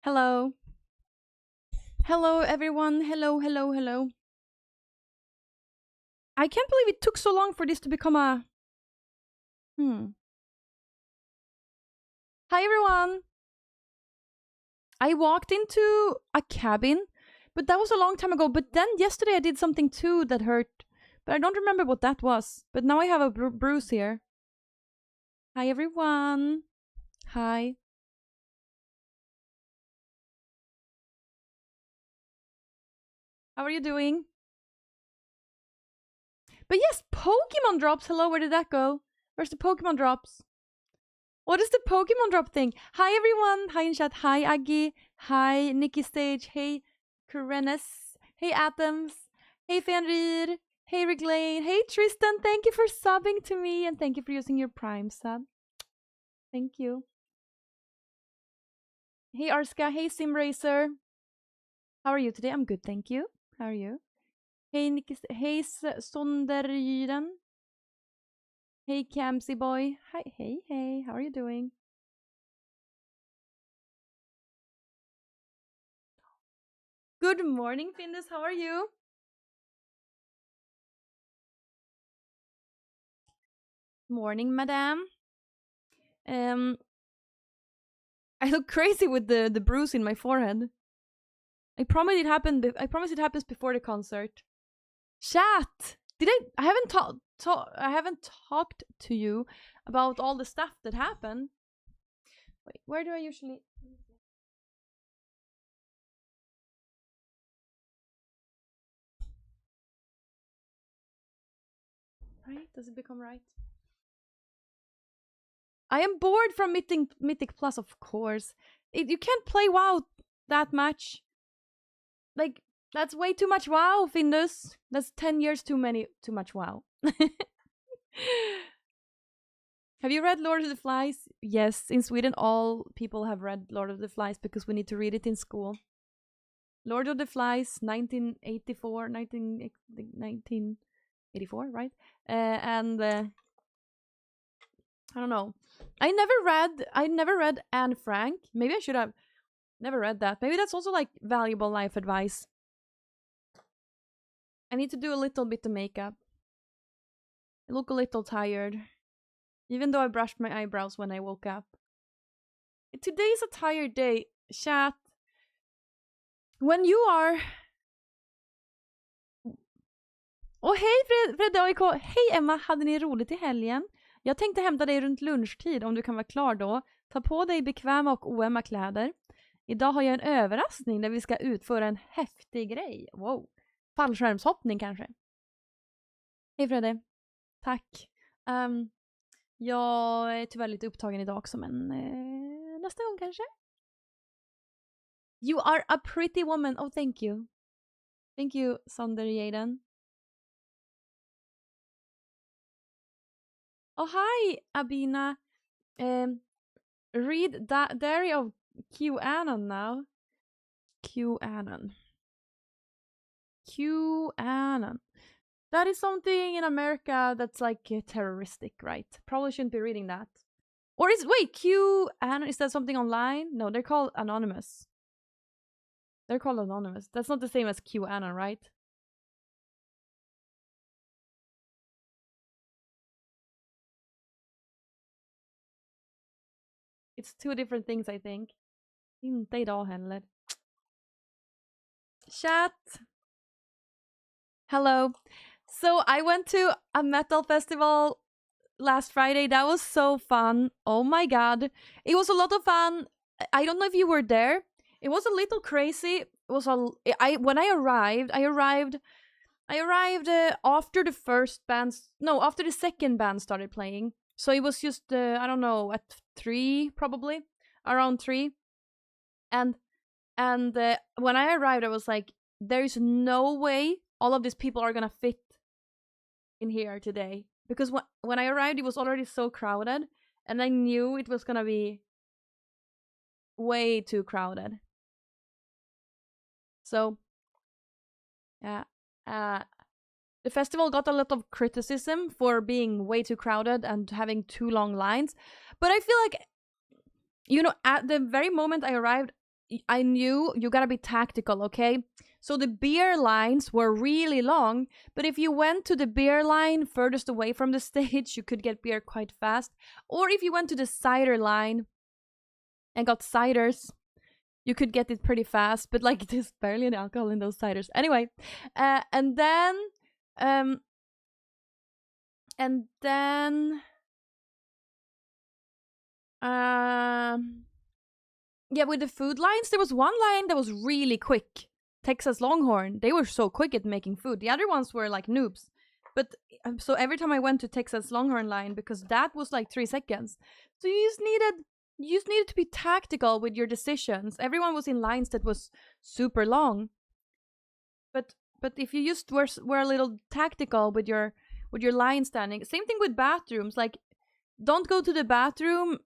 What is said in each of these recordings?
Hello. Hello, everyone. Hello, hello, hello. I can't believe it took so long for this to become a... Hi, everyone. I walked into a cabin, but that was a long time ago. But then yesterday I did something too that hurt. But I don't remember what that was. But now I have a bruise here. Hi, everyone. Hi. How are you doing? But yes, Pokemon drops. Hello, where did that go? Where's the Pokemon drops? What is the Pokemon drop thing? Hi, everyone. Hi in chat. Hi, Aggie. Hi, Nikki Stage. Hey, Karenes. Hey, Atoms. Hey, Fenrir. Hey, Rick Lane. Hey, Tristan. Thank you for subbing to me and thank you for using your Prime sub. Thank you. Hey, Arska. Hey, Simracer. How are you today? I'm good, thank you. How are you? Hey, Nikki. Hey, Sonderyden. Hey, Camsy Boy. Hi, hey. How are you doing? Good morning, Findus. How are you? Morning, madame. I look crazy with the bruise in my forehead. I promise it happened. I promise it happens before the concert. Chat. Did I haven't I haven't talked to you about all the stuff that happened. Wait, where do I usually? Right? Does it become right? I am bored from Mythic Plus, of course. You can't play WoW that much. Like, that's way too much WoW, Findus. That's 10 years too much WoW. Have you read Lord of the Flies? Yes, in Sweden all people have read Lord of the Flies because we need to read it in school. Lord of the Flies, 1984, right? And I don't know. I never read Anne Frank. Maybe I should have never read that. Maybe that's also like valuable life advice. I need to do a little bit of makeup. I look a little tired. Even though I brushed my eyebrows when I woke up. Today is a tired day. Chat. When you are... Och hej Fredde AIK! Hej Emma, hade ni roligt i helgen? Jag tänkte hämta dig runt lunchtid om du kan vara klar då. Ta på dig bekväma och oömma kläder. Idag har jag en överraskning där vi ska utföra en häftig grej. Wow. Fallskärmshoppning kanske. Hej Fredde. Tack. Jag är tyvärr lite upptagen idag också, men nästa gång kanske. You are a pretty woman. Oh, thank you. Thank you, Sonder Jaden. Oh, hi, Abina. Read Diary of QAnon now. QAnon. That is something in America that's like terroristic, right? Probably shouldn't be reading that. Or wait, QAnon, is that something online? No, they're called Anonymous. That's not the same as QAnon, right? It's two different things, I think. Inte idag heller. Chat. Hello. So I went to a metal festival last Friday. That was so fun. Oh my god. It was a lot of fun. I don't know if you were there. It was a little crazy. It was when I arrived after the first band, no, after the second band started playing. So it was just I don't know, at 3 probably, around 3. And when I arrived I was like, there is no way all of these people are going to fit in here today, because when I arrived it was already so crowded and I knew it was going to be way too crowded. So yeah, the festival got a lot of criticism for being way too crowded and having too long lines. But I feel like, you know, at the very moment I arrived, I knew you gotta be tactical, okay? So the beer lines were really long, but if you went to the beer line furthest away from the stage, you could get beer quite fast. Or if you went to the cider line and got ciders, you could get it pretty fast, but like there's barely any alcohol in those ciders. Anyway, and then, um, and then, yeah, with the food lines, there was one line that was really quick. Texas Longhorn, they were so quick at making food. The other ones were like noobs. But so every time I went to Texas Longhorn line, because that was like 3 seconds. So you just needed to be tactical with your decisions. Everyone was in lines that was super long. But if you just were a little tactical with your line standing, same thing with bathrooms. Like, don't go to the bathroom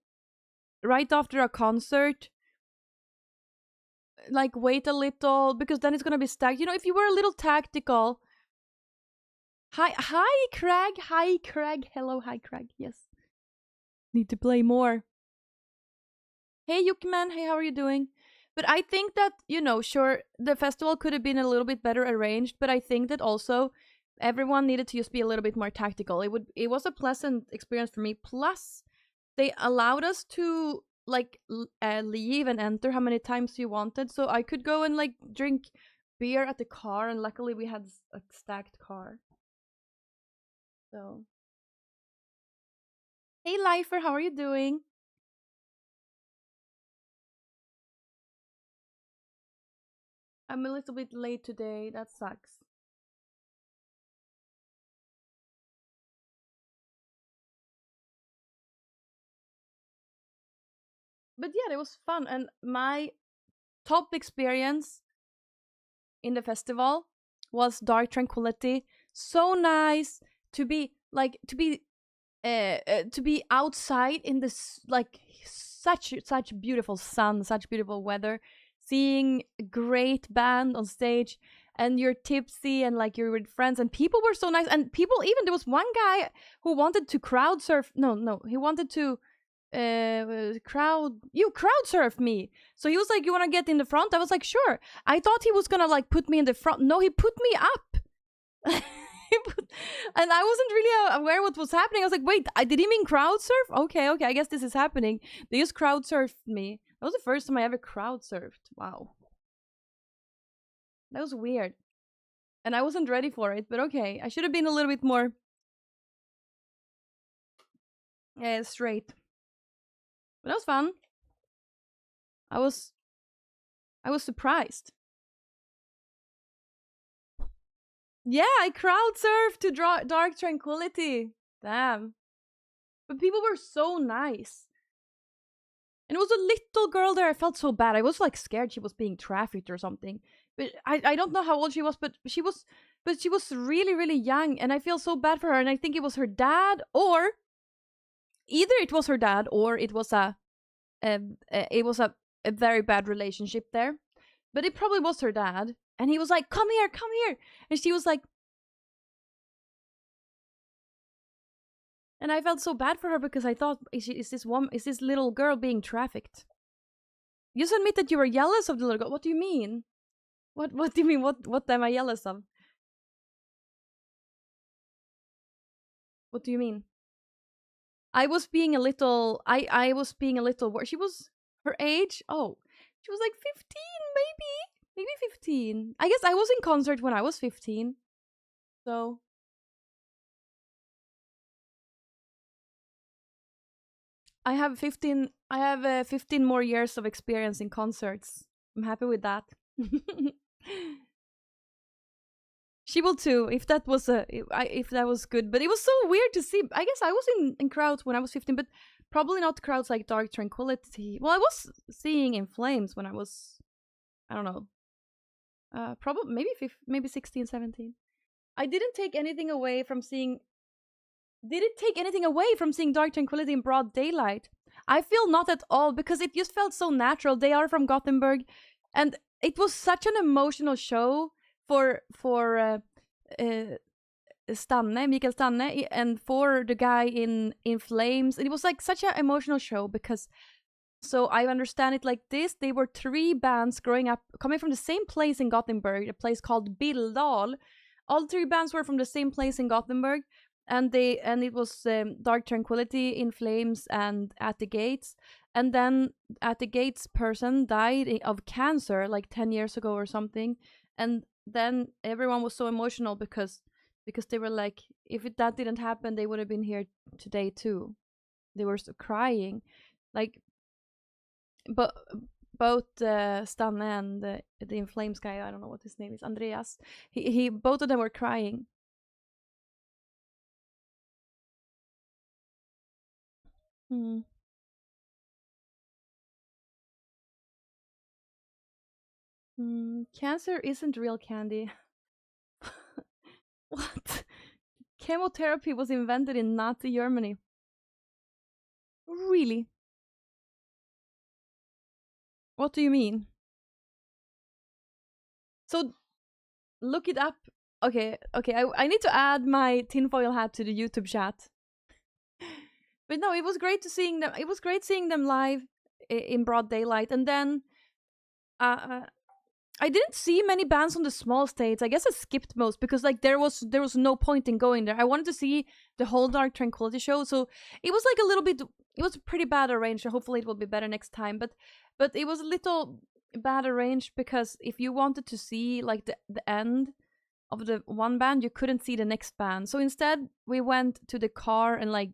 right after a concert. Like, wait a little, because then it's gonna be stacked. You know, if you were a little tactical. Hi, Craig. Hi, Craig. Hello, hi, Craig. Yes. Need to play more. Hey, Yukiman. Hey, how are you doing? But I think that, sure, the festival could have been a little bit better arranged, but I think that also everyone needed to just be a little bit more tactical. It was a pleasant experience for me. Plus, they allowed us to like leave and enter how many times you wanted, so I could go and like drink beer at the car, and luckily we had a stacked car. So, hey, Lifer, how are you doing? I'm a little bit late today. That sucks. But yeah, it was fun, and my top experience in the festival was Dark Tranquility. So nice to be outside in this like such beautiful sun, such beautiful weather, seeing a great band on stage, and you're tipsy and like you're with friends, and people were so nice, and people, even there was one guy who wanted to crowd surf. No, he wanted to crowd surf me. So he was like, you want to get in the front? I was like, sure. I thought he was gonna like put me in the front. No, he put me up. And I wasn't really aware what was happening. I was like, wait, did he mean crowd surf? Okay, I guess this is happening. They just crowd surfed me. That was the first time I ever crowd surfed. Wow. That was weird. And I wasn't ready for it, but okay. I should have been a little bit more straight. But that was fun. I was surprised. Yeah, I crowd surfed to Dark Tranquility. Damn. But people were so nice. And it was a little girl there. I felt so bad. I was like scared she was being trafficked or something. But I don't know how old she was, but she was really, really young, and I feel so bad for her. And I think it was her dad, or either it was her dad, or it was a very bad relationship there. But it probably was her dad. And he was like, come here. And she was like, and I felt so bad for her because I thought, is this little girl being trafficked? You just admit that you were jealous of the little girl. What do you mean? What do you mean? What am I jealous of? What do you mean? I was being a little. I was being a little. She was her age. Oh, she was like 15, maybe 15. I guess I was in concert when I was 15. So I have 15. I have 15 more years of experience in concerts. I'm happy with that. She will too, if that was good. But it was so weird to see. I guess I was in crowds when I was 15, but probably not crowds like Dark Tranquility. Well, I was seeing In Flames when I was, I don't know, probably maybe 16, 17. I didn't take anything away from seeing. Did it take anything away from seeing Dark Tranquility in broad daylight? I feel not at all, because it just felt so natural. They are from Gothenburg, and it was such an emotional show for Mikael Stanne, and for the guy in Flames. And it was like such an emotional show because So I understand it like this: they were three bands growing up, coming from the same place in Gothenburg, a place called Bildal. All three bands were from the same place in Gothenburg, and it was Dark Tranquility, In Flames, and At the Gates. And then At the Gates person died of cancer like 10 years ago or something. And then everyone was so emotional because they were like, if that didn't happen, they would have been here today too. They were crying, like, but both Stanne and the In Flames guy, I don't know what his name is, Andreas. He both of them were crying. Hmm. Cancer isn't real candy. What? Chemotherapy was invented in Nazi Germany. Really? What do you mean? So look it up. Okay, okay. I need to add my tinfoil hat to the YouTube chat. But no, it was great to seeing them. It was great seeing them live in broad daylight, and then uh, I didn't see many bands on the small stage. I guess I skipped most because like there was no point in going there. I wanted to see the whole Dark Tranquility show, so it was like a little bit. It was pretty bad arranged. Hopefully, it will be better next time. But it was a little bad arranged because if you wanted to see like the end of the one band, you couldn't see the next band. So instead, we went to the car and like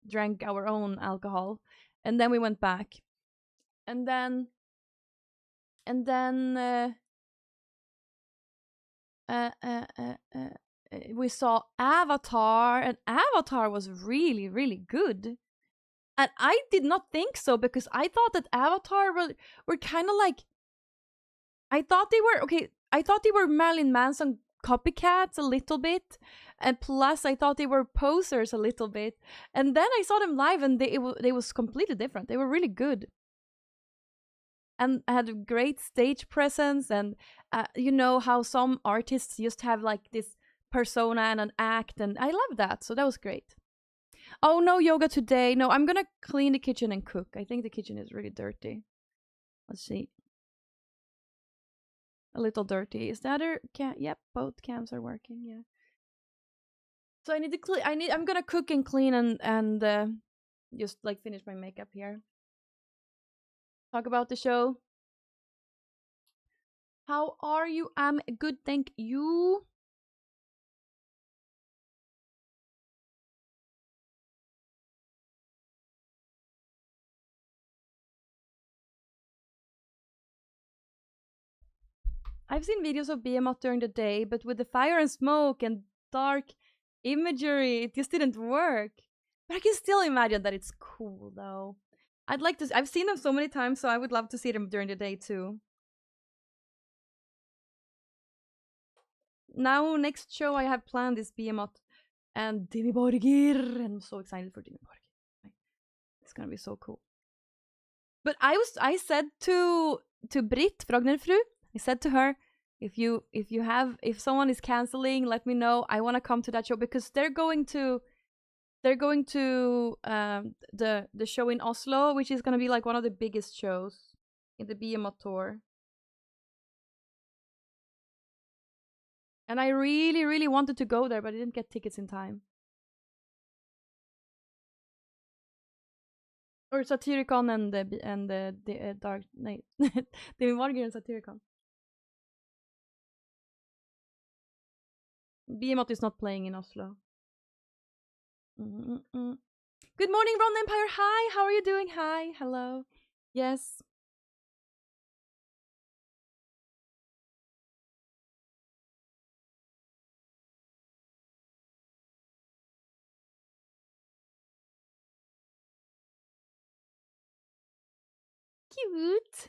drank our own alcohol, and then we went back, and then and then. Uh, uh, uh, uh, we saw Avatar, and Avatar was really, really good. And I did not think so because I thought that Avatar were kind of like, I thought they were okay. I thought they were Marilyn Manson copycats a little bit, and plus I thought they were posers a little bit. And then I saw them live, and they was completely different. They were really good and had a great stage presence. And you know how some artists just have like this persona and an act, and I love that. So that was great. Oh, no yoga today. No, I'm gonna clean the kitchen and cook. I think the kitchen is really dirty. Let's see. A little dirty. Is the other cam? Yep, both cams are working. Yeah. So I need to clean. I'm gonna cook and clean and just like finish my makeup here. Talk about the show. How are you? I'm good, thank you. I've seen videos of Behemoth during the day, but with the fire and smoke and dark imagery, it just didn't work. But I can still imagine that it's cool, though. I'd like to. I've seen them so many times, so I would love to see them during the day too. Now, next show I have planned is Behemoth and Dimmy Borgir. I'm so excited for Dimmy Borgir. It's gonna be so cool. But I said to Britt Frognerfru, I said to her, if someone is canceling, let me know. I want to come to that show because they're going to the show in Oslo, which is gonna be like one of the biggest shows in the Behemoth tour. And I really, really wanted to go there, but I didn't get tickets in time. Or Satyricon and the Dark Knight. Demi Morgan and Satyricon. Behemoth is not playing in Oslo. Mm-mm-mm. Good morning, Ron Empire. Hi, how are you doing? Hi, hello. Yes. Cute.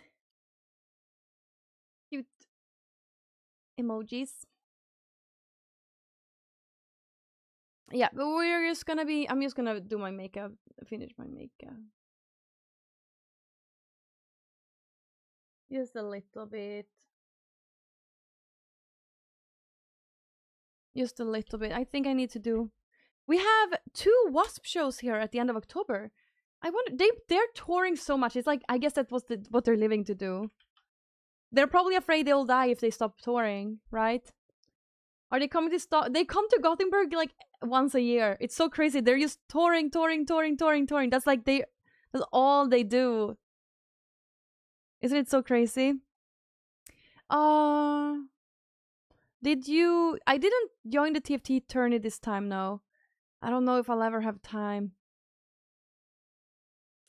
Cute emojis. Yeah, but I'm just gonna do my makeup, finish my makeup. Just a little bit. Just a little bit. I think I need to do. We have 2 Wasp shows here at the end of October. I wonder they're touring so much. It's like I guess that was what they're living to do. They're probably afraid they'll die if they stop touring, right? Are they coming to stop? They come to Gothenburg like once a year. It's so crazy. They're just touring, touring, touring, touring, touring. That's like that's all they do. Isn't it so crazy? Uh did you I didn't join the TFT tourney this time, no. I don't know if I'll ever have time.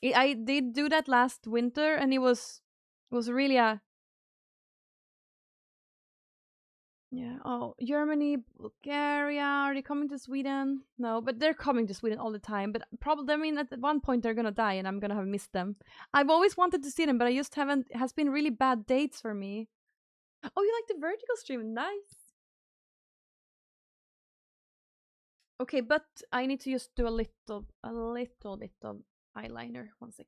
I did do that last winter and it was really a yeah. Oh, Germany, Bulgaria, are they coming to Sweden? No, but they're coming to Sweden all the time. But probably, I mean, at one point they're gonna die, and I'm gonna have missed them. I've always wanted to see them, but I just haven't. It has been really bad dates for me. Oh, you like the vertical stream? Nice. Okay, but I need to just do a little bit of eyeliner. One sec.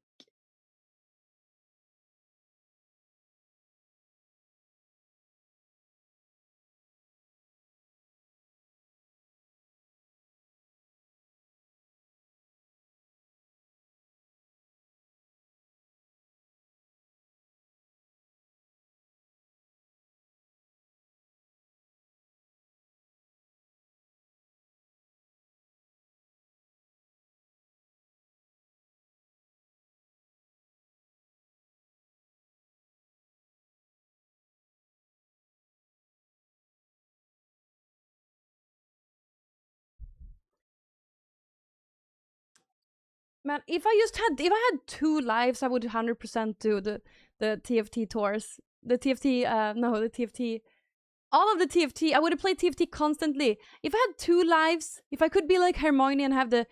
Man, if I had two lives, I would 100% do the TFT tours. The TFT, no, the TFT all of the TFT. I would have played TFT constantly. If I had two lives, if I could be like Hermione and have the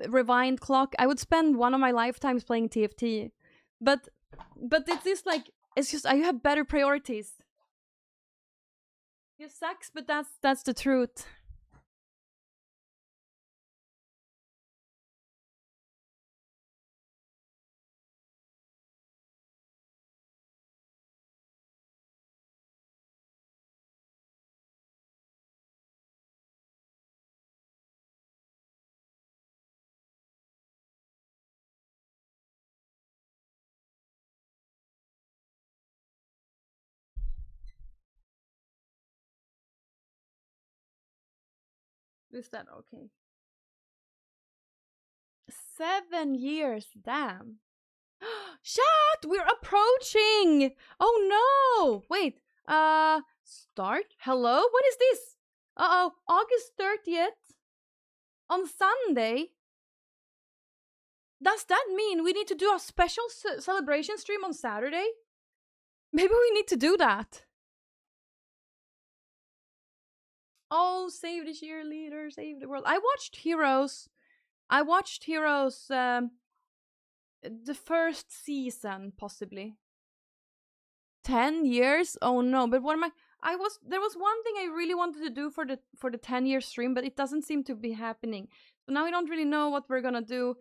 rewind clock, I would spend one of my lifetimes playing TFT. But it's just like it's just I have better priorities. It sucks, but that's the truth. Is that okay? 7 years, damn. Chat, we're approaching. Oh no! Wait. Start. Hello. What is this? Uh oh. August 30th on Sunday. Does that mean we need to do a special celebration stream on Saturday? Maybe we need to do that. Oh, save the cheerleader, save the world. I watched Heroes. The first season, possibly. 10 years? Oh no! But what am I? There was one thing I really wanted to do for the 10 year stream, but it doesn't seem to be happening. So now I don't really know what we're gonna do.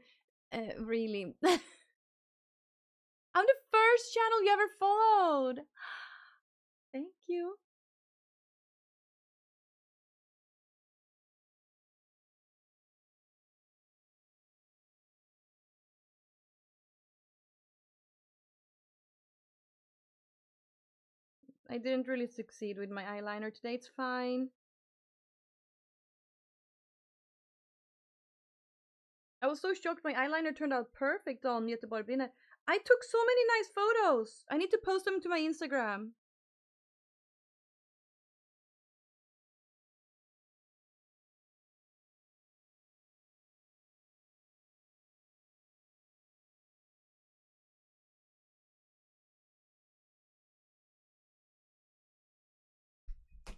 Really. I'm the first channel you ever followed. Thank you. I didn't really succeed with my eyeliner today. It's fine. I was so shocked my eyeliner turned out perfect on Göteborg Brinner. I took so many nice photos. I need to post them to my Instagram.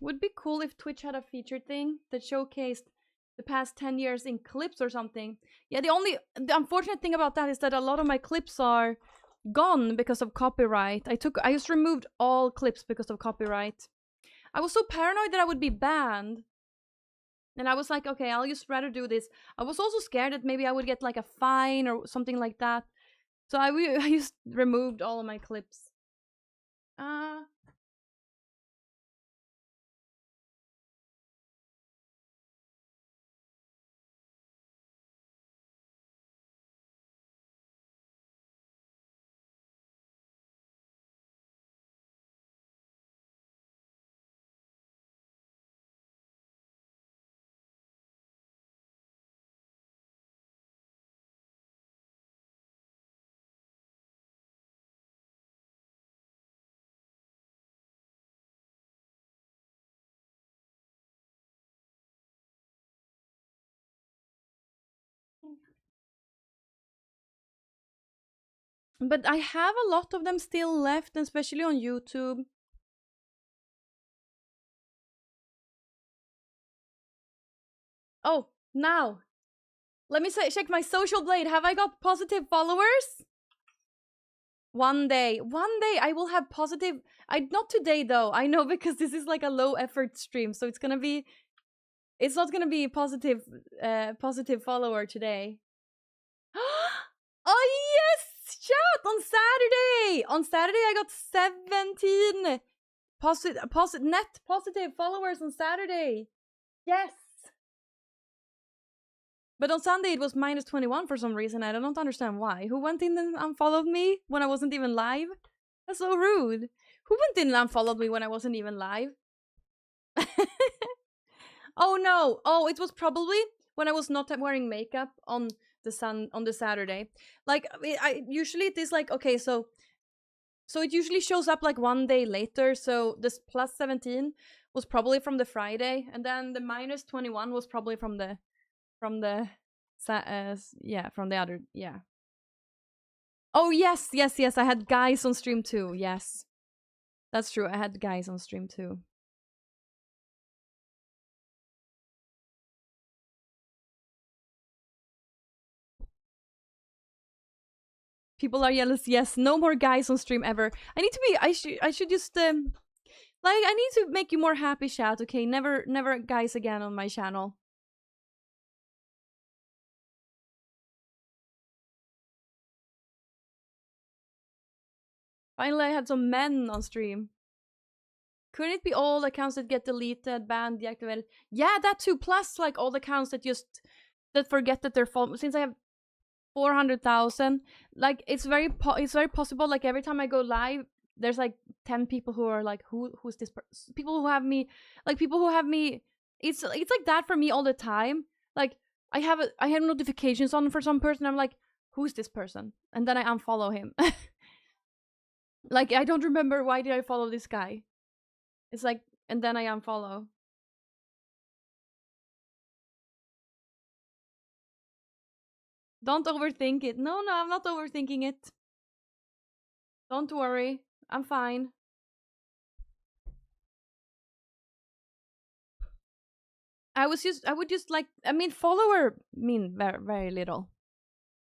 Would be cool if Twitch had a featured thing that showcased the past 10 years in clips or something. Yeah, the unfortunate thing about that is that a lot of my clips are gone because of copyright. I just removed all clips because of copyright. I was so paranoid that I would be banned. And I was like, okay, I'll just rather do this. I was also scared that maybe I would get like a fine or something like that. So I just removed all of my clips. Uh, But I have a lot of them still left, especially on YouTube. Oh, now let me check my social blade. Have I got positive followers? One day I will have positive. Not today though. I know, because this is like a low effort stream, so it's not gonna be positive follower today. Oh yes, chat, on Saturday I got 17 net positive followers on Saturday. Yes. But on Sunday it was minus 21 for some reason. I don't understand why. Who went in and unfollowed me when I wasn't even live? That's so rude. Who went in and unfollowed me when I wasn't even live? Oh no. Oh, it was probably when I was not wearing makeup on the Saturday. Like I usually it is like, okay, so it usually shows up like one day later. So this plus 17 was probably from the Friday, and then the minus 21 was probably from the from the other, yeah. Oh yes, I had guys on stream too. Yes, that's true, I had guys on stream too. People are jealous. Yes, no more guys on stream ever. I need to be. I should just like, I need to make you more happy, chat. Okay, never guys again on my channel. Finally, I had some men on stream. Couldn't it be all accounts that get deleted, banned, deactivated? Yeah, that too. Plus, like, all the accounts that forget that they're following. Since I have 400,000, like, it's very possible. Like, every time I go live, there's like 10 people who are like, who's this person? People who have me. It's like that for me all the time. Like, I have notifications on for some person. I'm like, who's this person? And then I unfollow him. Like, I don't remember why did I follow this guy. It's like, and then I unfollow. Don't overthink it. No, I'm not overthinking it. Don't worry. I'm fine. I would just like, I mean, follower mean very, very little.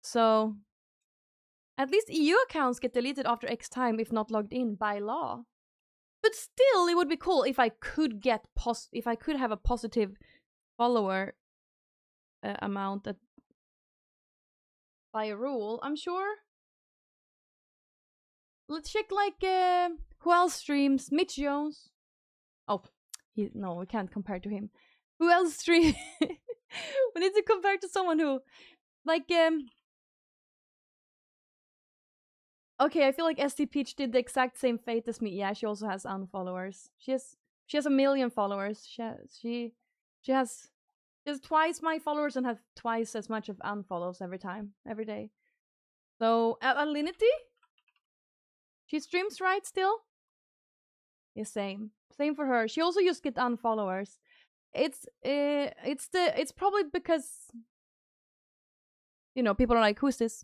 So, at least EU accounts get deleted after X time if not logged in by law. But still, it would be cool if I could have a positive follower amount by a rule. I'm sure. Let's check, like, who else streams? Mitch Jones. Oh, no, we can't compare to him. Who else streams? We need to compare to someone who, like, okay, I feel like ST Peach did the exact same fate as me. Yeah, she also has unfollowers. She has 1 million followers. She has twice my followers and has twice as much of unfollows every day. So, Alinity? She streams, right, still? Yeah, same for her. She also just get unfollowers. It's probably because, you know, people are like, who's this?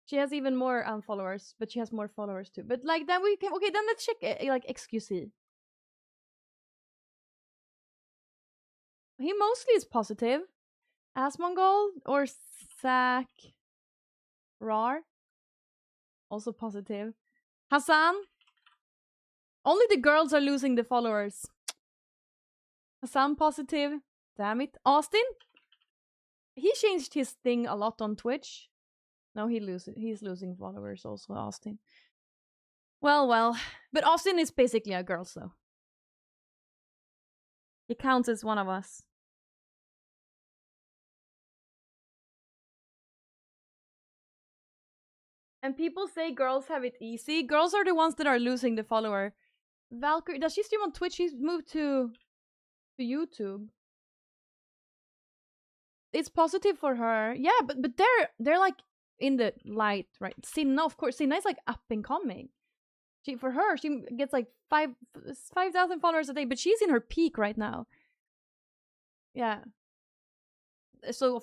She has even more unfollowers, but she has more followers too. But like, then then let's check like XQC. He mostly is positive. Asmongol or Sak Rar, also positive. Hassan, only the girls are losing the followers. Hassan positive. Damn it. Austin, he changed his thing a lot on Twitch. No, he's losing followers also, Austin. Well. But Austin is basically a girl, so he counts as one of us. And people say girls have it easy. Girls are the ones that are losing the follower. Valkyrie, does she stream on Twitch? She's moved to YouTube. It's positive for her. Yeah, but they're like in the light, right? Sinna, of course. Sinna is like up and coming. She gets like 5,000 followers a day, but she's in her peak right now. Yeah. So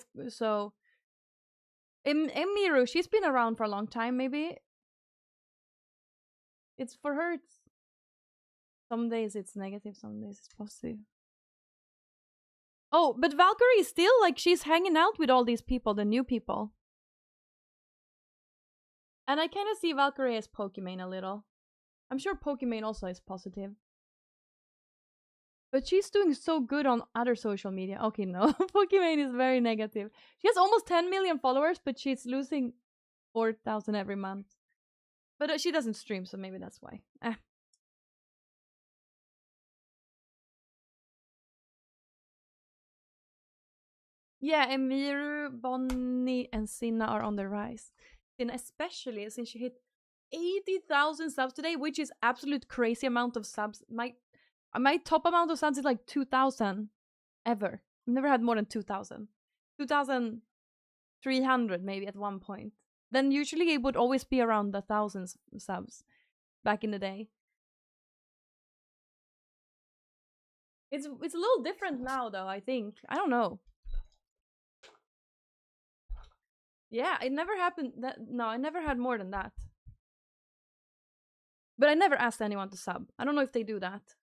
Emiru, she's been around for a long time. Maybe it's for her. Some days it's negative, some days it's positive. Oh, but Valkyrie is still like she's hanging out with all these people, the new people. And I kind of see Valkyrie as Pokimane a little. I'm sure Pokimane also is positive. But she's doing so good on other social media. Okay, no. Pokimane is very negative. She has almost 10 million followers, but she's losing 4,000 every month. But she doesn't stream, so maybe that's why. Yeah, Emiru, Bonnie, and Sinna are on the rise. Sinna especially since she hit 80,000 subs today, which is absolute crazy amount of subs. My top amount of subs is like 2,000 ever. I've never had more than 2,000. 2,300 maybe at one point. Then usually it would always be around 1,000 subs back in the day. It's a little different now though, I think. I don't know. Yeah, it never happened. No, I never had more than that. But I never asked anyone to sub. I don't know if they do that.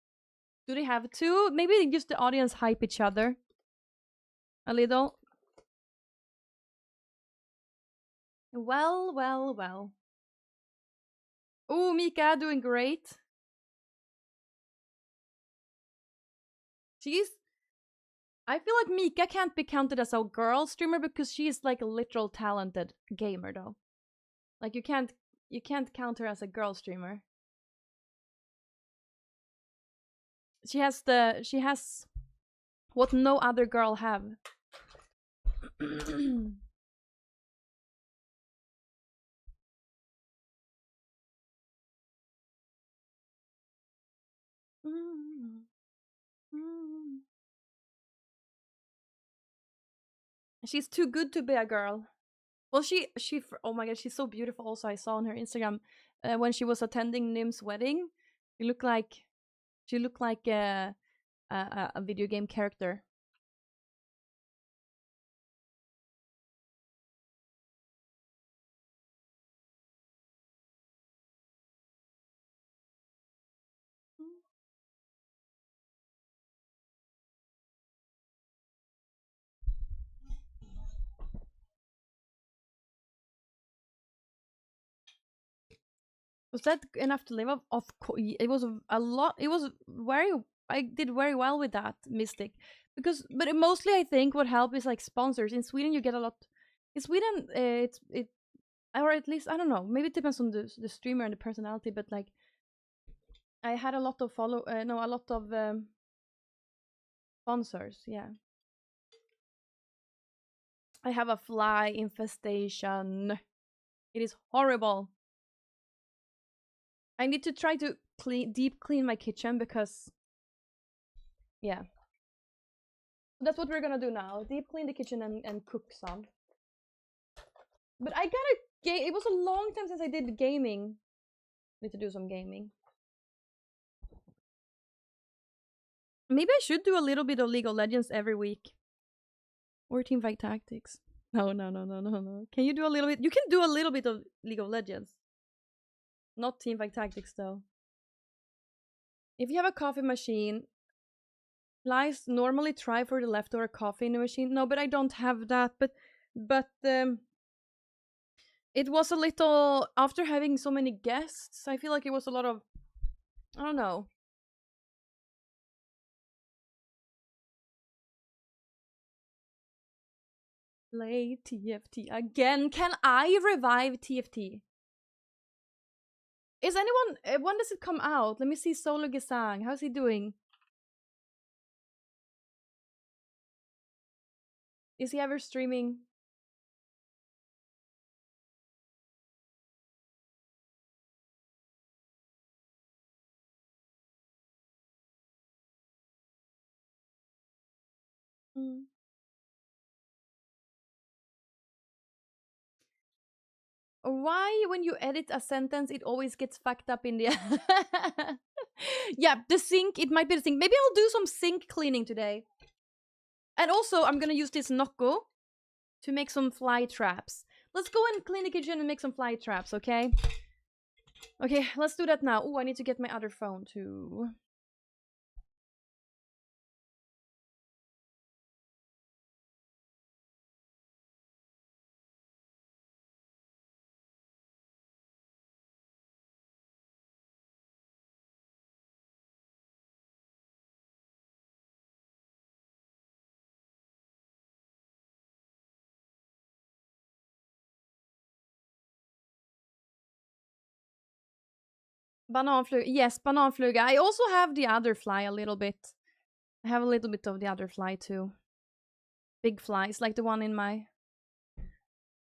Do they have to? Maybe just the audience hype each other a little. Well, well, well. Oh, Mika doing great. I feel like Mika can't be counted as a girl streamer because she's like a literal talented gamer though. Like you can't count her as a girl streamer. She has what no other girl have. She's too good to be a girl. Well, oh my god, she's so beautiful. Also, I saw on her Instagram when she was attending Nim's wedding. She looked like a video game character. Was that enough to live off? Of course, it was a lot. It was very. I did very well with that Mystic, but mostly I think what helped is like sponsors. In Sweden, you get a lot. In Sweden, or at least I don't know. Maybe it depends on the streamer and the personality, but like, I had a lot of a lot of sponsors. Yeah, I have a fly infestation. It is horrible. I need to try to deep clean my kitchen because, yeah. That's what we're gonna do now. Deep clean the kitchen and cook some. But I gotta it was a long time since I did gaming. Need to do some gaming. Maybe I should do a little bit of League of Legends every week. Or Teamfight Tactics. No. Can you do a little bit? You can do a little bit of League of Legends. Not Teamfight Tactics though. If you have a coffee machine, Lies normally try for the leftover coffee in the machine. No, but I don't have that. But it was a little after having so many guests. I feel like it was a lot of, I don't know. Play TFT again. Can I revive TFT? Is anyone? When does it come out? Let me see. Solo Gesang. How's he doing? Is he ever streaming? Mm. Why, when you edit a sentence, it always gets fucked up in the yeah, the sink. It might be the sink. Maybe I'll do some sink cleaning today. And also, I'm gonna use this Nocco to make some fly traps. let's go and clean the kitchen and make some fly traps, okay? Okay, let's do that now. Oh, I need to get my other phone too. Bananfluga. Yes, bananfluga. I also have the other fly a little bit. I have a little bit of the other fly too. Big flies, like the one in my...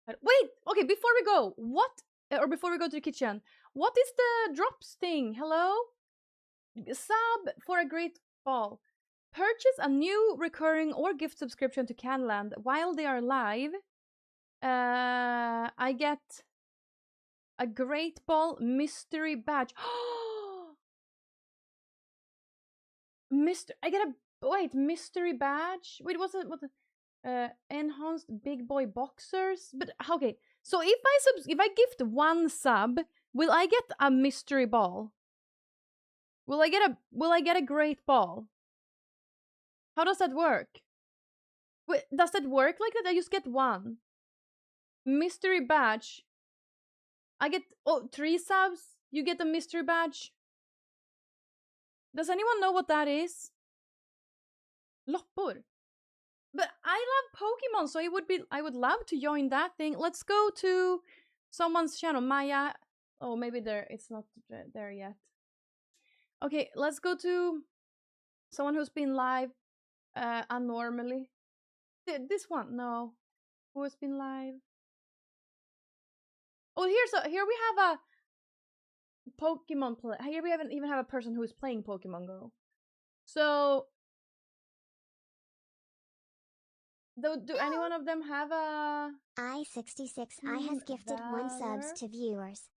Wait! Okay, before we go, what... Or before we go to the kitchen, what is the drops thing? Hello? Sub for a great ball. Purchase a new recurring or gift subscription to Kandyland while they are live. I get a great ball mystery badge. I get a mystery badge. Wait, what's it? Enhanced big boy boxers. But okay, so if I gift one sub, will I get a mystery ball? Will I get a great ball? How does that work? Wait, does that work like that? I just get one mystery badge. I get 3 subs. You get a mystery badge. Does anyone know what that is? Loppor. But I love Pokemon, so I would love to join that thing. Let's go to someone's channel, Maya. Oh, maybe it's not there yet. Okay, let's go to someone who's been live unnormally. This one, no. Who has been live? Oh, here we have a Pokemon play. Here we even have a person who is playing Pokemon Go. So, do any one of them have a... I66I has gifted 1 subs to viewers.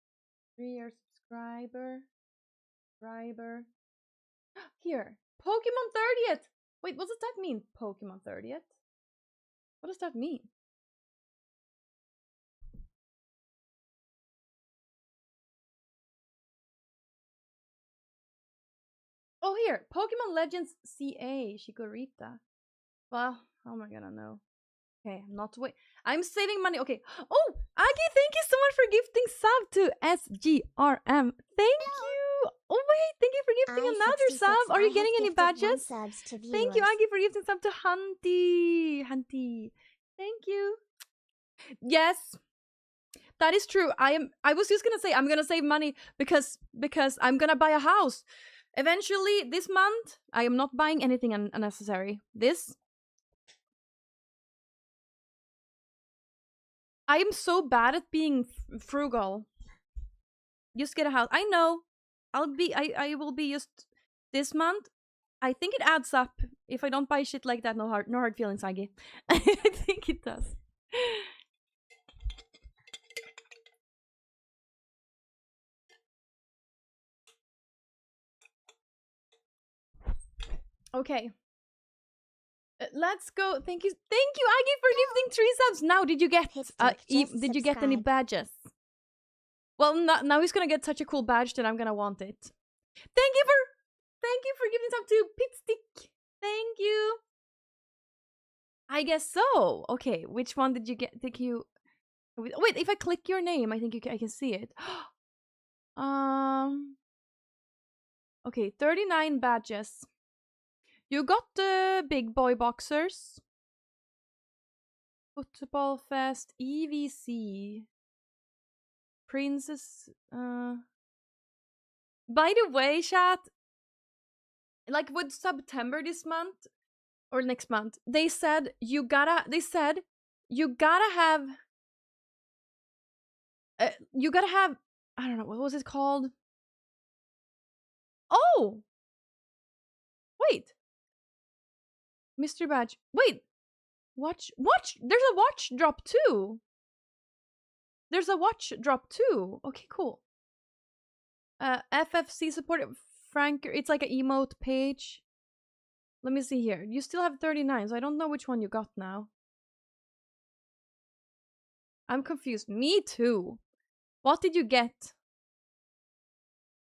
3-year subscriber. Here, Pokemon 30th. Wait, what does that mean? Pokemon 30th? What does that mean? Oh, here, Pokemon Legends CA Chikorita. Well, how am I gonna know? Okay, I'm not wait. I'm saving money. Okay. Oh, Aggie, thank you so much for gifting sub to SGRM. Thank you. Oh wait, thank you for gifting another sub. Are you getting any badges? Thank you, Aggie, for gifting sub to Hunty. Thank you. Yes, that is true. I was just gonna say I'm gonna save money because I'm gonna buy a house. Eventually, this month, I am not buying anything unnecessary. I am so bad at being frugal. Just get a house. I know. I will be just this month. I think it adds up. If I don't buy shit like that, no hard feelings, Aggie. I think it does. Okay. Let's go. Thank you, Aggie, for gifting 3 subs. Now, did you get any badges? Well, now he's gonna get such a cool badge that I'm gonna want it. Thank you for giving sub to Pitstick. Thank you. I guess so. Okay, which one did you get? Wait, if I click your name, I think I can see it. Okay, 39 badges. You got the big boy boxers. Football Fest, EVC. Princess. By the way, chat, like with September this month or next month, they said you gotta have I don't know, what was it called? Oh, wait, Mr. Badge. Wait, watch. There's a watch drop too. Okay, cool. FFC support Frank. It's like an emote page. Let me see here. You still have 39, so I don't know which one you got now. I'm confused. Me too. What did you get?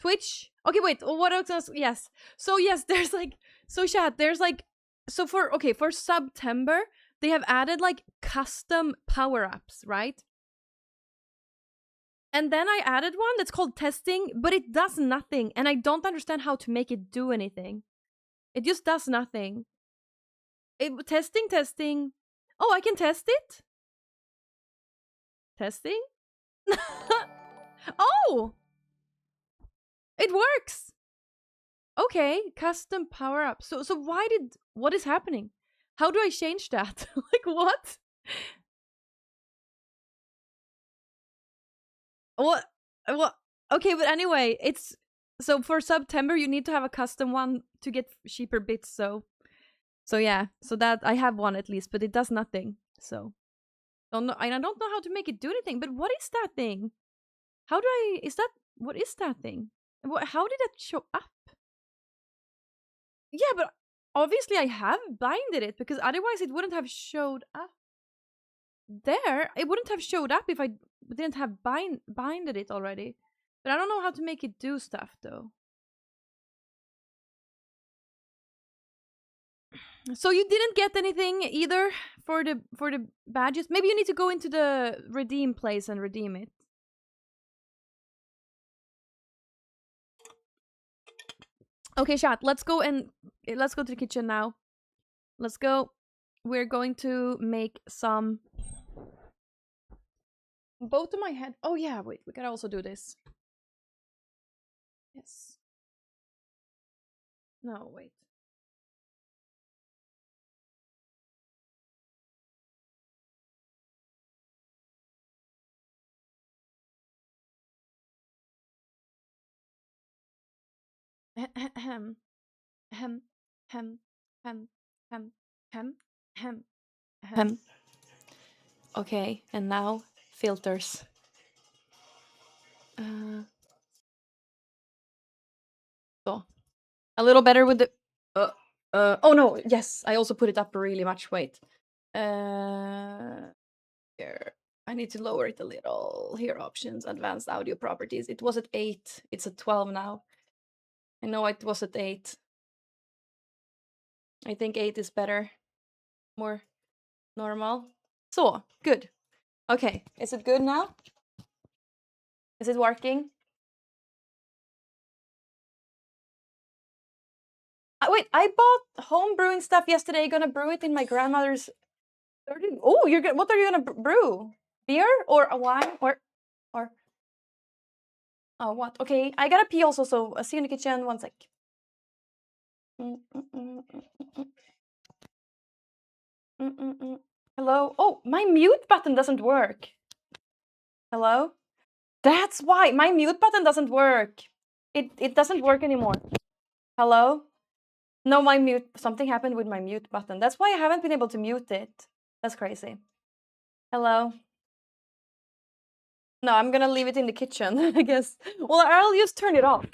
Twitch? Okay, wait. What else? Yes. So yes, there's like so chat. There's like so for for September they have added like custom power ups, right? And then I added one that's called testing, but it does nothing, and I don't understand how to make it do anything. It just does nothing. Testing. Oh, I can test it. Testing. Oh, it works. Okay, custom power up. So what is happening? How do I change that? Like what? What? What? Okay, but anyway, it's so for September you need to have a custom one to get cheaper bits. So yeah, so that I have one at least, but it does nothing. So don't know, and I don't know how to make it do anything. But what is that thing? How do I? Is that what is that thing? How did that show up? Yeah, but obviously I have binded it because otherwise it wouldn't have showed up there. It wouldn't have showed up if I didn't have binded it already. But I don't know how to make it do stuff though. So you didn't get anything either for the badges? Maybe you need to go into the redeem place and redeem it. Okay, chat. Let's go to the kitchen now. Let's go. We're going to make some both of my head. Oh yeah, wait. We gotta also do this. Yes. No, wait. Hem, hem, hem, hem, hem, hem, hem, hem. Okay, and now filters. So a little better with the. Oh no! Yes, I also put it up really much. Wait. Here. I need to lower it a little. Here, options, advanced audio properties. It was at 8. It's at 12 now. I know it was at 8. I think 8 is better. More normal. So, good. Okay, is it good now? Is it working? Wait, I bought home brewing stuff yesterday. Gonna brew it in my grandmother's. Oh, what are you gonna brew? Beer or a wine or? Oh, what? Okay, I gotta pee also. So see you in the kitchen. 1 sec. Hello. Oh, my mute button doesn't work. Hello. That's why my mute button doesn't work. It doesn't work anymore. Hello. No, my mute. Something happened with my mute button. That's why I haven't been able to mute it. That's crazy. Hello. No, I'm gonna leave it in the kitchen, I guess. Well, I'll just turn it off.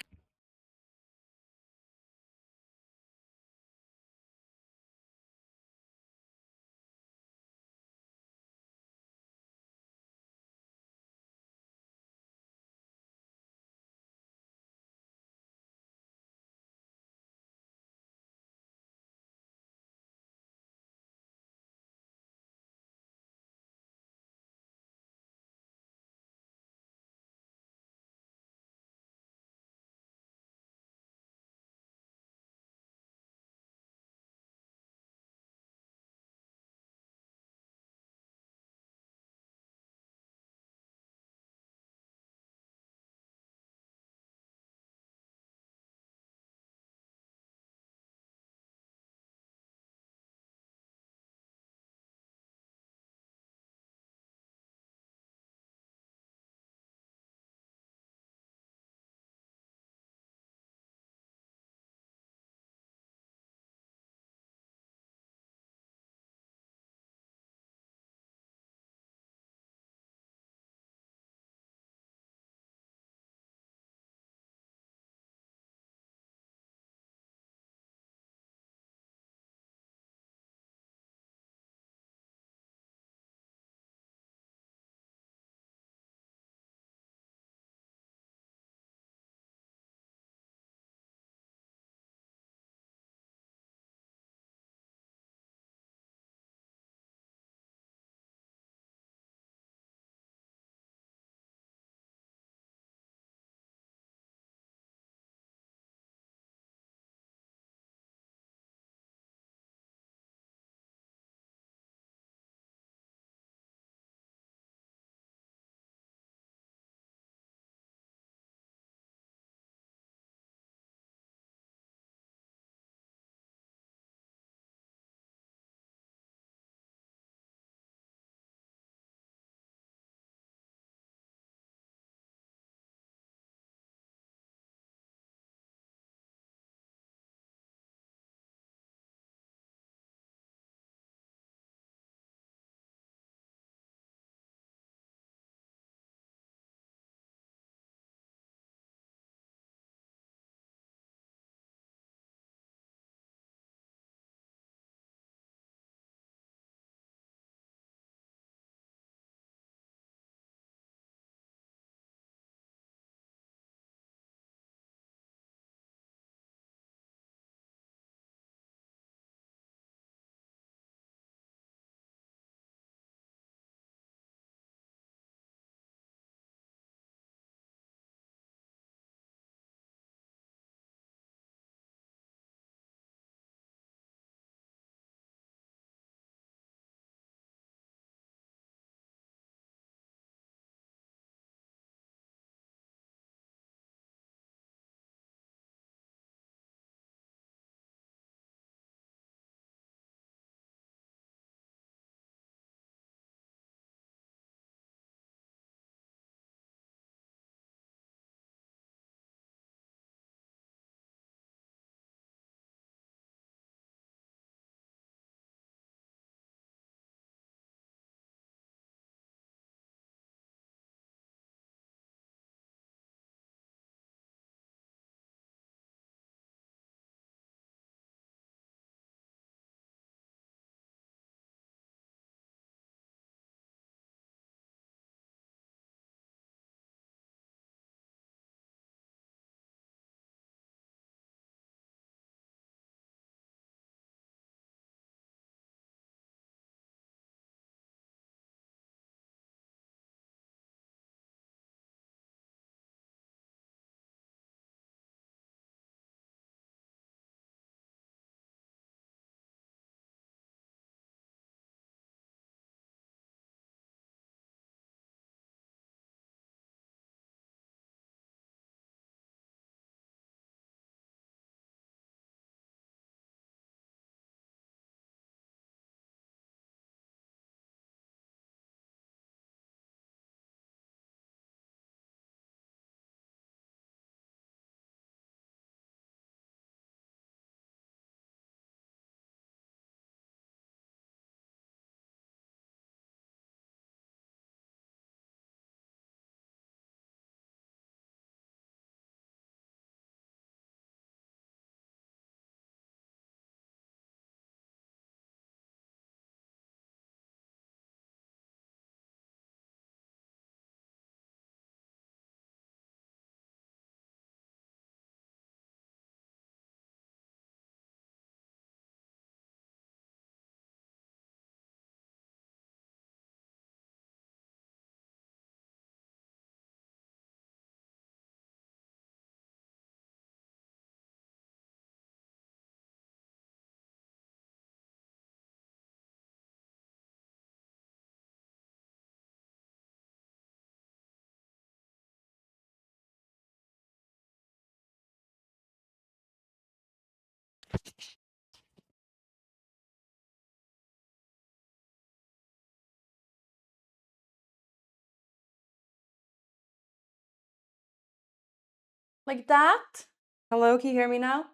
Like that. Hello, can you hear me now?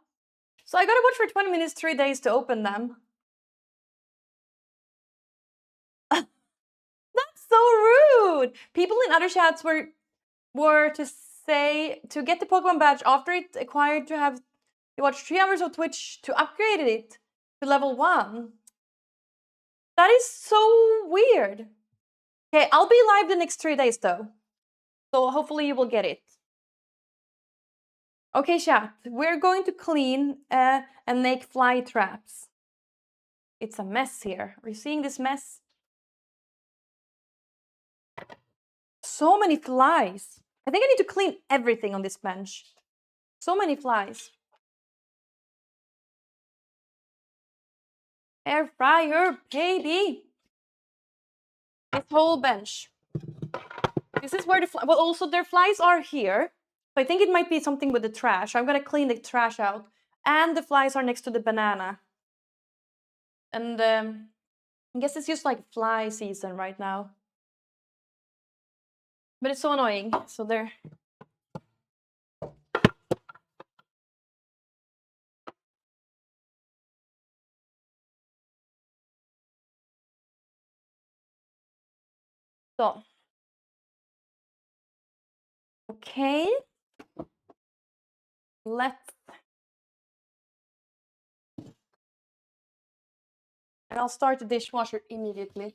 So I gotta watch for 20 minutes, 3 days to open them. That's so rude. People in other chats were to say to get the Pokemon badge after it acquired to have you watch 3 hours of Twitch to upgrade it to level 1. That is so weird. Okay, I'll be live the next 3 days though. So hopefully you will get it. Okay, chat. We're going to clean and make fly traps. It's a mess here. Are you seeing this mess? So many flies. I think I need to clean everything on this bench. So many flies. Air fryer, baby. This whole bench. This is where the well, also their flies are here. So I think it might be something with the trash. I'm gonna clean the trash out. And the flies are next to the banana. And I guess it's just like fly season right now. But it's so annoying. So they're... So. Okay. Let's... And I'll start the dishwasher immediately.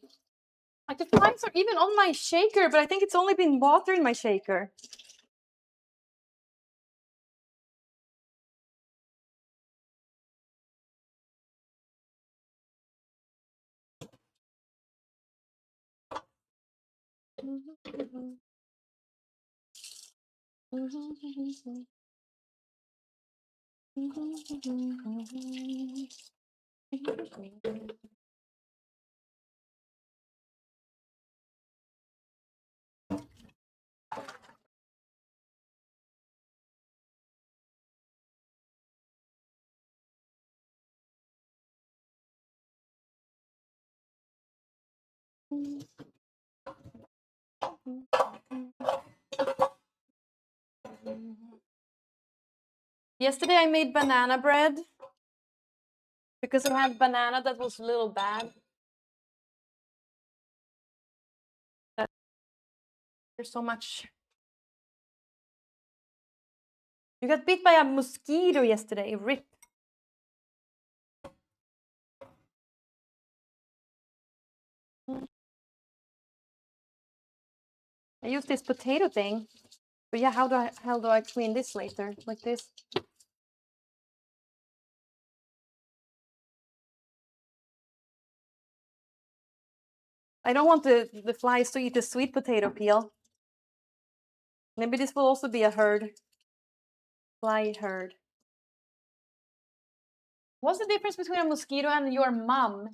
Like the flies are even on my shaker, but I think it's only been water in my shaker. Yesterday I made banana bread because I had banana that was a little bad. There's so much. You got bit by a mosquito yesterday, rip. I used this potato thing. But yeah, how do I clean this later? Like this? I don't want the flies to eat the sweet potato peel. Maybe this will also be a herd. Fly herd. What's the difference between a mosquito and your mom?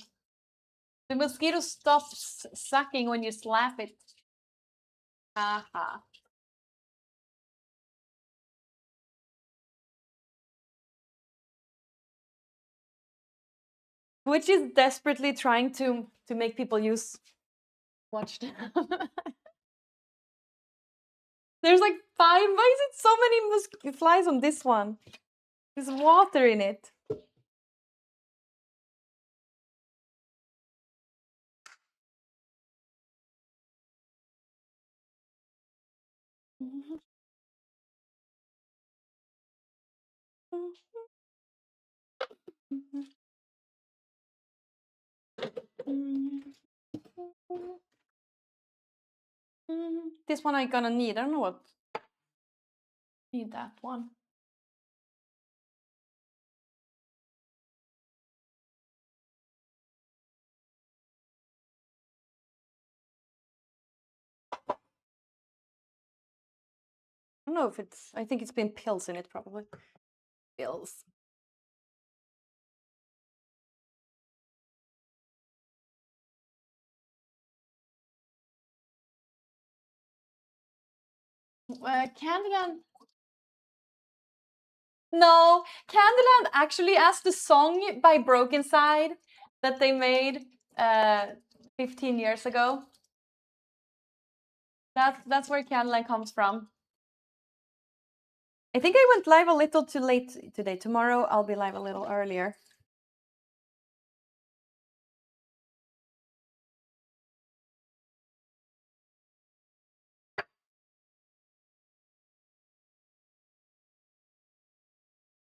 The mosquito stops sucking when you slap it. Haha. Which is desperately trying to make people use watch them. There's like 5. Why is it so many flies on this one? There's water in it. This one I'm gonna need. I don't know what. Need that one. I don't know if it's. I think it's been pills in it probably. Pills. Kandyland. No, Kandyland actually asked the song by Broken Side that they made 15 years ago. That's where Kandyland comes from. I think I went live a little too late today. Tomorrow I'll be live a little earlier.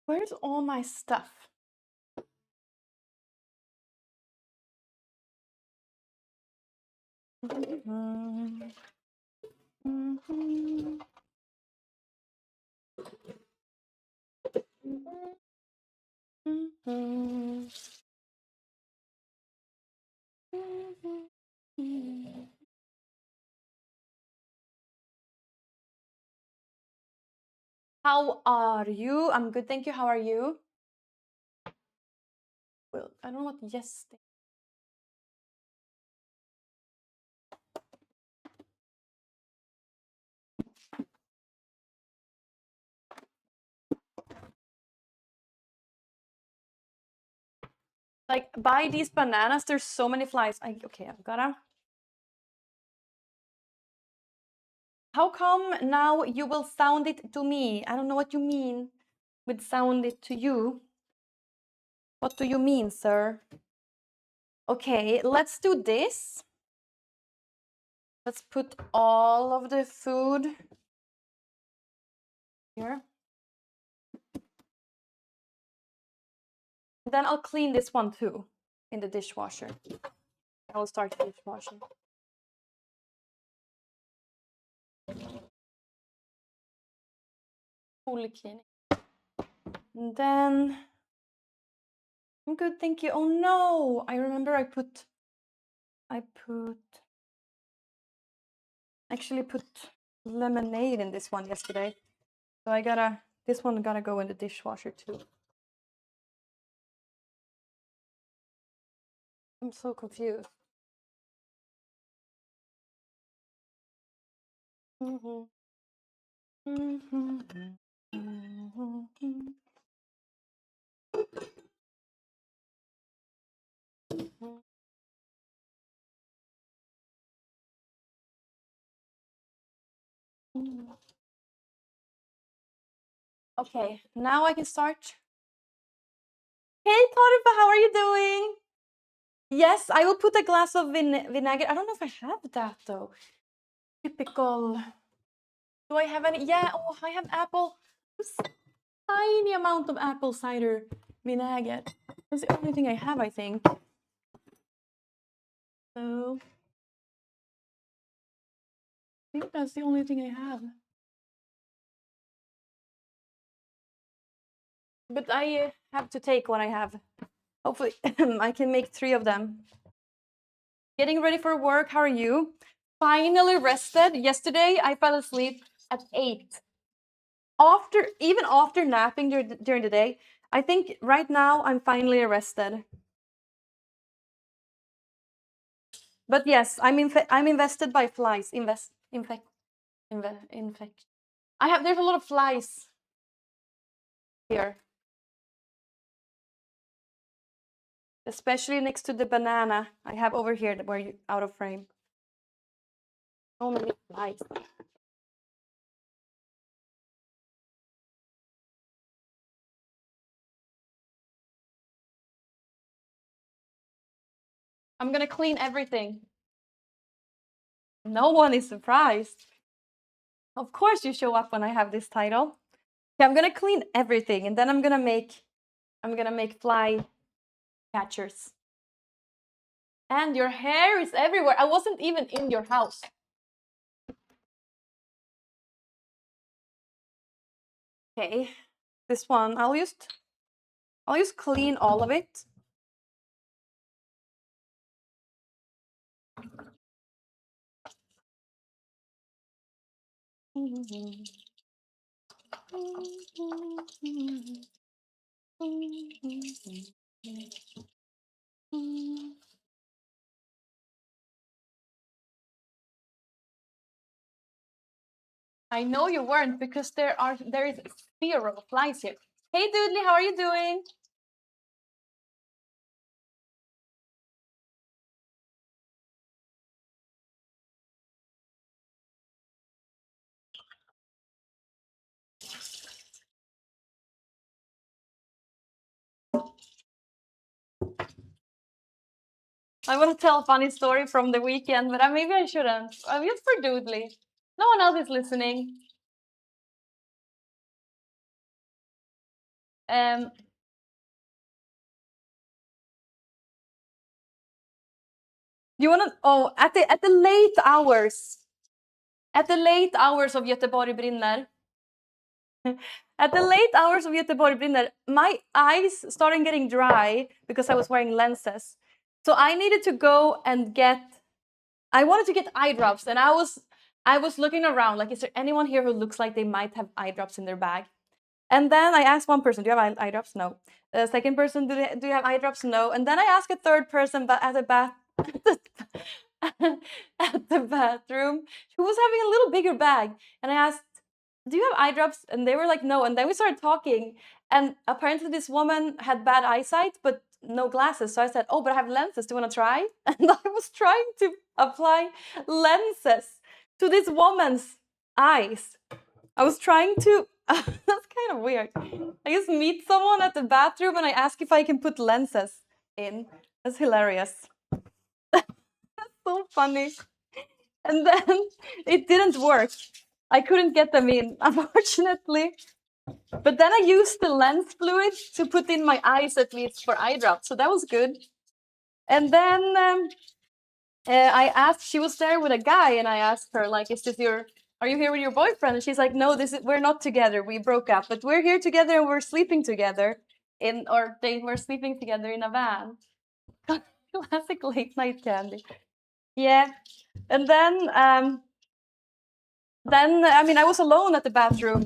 Where's all my stuff? How are you? I'm good, thank you. How are you? Well, I don't know what yes. Like, buy these bananas. There's so many flies. Okay, I've gotta. How come now you will sound it to me? I don't know what you mean with sound it to you. What do you mean, sir? Okay, let's do this. Let's put all of the food here. Then I'll clean this one too in the dishwasher. I'll start the dishwasher. Fully cleaning. And then I'm good, thank you. Oh no, I remember I actually put lemonade in this one yesterday. So this one gotta go in the dishwasher too. I'm so confused. Okay, now I can start. Hey, Tarifa, how are you doing? Yes, I will put a glass of vinegar. I don't know if I have that though. Typical. Do I have any? Yeah, oh, I have apple. Tiny amount of apple cider vinegar. That's the only thing I have, I think. So, I think that's the only thing I have. But I have to take what I have. Hopefully, I can make 3 of them. Getting ready for work. How are you? Finally rested. Yesterday, I fell asleep at 8. Even after napping during the day, I think right now I'm finally rested. But yes, I'm invested by flies. Infect. There's a lot of flies here, especially next to the banana I have over here where you out of frame. So many flies. I'm gonna clean everything. No one is surprised. Of course you show up when I have this title. Okay, I'm gonna clean everything and then I'm gonna make fly catchers. And your hair is everywhere. I wasn't even in your house. Okay, this one I'll just clean all of it. I know you weren't because there is 0 flies here. Hey Doodly, how are you doing? I want to tell a funny story from the weekend, but maybe I shouldn't. Just for Doodly. No one else is listening. Um, you wanna? Oh, at the late hours, of Göteborg brinner. At the late hours of Göteborg brinner, my eyes started getting dry because I was wearing lenses. So I needed to go and get. I wanted to get eye drops, and I was looking around like, is there anyone here who looks like they might have eye drops in their bag? And then I asked one person, do you have eye drops? No. The second person, do you have eye drops? No. And then I asked a third person, but at the at the bathroom, who was having a little bigger bag, and I asked, do you have eye drops? And they were like, no. And then we started talking, and apparently this woman had bad eyesight, but no glasses. So I said, oh, but I have lenses. Do you want to try? And I was trying to apply lenses to this woman's eyes. I was trying to. That's kind of weird. I just meet someone at the bathroom and I ask if I can put lenses in. That's hilarious. So funny. And then it didn't work. I couldn't get them in, unfortunately. But then I used the lens fluid to put in my eyes at least for eye drops. So that was good. And then I asked, she was there with a guy, and I asked her, like, are you here with your boyfriend? And she's like, no, we're not together. We broke up, but we're here together and we're sleeping together or they were sleeping together in a van. Classic late night candy. Yeah. And then, I mean, I was alone at the bathroom.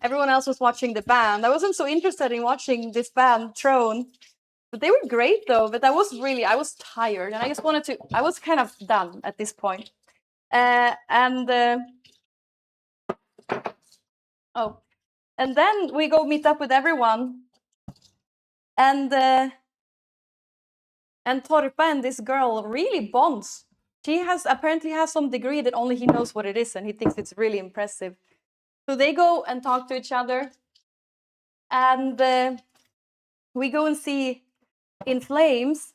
Everyone else was watching the band. I wasn't so interested in watching this band, Throne. But they were great though. But I was tired and I just wanted to, I was kind of done at this point. And oh, and then we go meet up with everyone, and Torpa and this girl really bonds. She apparently has some degree that only he knows what it is, and he thinks it's really impressive. So they go and talk to each other, and we go and see In Flames,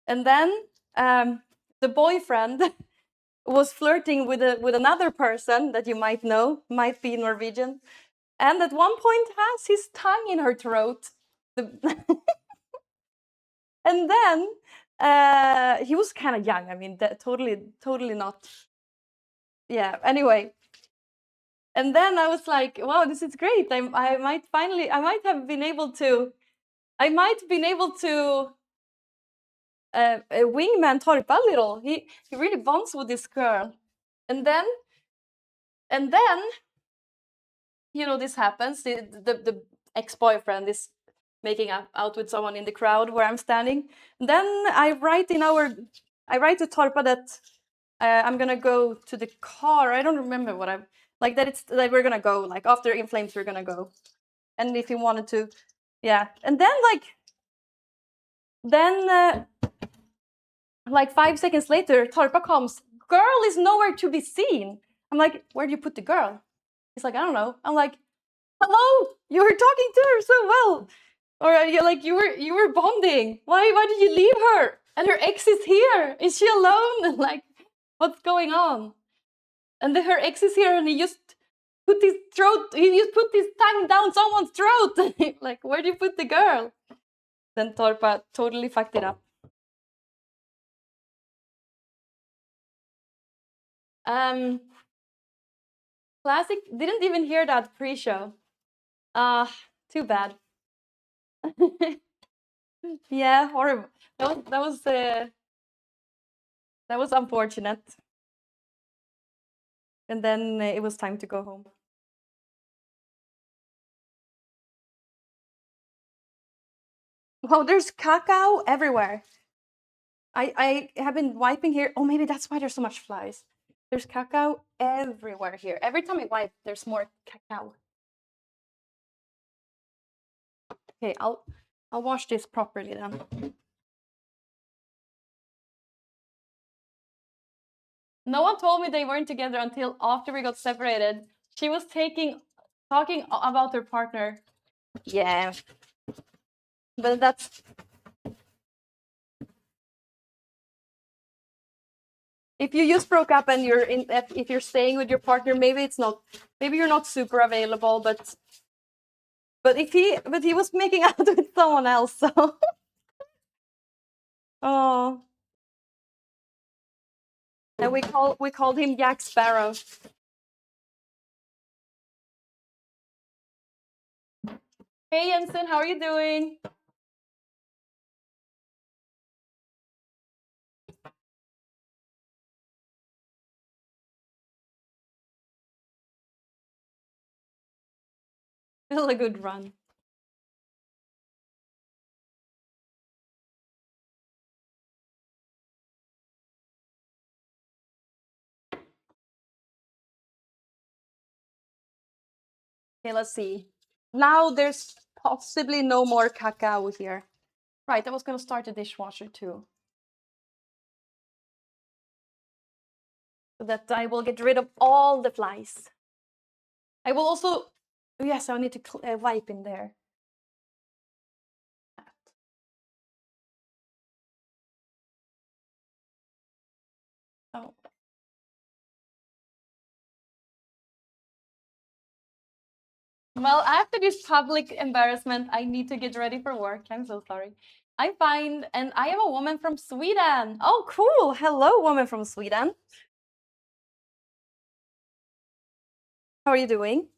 and then the boyfriend was flirting with another person that you might know, might be Norwegian, and at one point has his tongue in her throat. And then he was kind of young. I mean, totally not. Yeah. Anyway, and then I was like, wow, this is great. I might have been able to, wingman Torpa a little. He really bonds with this girl, and then this happens. The ex-boyfriend is making out with someone in the crowd where I'm standing. And then I write to Torpa that I'm gonna go to the car. I don't remember what I'm like, that we're gonna go, like after In Flames we're gonna go. And if he wanted to, yeah. And then like 5 seconds later, Torpa comes. Girl is nowhere to be seen. I'm like, where do you put the girl? He's like, I don't know. I'm like, hello, you were talking to her so well. Or you were bonding. Why did you leave her? And her ex is here. Is she alone? Like, what's going on? And then her ex is here, and he just put his tongue down someone's throat. Like, where do you put the girl? Then Torpa totally fucked it up. Classic. Didn't even hear that pre-show. Too bad. Yeah, horrible. That was unfortunate. And then it was time to go home. Wow, there's cacao everywhere. I have been wiping here. Oh, maybe that's why there's so much flies. There's cacao everywhere here. Every time I wipe, there's more cacao. Okay, I'll wash this properly then. No one told me they weren't together until after we got separated. She was talking about her partner. Yeah. But that's... If you just broke up and if you're staying with your partner, maybe you're not super available, but he was making out with someone else, so oh. And we called him Jack Sparrow. Hey Jensen, how are you doing? Still a good run. Okay, let's see. Now there's possibly no more cacao here. Right, I was gonna start the dishwasher too. So that I will get rid of all the flies. I will also... Yes, I need to wipe in there. Oh. Well, after this public embarrassment, I need to get ready for work. I'm so sorry. I'm fine, and I am a woman from Sweden. Oh, cool. Hello, woman from Sweden. How are you doing?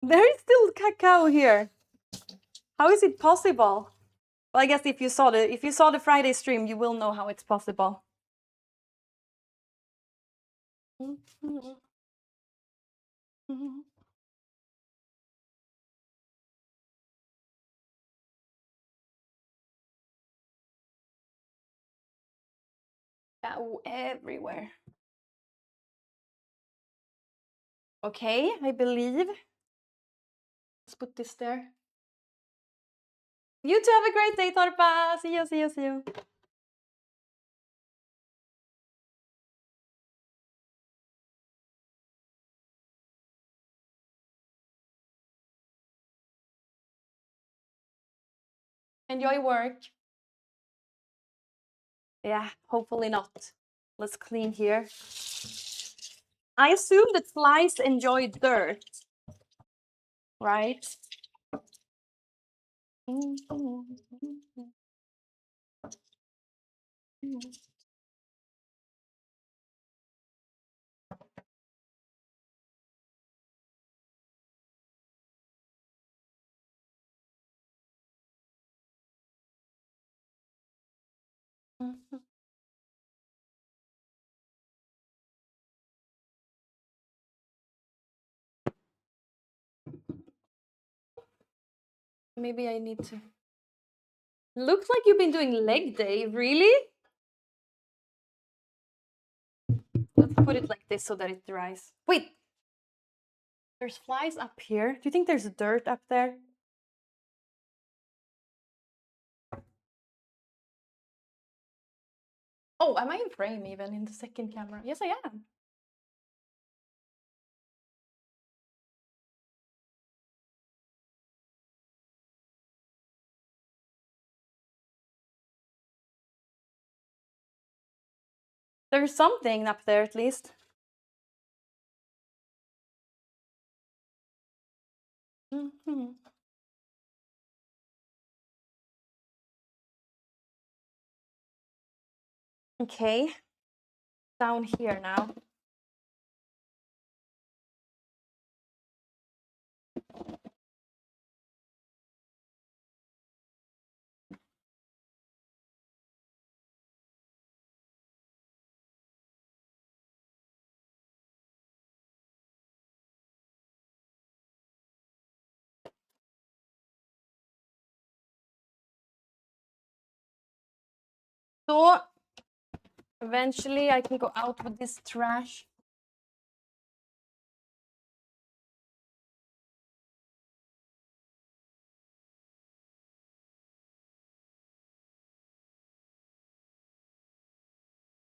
There is still cacao here. How is it possible? Well, I guess if you saw the Friday stream, you will know how it's possible. Cacao everywhere. Okay, I believe. Let's put this there. You too, have a great day, Torpa. See you, see you, see you. Enjoy work. Yeah, hopefully not. Let's clean here. I assume that flies enjoy dirt, right? Maybe I need to... Looks like you've been doing leg day, really? Let's put it like this so that it dries. Wait! There's flies up here. Do you think there's dirt up there? Oh, am I in frame even in the second camera? Yes, I am. There's something up there at least. Okay. Down here now. So eventually I can go out with this trash.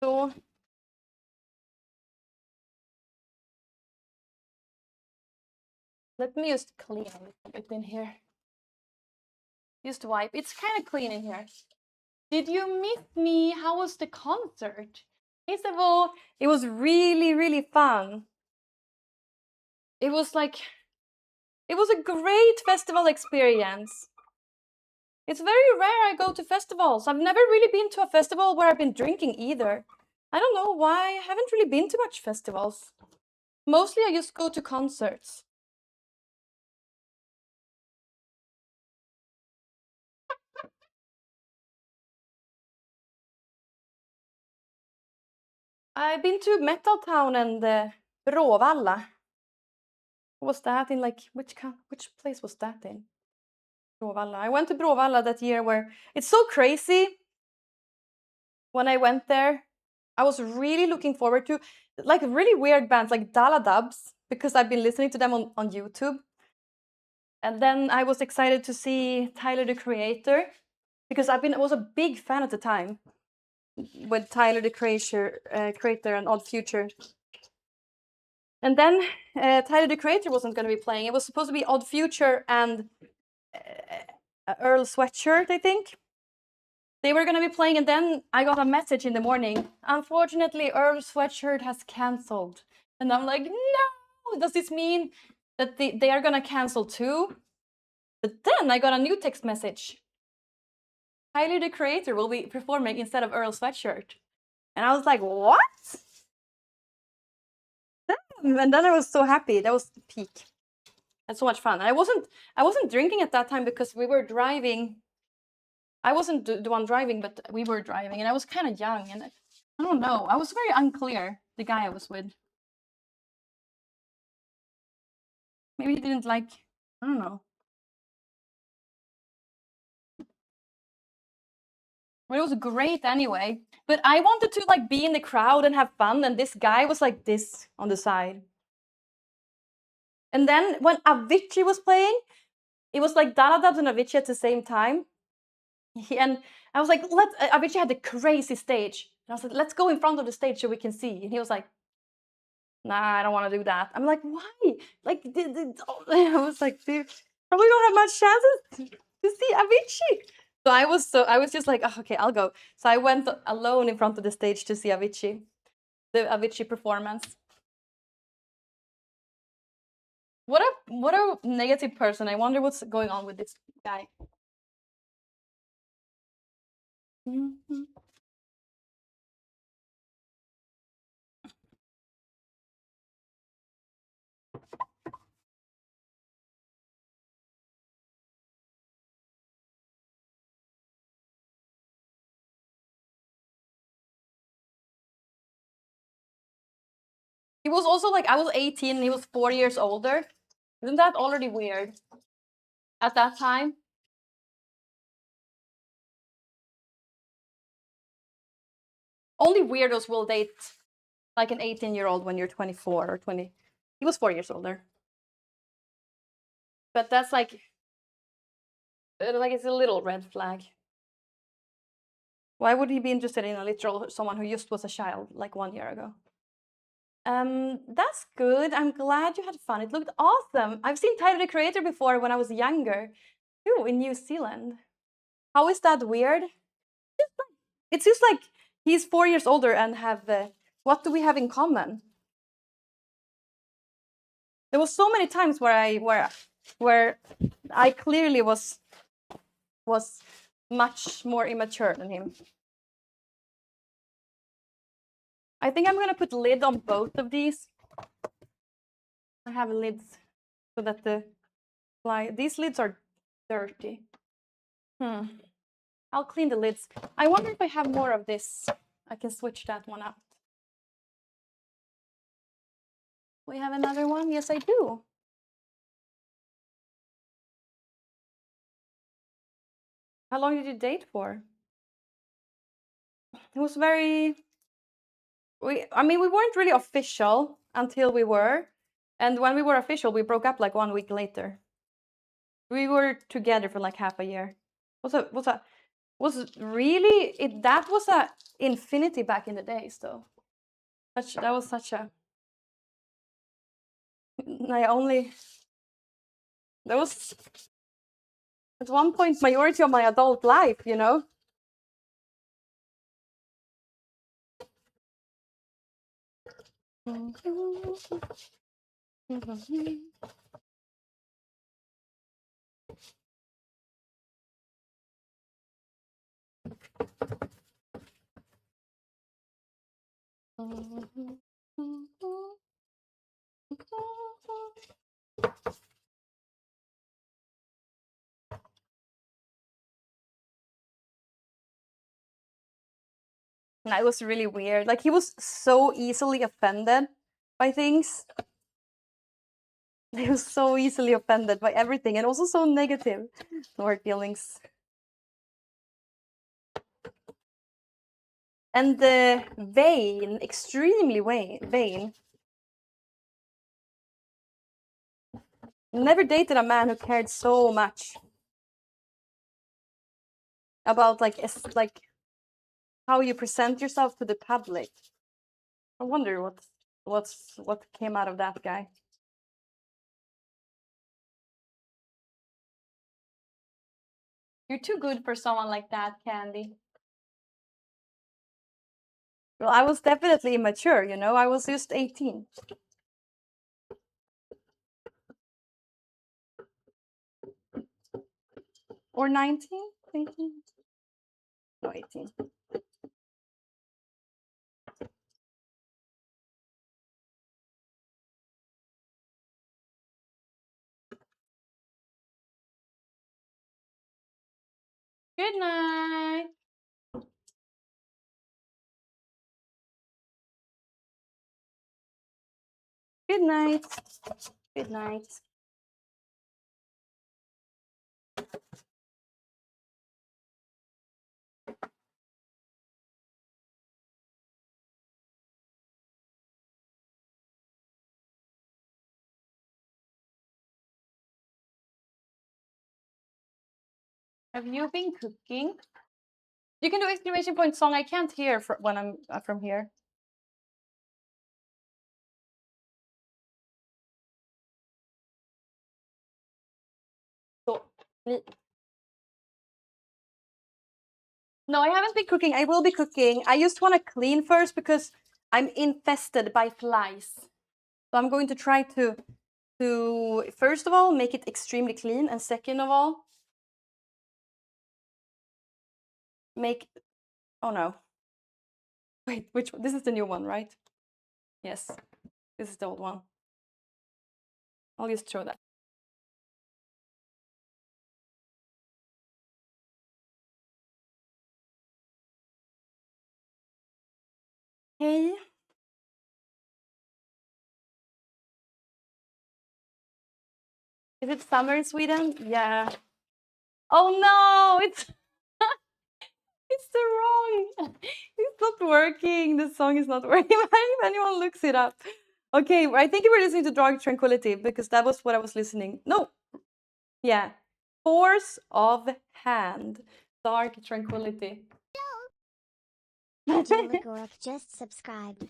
So let me just clean a little bit in here. Just wipe. It's kind of clean in here. Did you miss me? How was the concert? First of all, it was really, really fun. It was a great festival experience. It's very rare I go to festivals. I've never really been to a festival where I've been drinking either. I don't know why. I haven't really been to much festivals. Mostly I just go to concerts. I've been to Metal Town and Bråvalla. What was that in, like, which place was that in? Bråvalla. I went to Bråvalla that year where it's so crazy. When I went there, I was really looking forward to like really weird bands like Dala Dubs because I've been listening to them on YouTube. And then I was excited to see Tyler the Creator because I was a big fan at the time with Tyler the Creator and Odd Future. And then Tyler the Creator wasn't going to be playing. It was supposed to be Odd Future and Earl Sweatshirt, I think. They were going to be playing, and then I got a message in the morning. Unfortunately, Earl Sweatshirt has cancelled. And I'm like, no! Does this mean that they are going to cancel too? But then I got a new text message. Tyler the Creator will be performing instead of Earl Sweatshirt. And I was like, what? And then I was so happy. That was the peak. That's so much fun. I wasn't drinking at that time because we were driving. I wasn't the one driving, but we were driving, and I was kind of young, and I don't know. I was very unclear, the guy I was with. Maybe he didn't like, I don't know. But it was great anyway. But I wanted to like be in the crowd and have fun, and this guy was like this on the side. And then when Avicii was playing, it was like Dada Dubs and Avicii at the same time. And I was like, Avicii had the crazy stage. And I was like, let's go in front of the stage so we can see. And he was like, nah, I don't want to do that. I'm like, why? Like, I was like, dude, probably don't have much chances to see Avicii. So I was just like, oh, okay, I'll go. So I went alone in front of the stage to see Avicii, the Avicii performance. What a negative person. I wonder what's going on with this guy. Mm-hmm. He was also like, I was 18 and he was 4 years older. Isn't that already weird at that time? Only weirdos will date like an 18-year-old when you're 24 or 20. He was 4 years older. But that's like it's a little red flag. Why would he be interested in a literal someone who just was a child like 1 year ago? That's good. I'm glad you had fun. It looked awesome. I've seen Tyler the Creator before when I was younger, too, in New Zealand. How is that weird? It's just like he's 4 years older and have. What do we have in common? There was so many times where I clearly was much more immature than him. I think I'm gonna put lid on both of these. I have lids so that these lids are dirty. I'll clean the lids. I wonder if I have more of this. I can switch that one out. We have another one? Yes, I do. How long did you date for? It was very. I mean, we weren't really official until we were, and when we were official, we broke up like 1 week later. We were together for like half a year. Was really it? That was a infinity back in the days, though. That was such a. I only. That was at one point majority of my adult life, you know. And it was really weird. Like he was so easily offended by things. He was so easily offended by everything, and also so negative toward feelings. And vain, extremely vain. Never dated a man who cared so much about like how you present yourself to the public. I wonder what came out of that guy. You're too good for someone like that, Candy. Well, I was definitely immature, you know. I was just 18. Or 19? 18? No, 18. Good night. Good night. Good night. Have you been cooking? You can do exclamation point song. I can't hear when I'm from here. So, no, I haven't been cooking. I will be cooking. I just want to clean first because I'm infested by flies. So I'm going to try to first of all make it extremely clean, and second of all make. Oh no. Wait, which this is the new one, right? Yes, this is the old one. I'll just show that. Hey. Is it summer in Sweden? Yeah. Oh no, it's it's the wrong. It's not working. The song is not working. If anyone looks it up. Okay, I think you were listening to Dark Tranquility because that was what I was listening. No. Yeah. Force of Hand. Dark Tranquility. Juligoric just subscribed.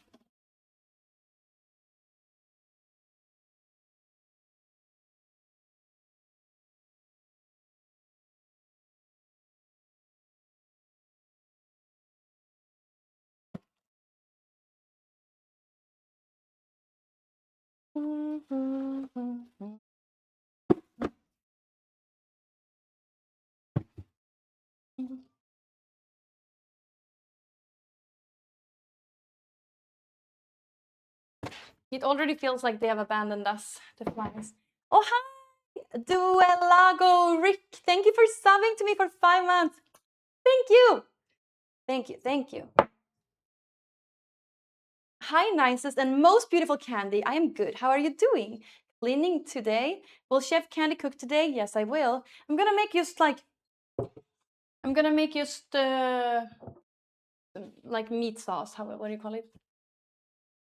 It already feels like they have abandoned us, the flies. Oh, hi! Duelago Rick, thank you for subbing to me for 5 months. Thank you! Thank you, thank you. Hi, nicest and most beautiful Candy. I am good. How are you doing? Cleaning today? Will Chef Candy cook today? Yes, I will. I'm gonna make just like meat sauce. What do you call it?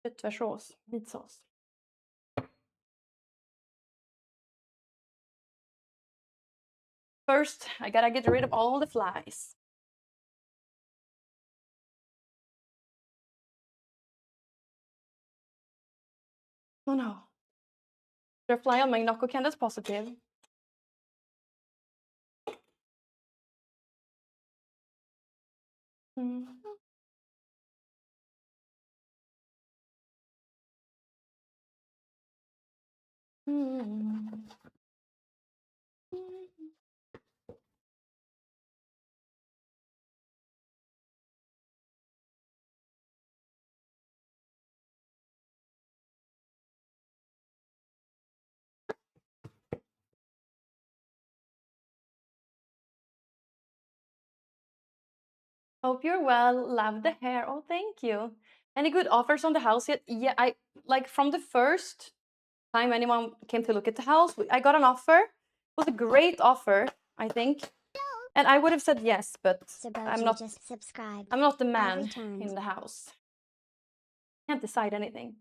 Köttfärssås, meat sauce. First, I gotta get rid of all the flies. Oh no. There's a fly on my knuckle can, that's positive. Mm. Mm. Hope you're well. Love the hair. Oh, thank you. Any good offers on the house yet? Yeah, I like from the first time anyone came to look at the house, I got an offer. It was a great offer, I think. And I would have said yes, but I'm not just subscribed. I'm not the I man returned. in the house. Can't decide anything.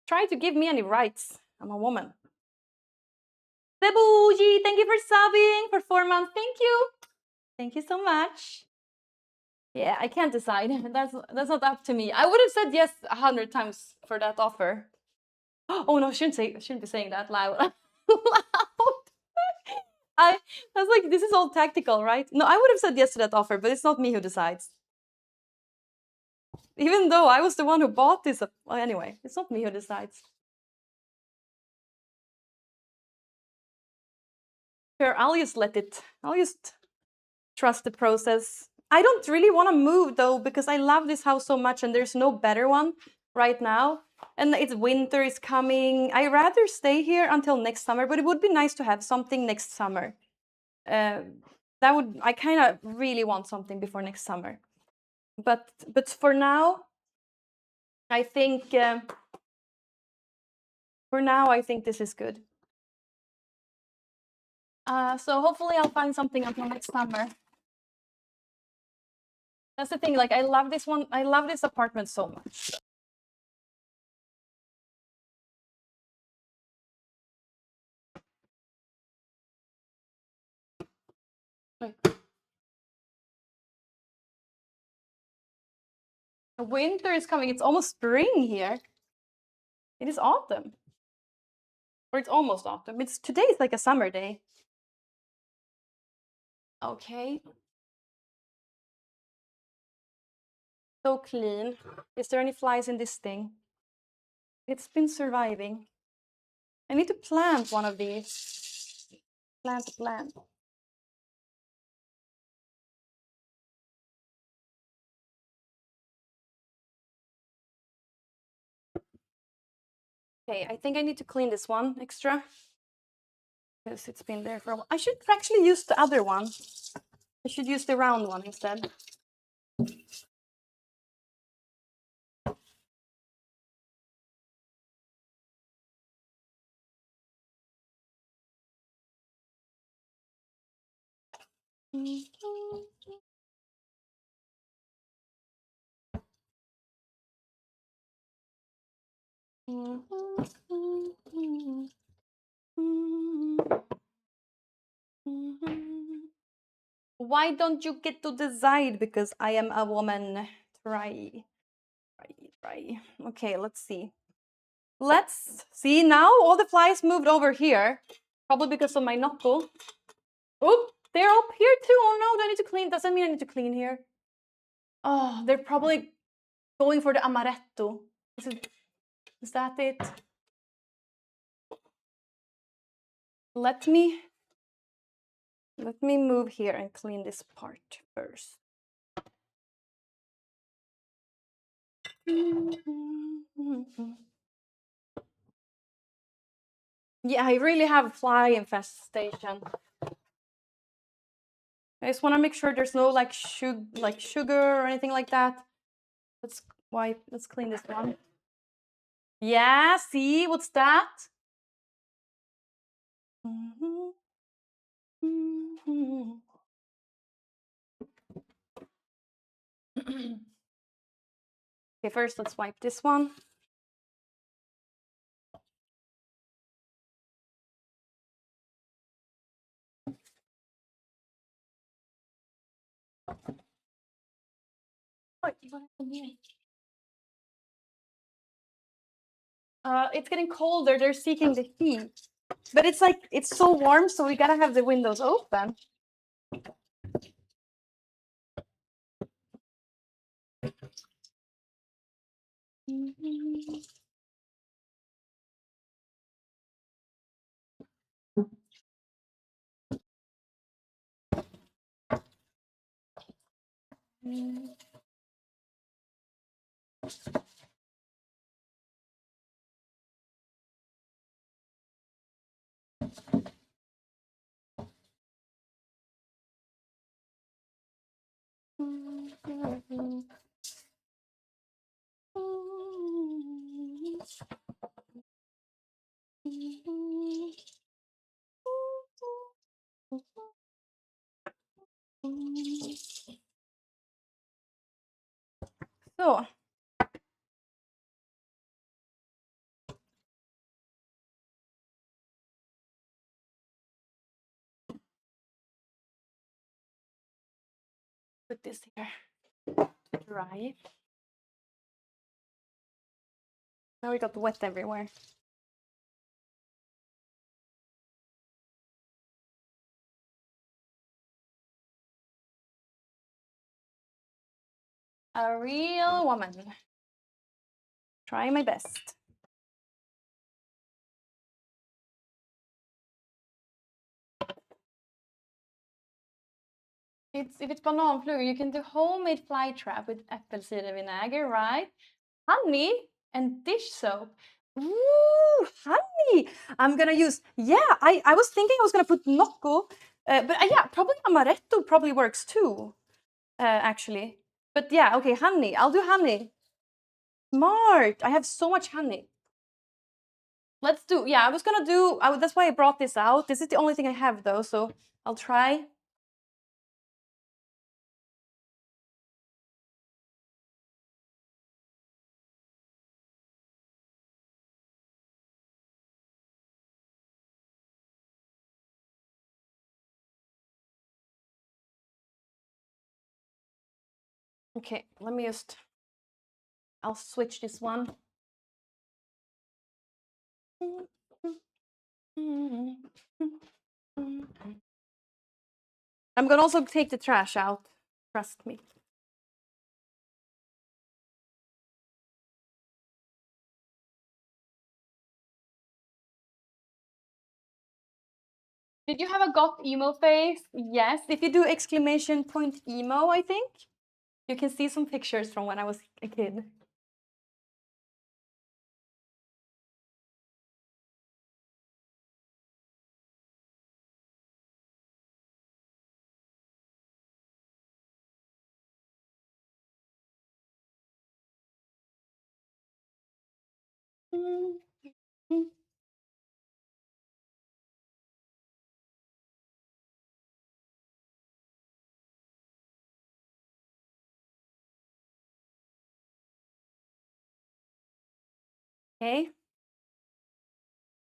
Try to give me any rights. I'm a woman. Sebuji, thank you for subbing for 4 months. Thank you. Thank you so much. Yeah, I can't decide. That's not up to me. I would have said yes 100 times for that offer. Oh no, shouldn't be saying that loud. Loud. I was like, this is all tactical, right? No, I would have said yes to that offer, but it's not me who decides. Even though I was the one who bought this. Well, anyway, it's not me who decides. Sure, I'll just trust the process. I don't really want to move though, because I love this house so much and there's no better one right now. And it's winter is coming. I rather stay here until next summer, but it would be nice to have something next summer. I kind of really want something before next summer. But for now, I think this is good. So hopefully I'll find something until next summer. That's the thing, like I love this one. I love this apartment so much. Winter is coming. It's almost spring here. It is autumn. Or it's almost autumn. Today is like a summer day. Okay. So clean. Is there any flies in this thing? It's been surviving. I need to plant one of these. Plant. Okay, I think I need to clean this one extra. Because it's been there for a while. I should actually use the other one. I should use the round one instead. Why don't you get to decide? Because I am a woman. Try. Okay, let's see. Let's see now. All the flies moved over here, probably because of my knuckle. Oh, they're up here too. Oh no, do I need to clean? Doesn't mean I need to clean here. Oh, they're probably going for the amaretto. Is that it? Let me move here and clean this part first. Yeah, I really have a fly infestation. I just want to make sure there's no like sugar or anything like that. Let's clean this one. Yeah, see, what's that? Okay, first let's wipe this one. It's getting colder. They're seeking the heat. But it's like, it's so warm, so we gotta have the windows open. So, put this here to dry. Now we got wet everywhere. A real woman. Try my best. If it's bananflugor, you can do homemade fly trap with apple cider vinegar, right? Honey and dish soap. Ooh, honey! I'm gonna use, yeah, I was thinking I was gonna put Nocco, but yeah, probably amaretto probably works too, actually. But yeah, okay, honey, I'll do honey. Smart, I have so much honey. Let's do, yeah, I was gonna do, that's why I brought this out. This is the only thing I have though, so I'll try. Okay, let me just, I'll switch this one. I'm gonna also take the trash out, trust me. Did you have a goth emo phase? Yes, if you do exclamation point emo, I think, you can see some pictures from when I was a kid. Okay.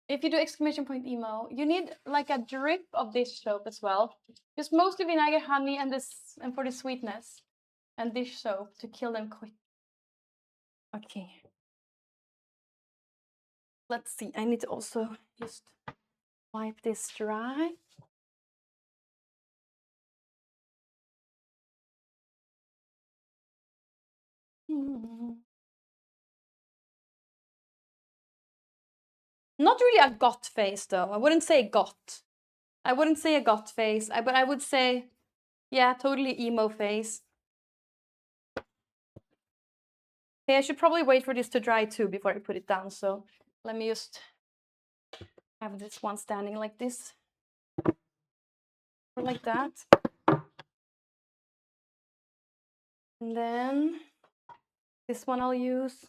If you do exclamation point emo, you need like a drip of dish soap as well. Just mostly vinegar, honey, and this, and for the sweetness, and dish soap to kill them quick. Okay. Let's see. I need to also just wipe this dry. Not really a goth face though. I wouldn't say goth. I wouldn't say a goth face, but I would say, yeah, totally emo face. Okay, I should probably wait for this to dry too before I put it down. So let me just have this one standing like this, or like that. And then this one I'll use.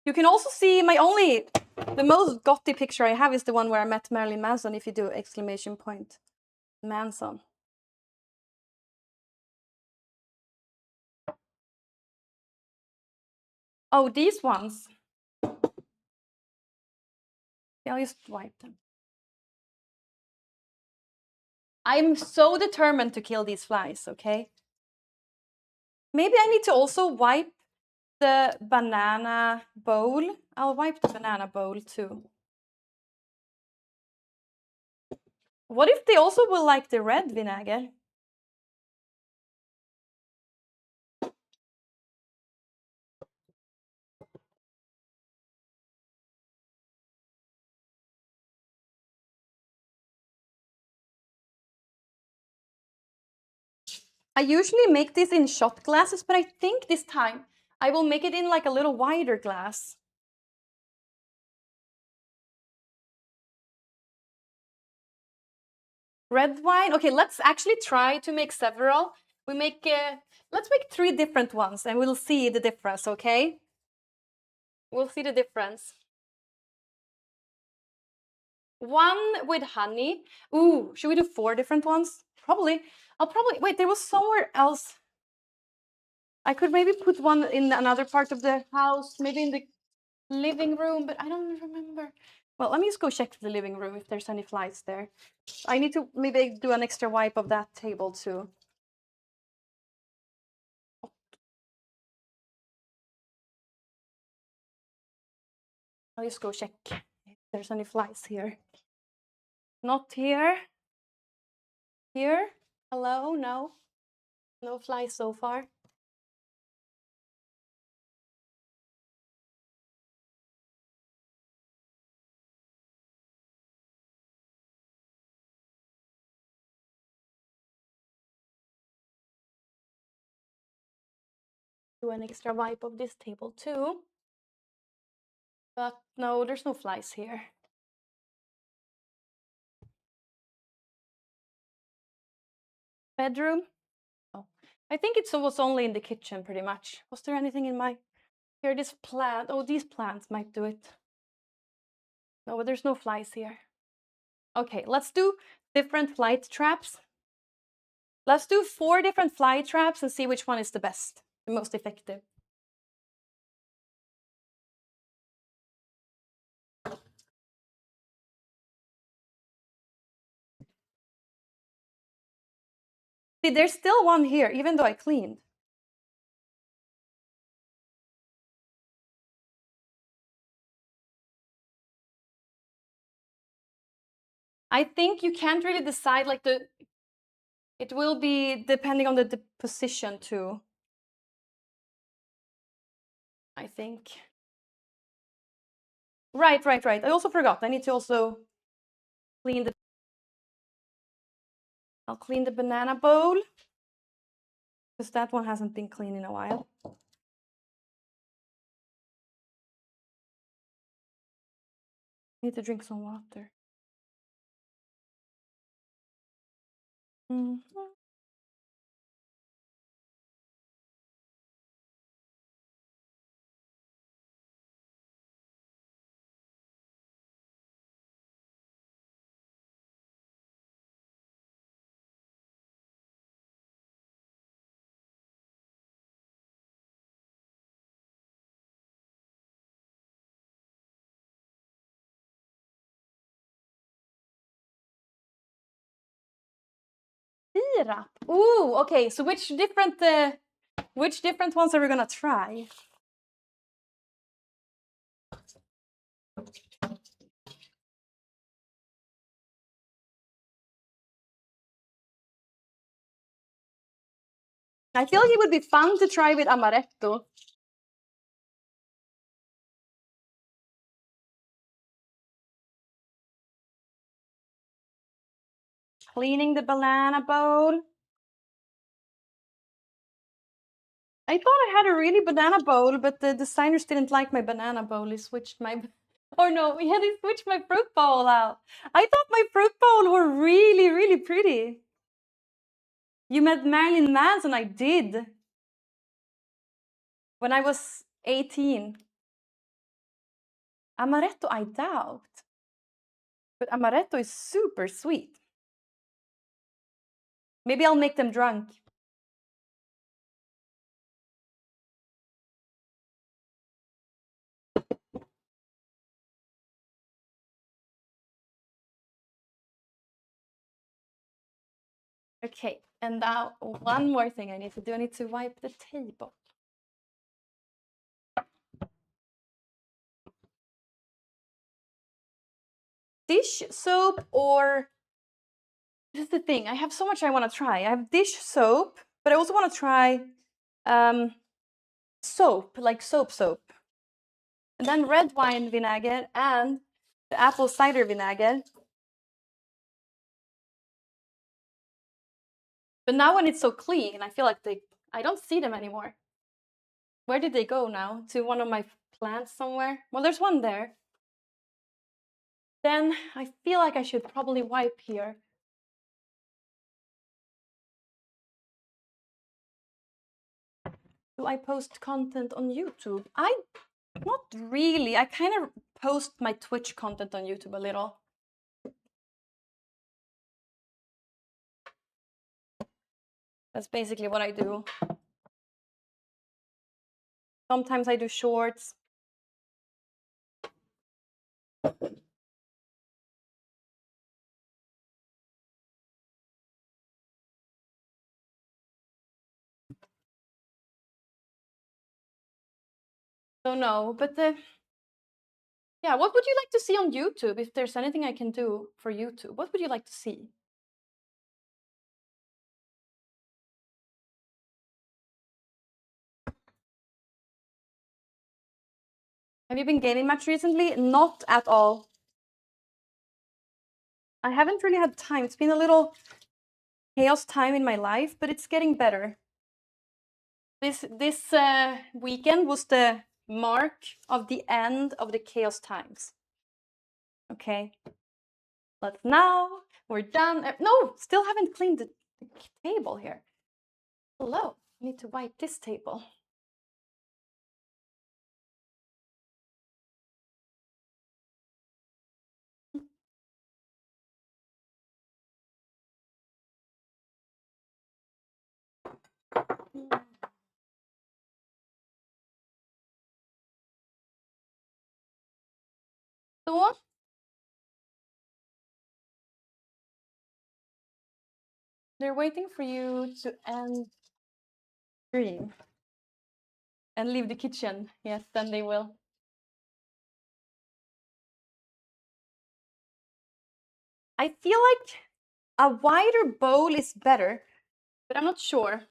You can also see the most gothy picture I have is the one where I met Marilyn Manson, if you do exclamation point Manson. Oh, these ones. Yeah, I'll just wipe them. I'm so determined to kill these flies, okay? Maybe I need to also wipe the banana bowl. I'll wipe the banana bowl too. What if they also will like the red vinegar? I usually make this in shot glasses, but I think this time I will make it in like a little wider glass. Red wine. Okay, let's actually try to make several. Let's make 3 different ones and we'll see the difference, okay? We'll see the difference. One with honey. Ooh, should we do 4 different ones? Probably. Wait, there was somewhere else. I could maybe put one in another part of the house, maybe in the living room, but I don't remember. Well, let me just go check the living room if there's any flies there. I need to maybe do an extra wipe of that table too. I'll just go check if there's any flies here. Not here. Here? Hello? No? No flies so far. Do an extra wipe of this table too. But no, there's no flies here. Bedroom? Oh, I think it was only in the kitchen pretty much. Was there anything in my... Here, this plant. Oh, these plants might do it. No, but there's no flies here. Okay, let's do different flight traps. Let's do 4 different fly traps and see which one is the best, the most effective. See, there's still one here, even though I cleaned. I think you can't really decide like it will be depending on the position too. I think. Right. I also forgot. I need to also clean I'll clean the banana bowl because that one hasn't been cleaned in a while. I need to drink some water. Syrup. Ooh, okay. So which different ones are we gonna try? I feel like it would be fun to try with amaretto. Cleaning the banana bowl. I thought I had a really banana bowl, but the designers didn't like my banana bowl. He switched my... Or no, he switched my fruit bowl out. I thought my fruit bowl were really, really pretty. You met Marilyn Manson, I did. When I was 18. Amaretto, I doubt. But amaretto is super sweet. Maybe I'll make them drunk. Okay, and now one more thing I need to do. I need to wipe the table. Dish soap, or this is the thing. I have so much I want to try. I have dish soap, but I also want to try soap, like soap. And then red wine vinegar and the apple cider vinegar. But now when it's so clean, I feel like I don't see them anymore. Where did they go now? To one of my plants somewhere? Well, there's one there. Then I feel like I should probably wipe here. Do I post content on YouTube? Not really. I kind of post my Twitch content on YouTube a little. That's basically what I do. Sometimes I do shorts. So no, but yeah, what would you like to see on YouTube? If there's anything I can do for YouTube, what would you like to see? Have you been gaming much recently? Not at all. I haven't really had time. It's been a little chaos time in my life, but it's getting better. This weekend was the mark of the end of the chaos times. Okay, but now we're done. No, still haven't cleaned the table here. Hello, I need to wipe this table. Så. They're waiting for you to end stream and leave the kitchen. Yes, then they will. I feel like a wider bowl is better, but I'm not sure.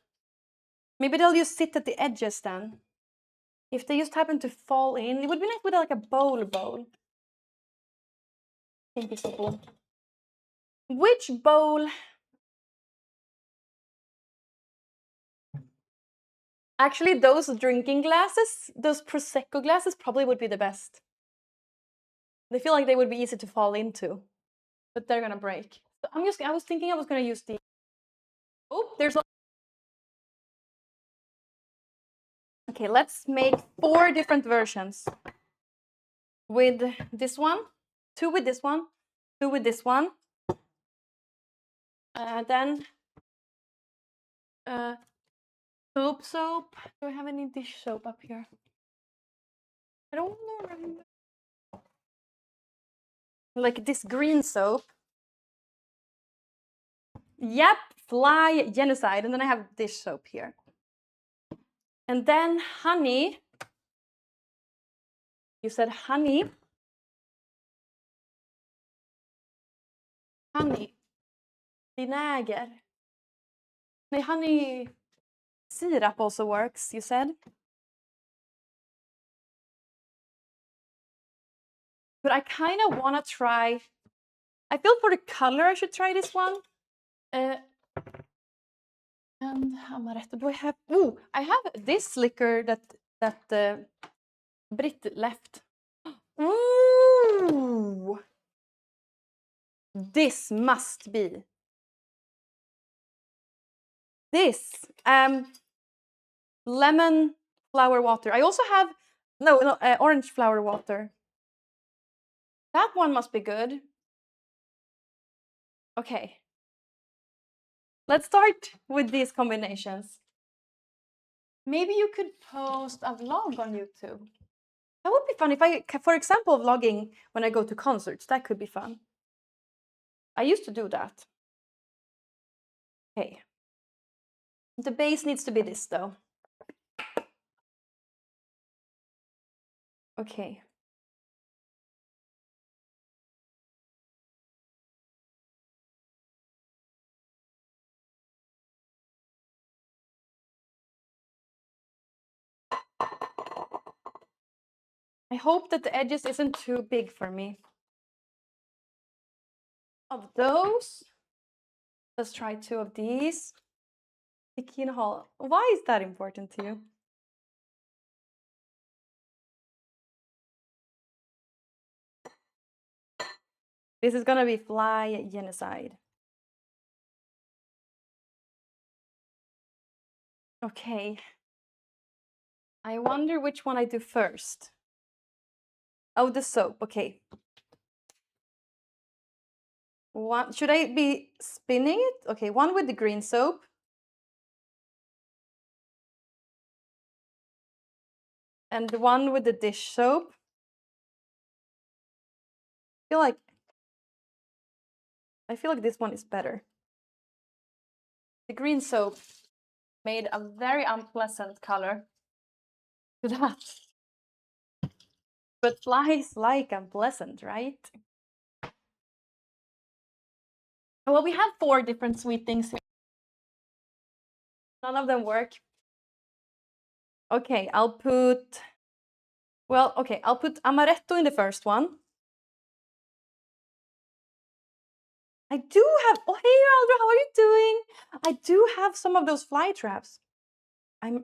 Maybe they'll just sit at the edges then. If they just happen to fall in, it would be nice with like a bowl. Thank you, Sipo. Which bowl? Actually, those drinking glasses, those Prosecco glasses, probably would be the best. They feel like they would be easy to fall into, but they're gonna break. So I was thinking I was gonna use the. Oh, there's. Okay, let's make 4 different versions. With this one, 2 with this one, 2 with this one. Then soap. Do I have any dish soap up here? I don't know. Like this green soap. Yep, fly genocide. And then I have dish soap here. And then honey. You said honey. Honey. Vinäger. No, honey syrup also works, you said. But I kind of want to try. I feel for the color I should try this one. And amaretto. Do I have? Ooh, I have this liquor that Britt left. Ooh, this must be this lemon flower water. I also have no orange flower water. That one must be good. Okay. Let's start with these combinations. Maybe you could post a vlog on YouTube. That would be fun if I, for example, vlogging when I go to concerts. That could be fun. I used to do that. Okay. The base needs to be this though. Okay. I hope that the edges isn't too big for me. Of those, let's try 2 of these. Bikini Hall. Why is that important to you? This is gonna be fly genocide. Okay. I wonder which one I do first. Oh, the soap. Okay. One, should I be spinning it? Okay, one with the green soap. And the one with the dish soap. I feel like this one is better. The green soap made a very unpleasant color to that. But flies like unpleasant, right? Well, we have 4 different sweet things here. None of them work. Okay, I'll put amaretto in the first one. I do have, oh hey Aldra, how are you doing? I do have some of those fly traps.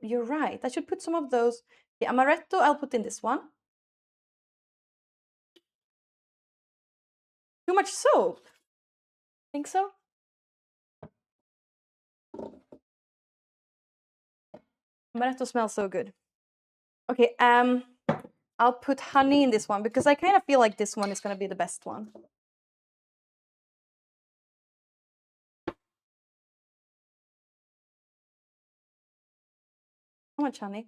You're right, I should put some of those. The amaretto I'll put in this one. Too much soap? Think so? Amaretto smells so good. Okay, I'll put honey in this one because I kind of feel like this one is gonna be the best one. How much honey?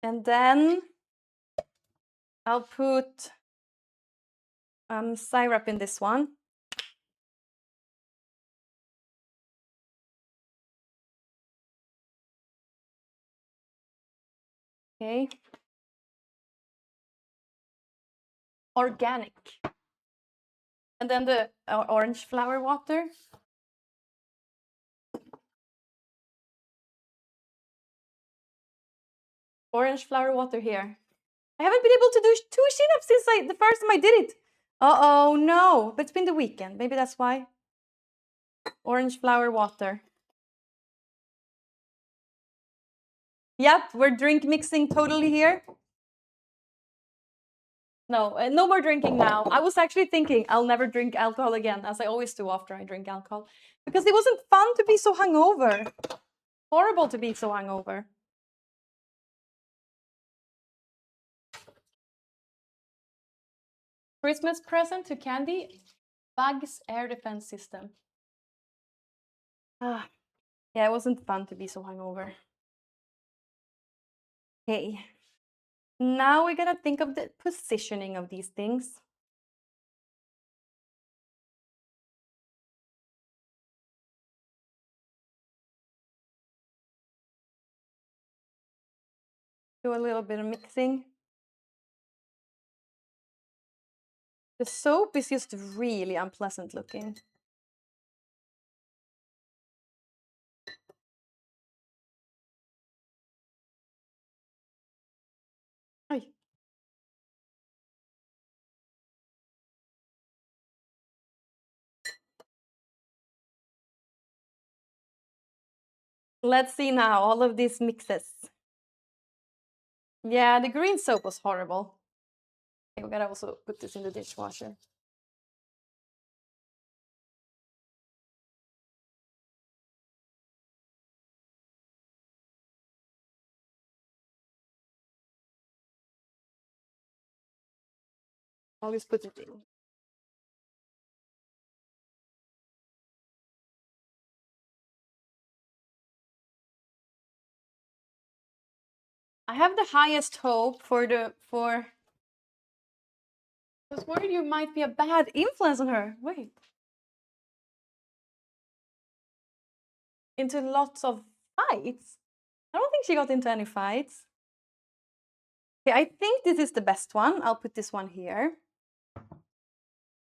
And then I'll put syrup in this one. Okay. Organic. And then the orange flower water. Orange flower water here. I haven't been able to do 2 chin-ups since the first time I did it. Uh-oh, no. But it's been the weekend. Maybe that's why. Orange flower water. Yep, we're drink mixing totally here. No, no more drinking now. I was actually thinking I'll never drink alcohol again, as I always do after I drink alcohol. Because it wasn't fun to be so hungover. Horrible to be so hungover. Christmas present to Candy, Bugs air defense system. Ah, yeah, it wasn't fun to be so hungover. Okay, now we gotta think of the positioning of these things. Do a little bit of mixing. The soap is just really unpleasant looking. Ay. Let's see now all of these mixes. Yeah, the green soap was horrible. Okay, we gotta also put this in the dishwasher. I'll just put it in. I have the highest hope for I was worried you might be a bad influence on her. Wait. Into lots of fights? I don't think she got into any fights. Okay, I think this is the best one. I'll put this one here.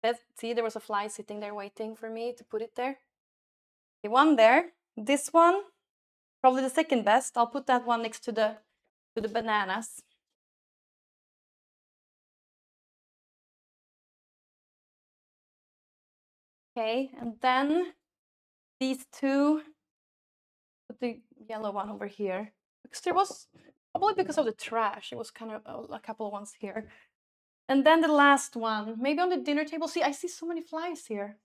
Let's see, there was a fly sitting there waiting for me to put it there. Okay, one there. This one, probably the second best. I'll put that one next to the bananas. Okay, and then these two, put the yellow one over here. Because there was, probably because of the trash, it was kind of a couple of ones here. And then the last one, maybe on the dinner table. See, I see so many flies here.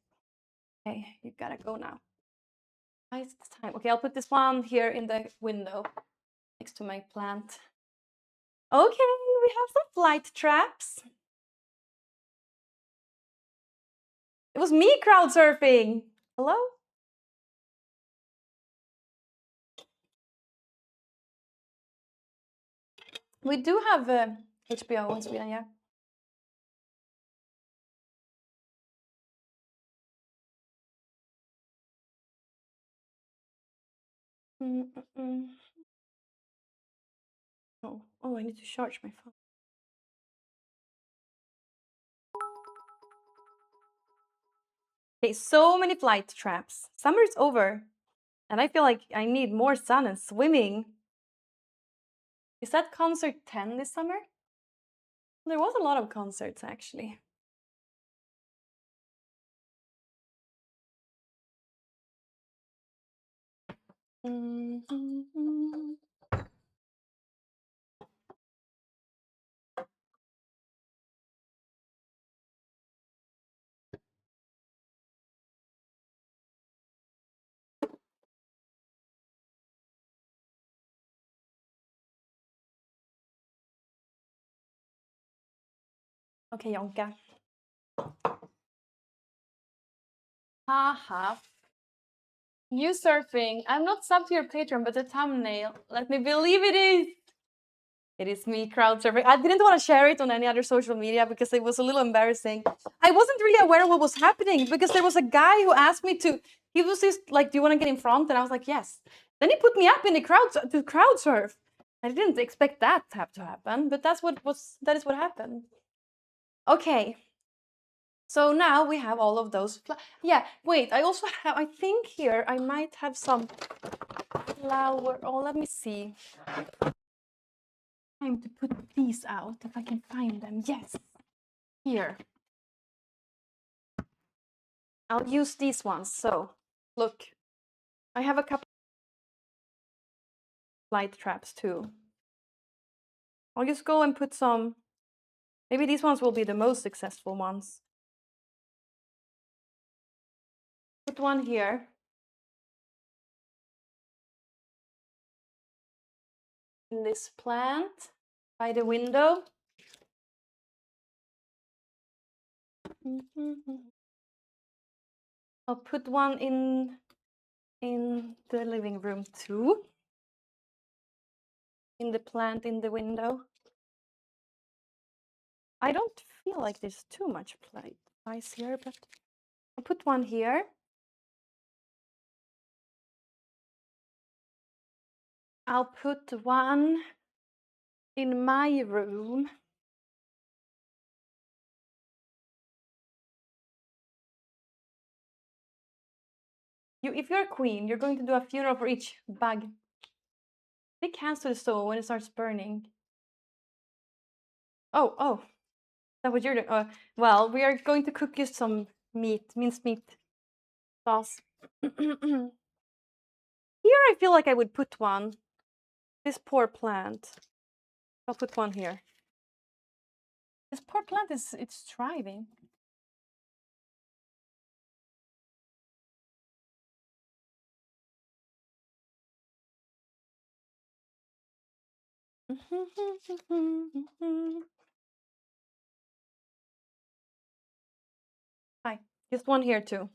Okay, you gotta go now. It's time. Okay, I'll put this one here in the window next to my plant. Okay, we have some flight traps. It was me crowd surfing. Hello? We do have HBO in Sweden, yeah. Oh, I need to charge my phone. Okay, so many flight traps. Summer's over, and I feel like I need more sun and swimming. Is that concert 10 this summer? There was a lot of concerts, actually. Okay, Jonka. Haha. You surfing. I'm not subbed to your Patreon, but the thumbnail. Let me believe it is. It is me crowd surfing. I didn't want to share it on any other social media because it was a little embarrassing. I wasn't really aware of what was happening because there was a guy who asked me to. He was just like, "Do you want to get in front?" And I was like, "Yes." Then he put me up in the crowd surf. I didn't expect that to have to happen, but that is what happened. Okay. So now we have all of those. Yeah, wait, I also have, I think here I might have some flower. Oh, let me see. Time to put these out if I can find them. Yes, here. I'll use these ones. So, look, I have a couple light traps too. I'll just go and put some. Maybe these ones will be the most successful ones. Put one here. In this plant by the window. I'll put one in the living room too. In the plant in the window. I don't feel like there's too much ice here, but I'll put one here. I'll put one in my room. If you're a queen, you're going to do a funeral for each bug. Stick hands to the stove when it starts burning. Oh, is that what you're doing? Well, we are going to cook you some minced meat sauce. Here I feel like I would put one. This poor plant. I'll put one here. This poor plant it's thriving. Just one here too.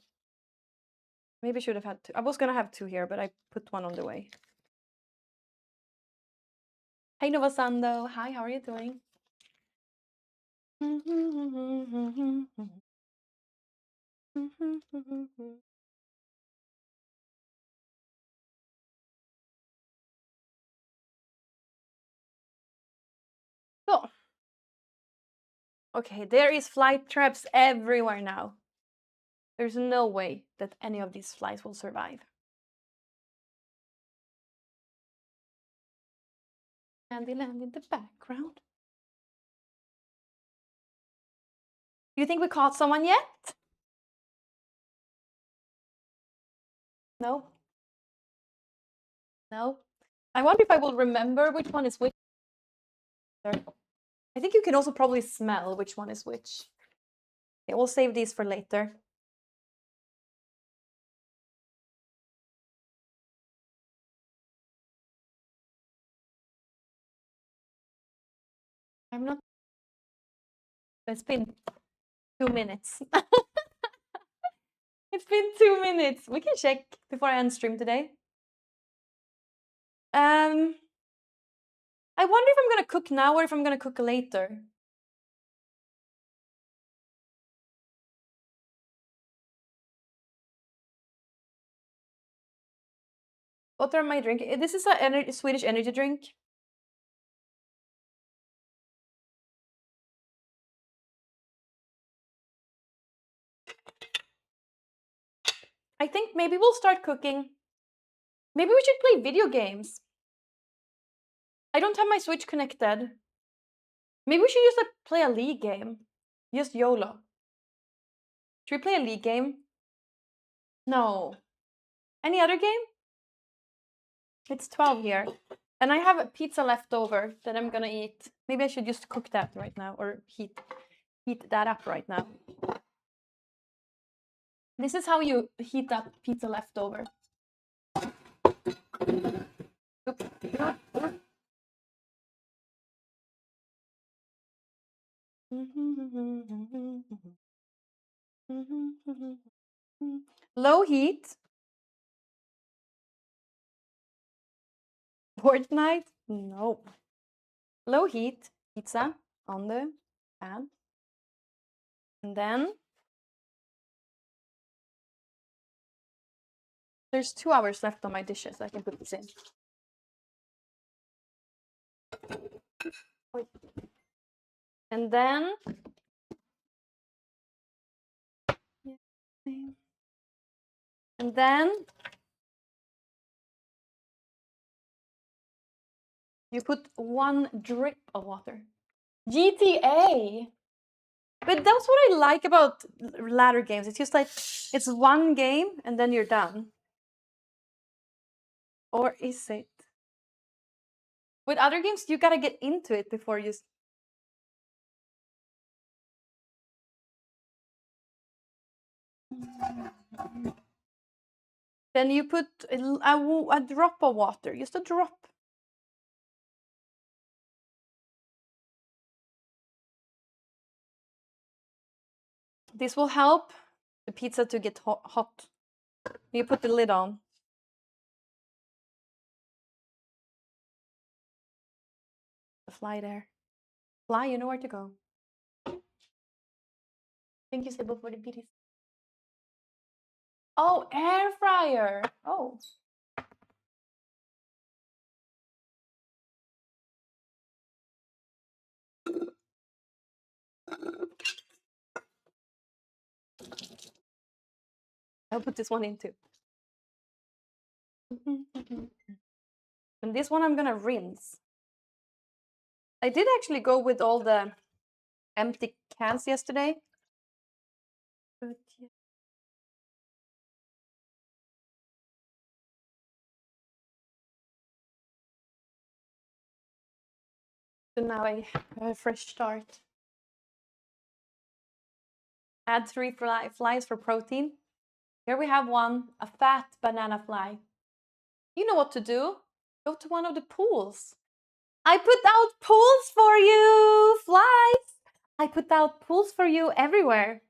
Maybe should have had two. I was gonna have two here, but I put one on the way. Hey Novasando, hi, how are you doing? So, okay, there is fly traps everywhere now. There's no way that any of these flies will survive. Kandyland in the background. Do you think we caught someone yet? No? No? I wonder if I will remember which one is which. I think you can also probably smell which one is which. Okay, we'll save these for later. I'm not. It's been 2 minutes. It's been 2 minutes. We can check before I end stream today. I wonder if I'm gonna cook now or if I'm gonna cook later. What am I drinking? This is a Swedish energy drink. I think maybe we'll start cooking. Maybe we should play video games. I don't have my Switch connected. Maybe we should just play a League game. Just YOLO. Should we play a League game? No. Any other game? It's 12 here. And I have a pizza left over that I'm gonna eat. Maybe I should just cook that right now or heat that up right now. This is how you heat up pizza leftover. Low heat. Fortnite? No. Low heat pizza on the pan. And then there's 2 hours left on my dishes. I can put this in. And then you put 1 drip of water. GTA. But that's what I like about ladder games. It's just like it's one game and then you're done. Or is it? With other games, you gotta get into it before you. Then you put a drop of water, just a drop. This will help the pizza to get hot. You put the lid on. The fly there. Fly, you know where to go. Thank you, Sybil, for the beauties. Oh, air fryer. Oh. I'll put this one in too. And this one I'm gonna rinse. I did actually go with all the empty cans yesterday. But yeah. So now I have a fresh start. Add 3 flies for protein. Here we have one, a fat banana fly. You know what to do. Go to one of the pools. I put out pools for you, flies. I put out pools for you everywhere.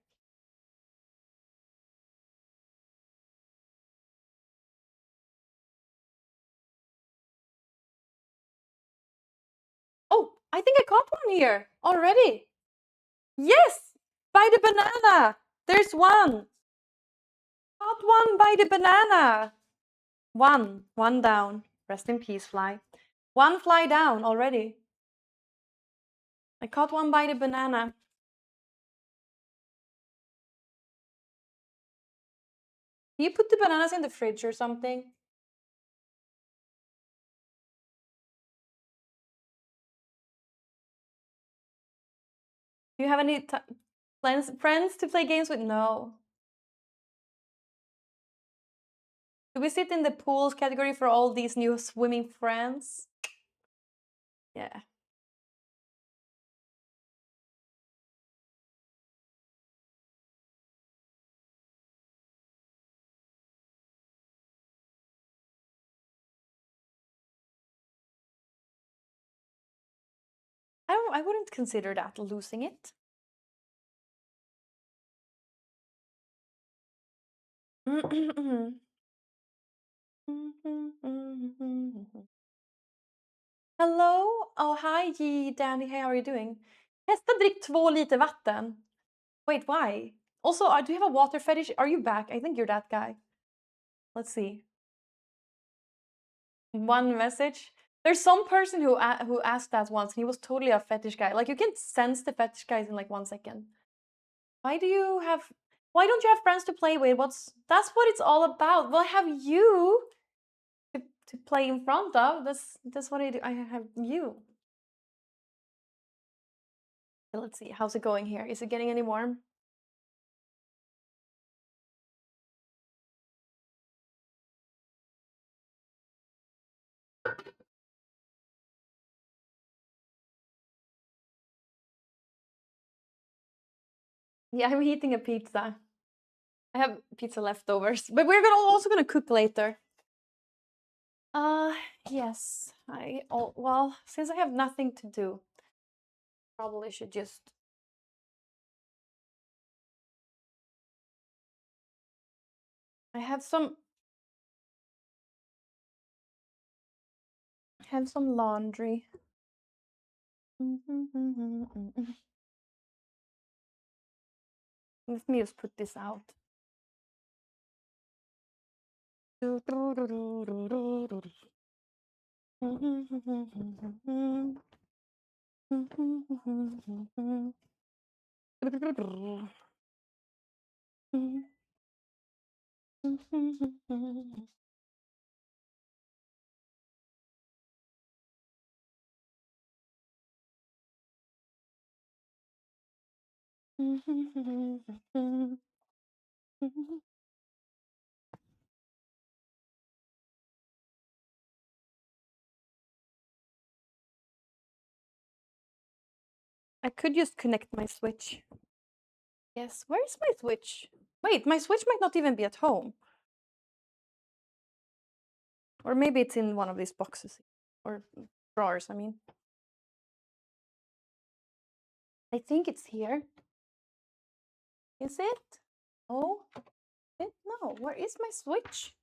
I think I caught one here already. Yes, by the banana. There's one. Caught one by the banana. One down. Rest in peace, fly. One fly down already. I caught one by the banana. Do you put the bananas in the fridge or something? Do you have any friends to play games with? No. Do we sit in the pools category for all these new swimming friends? Yeah. I wouldn't consider that losing it. Hello? Oh, hi, Danny. Hey, how are you doing? Testa drick 2 liter vatten. Wait, why? Also, do you have a water fetish? Are you back? I think you're that guy. Let's see. One message. There's some person who asked that once, and he was totally a fetish guy. Like, you can sense the fetish guys in like 1 second. Why don't you have friends to play with? That's what it's all about. Well, I have you to play in front of. That's what I do. I have you. Let's see, how's it going here? Is it getting any warm? Yeah, I'm eating a pizza. I have pizza leftovers, but we're also gonna cook later. Yes. Well, since I have nothing to do, probably should just. I have some laundry. Let me just put this out. I could just connect my Switch. Yes, where is my Switch? Wait, my Switch might not even be at home. Or maybe it's in one of these boxes. Or drawers, I mean. I think it's here. Is it? Oh, no, where is my Switch?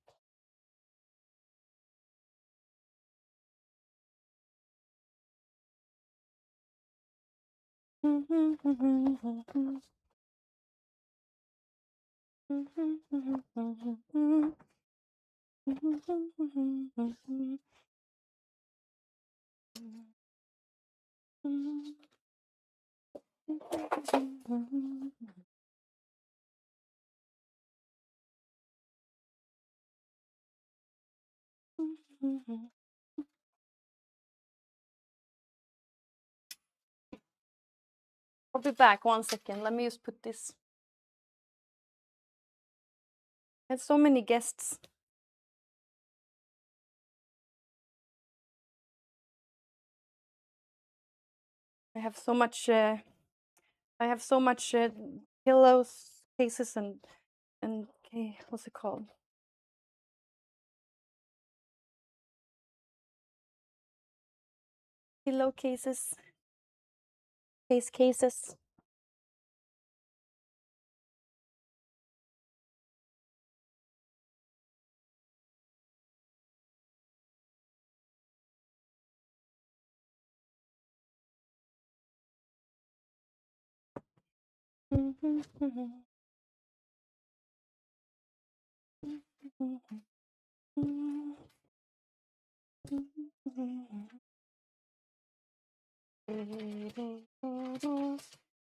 I'll be back 1 second. Let me just put this. I had so many guests. I have so much. Pillows, cases, and okay, what's it called? Pillowcases, cases. Do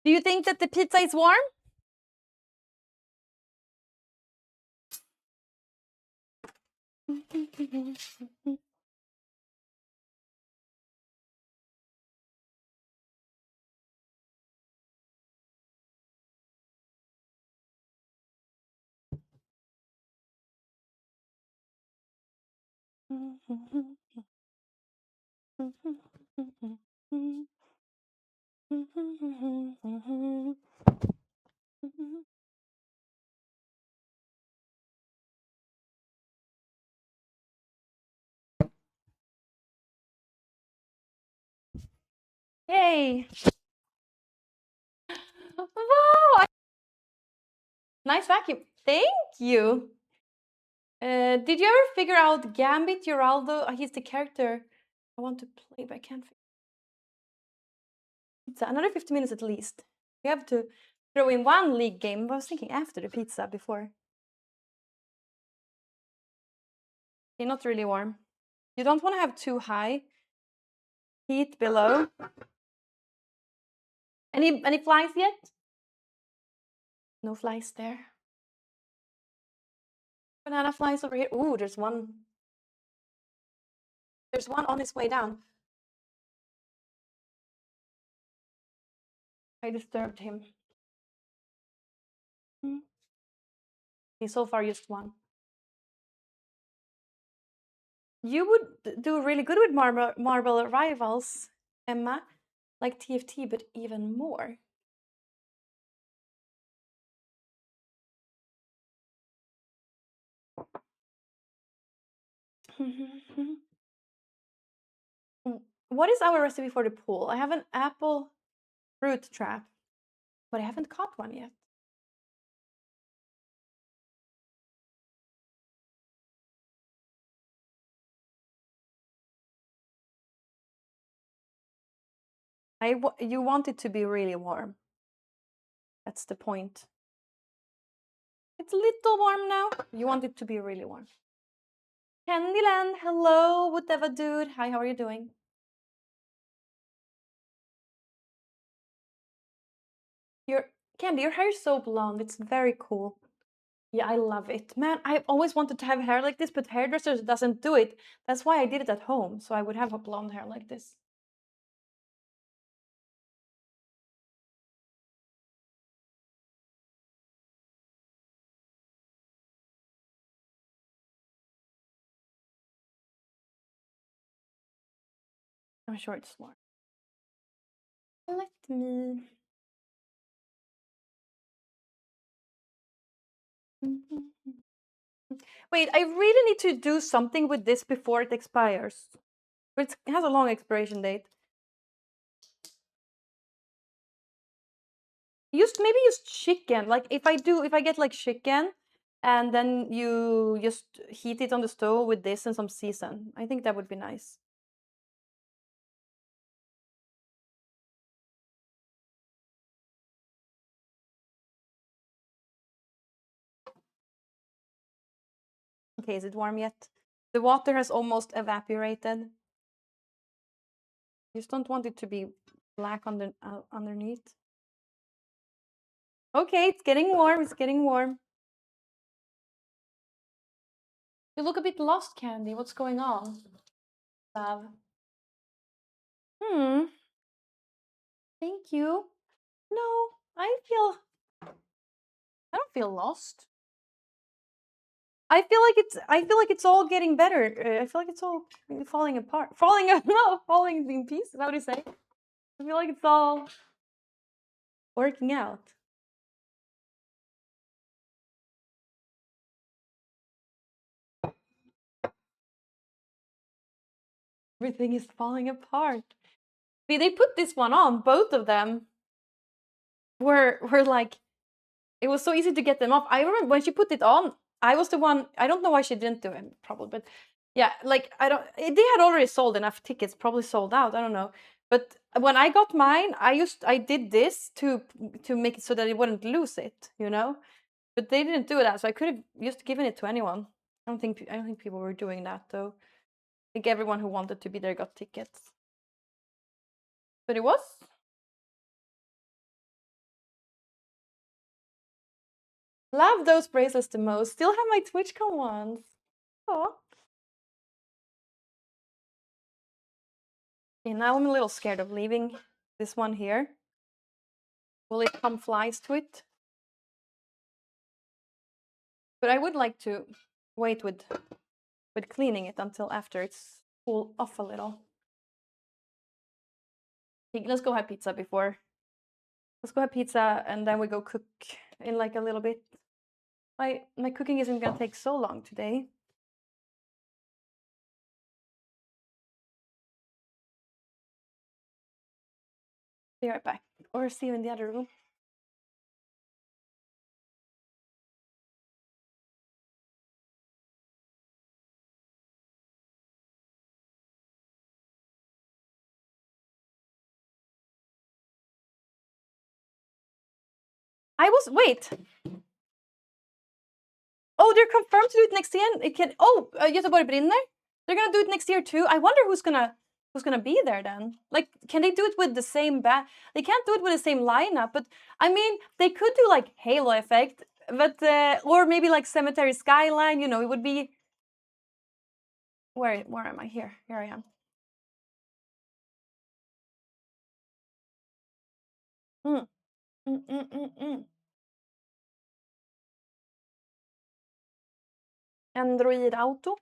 you think that the pizza is warm? Yay! Wow! Nice vacuum. Thank you. Did you ever figure out Gambit Geraldo? He's the character I want to play, but I can't. Pizza. Another 50 minutes at least. We have to throw in one league game. I was thinking after the pizza before. Okay, not really warm. You don't want to have too high heat below. Any flies yet? No flies there. Banana flies over here. Ooh, there's one. There's one on his way down. I disturbed him. He's so far just one. You would do really good with Marble Rivals, Emma. Like TFT, but even more. What is our recipe for the pool? I have an apple fruit trap, but I haven't caught one yet. You want it to be really warm. That's the point. It's a little warm now. You want it to be really warm. Kandyland, hello, whatever dude. Hi, how are you doing? Candy, your hair is so blonde. It's very cool. Yeah, I love it. Man, I've always wanted to have hair like this, but hairdressers doesn't do it. That's why I did it at home, so I would have a blonde hair like this. I'm sure it's warm. Let me. Wait, I really need to do something with this before it expires. But it has a long expiration date. Maybe use chicken. Like if I get like chicken and then you just heat it on the stove with this and some season. I think that would be nice. Okay, is it warm yet? The water has almost evaporated. You just don't want it to be black underneath. Okay, it's getting warm. It's getting warm. You look a bit lost, Candy. What's going on? Love. Thank you. No, I don't feel lost. I feel like it's all getting better. I feel like it's all falling apart. Falling in pieces. How do you say? I feel like it's all working out. Everything is falling apart. See, they put this one on. Both of them were like, it was so easy to get them off. I remember when she put it on, I was the one. I don't know why she didn't do it, probably, but Yeah, like they had already sold enough tickets, probably sold out, I don't know. But when I got mine, I did this to make it so that it wouldn't lose it, you know? But they didn't do that, so I could have just given it to anyone. I don't think people were doing that though. I think everyone who wanted to be there got tickets. But it was love those bracelets the most. Still have my TwitchCon ones. Oh. Okay, now I'm a little scared of leaving this one here. Will it come flies to it? But I would like to wait with cleaning it until after it's cooled off a little. Okay, let's go have pizza before. Let's go have pizza and then we go cook in like a little bit. My cooking isn't gonna take so long today. Be right back. Or see you in the other room. Wait. Oh, they're confirmed to do it next year. It can. Oh, Göteborg brinner. They're gonna do it next year too. I wonder who's gonna be there then. Like, can they do it with the same band? They can't do it with the same lineup, but I mean, they could do like Halo effect, but or maybe like Cemetery Skyline. You know, it would be. Where am I? Here I am. Mm. Mm, mm, mm, mm. Android Auto.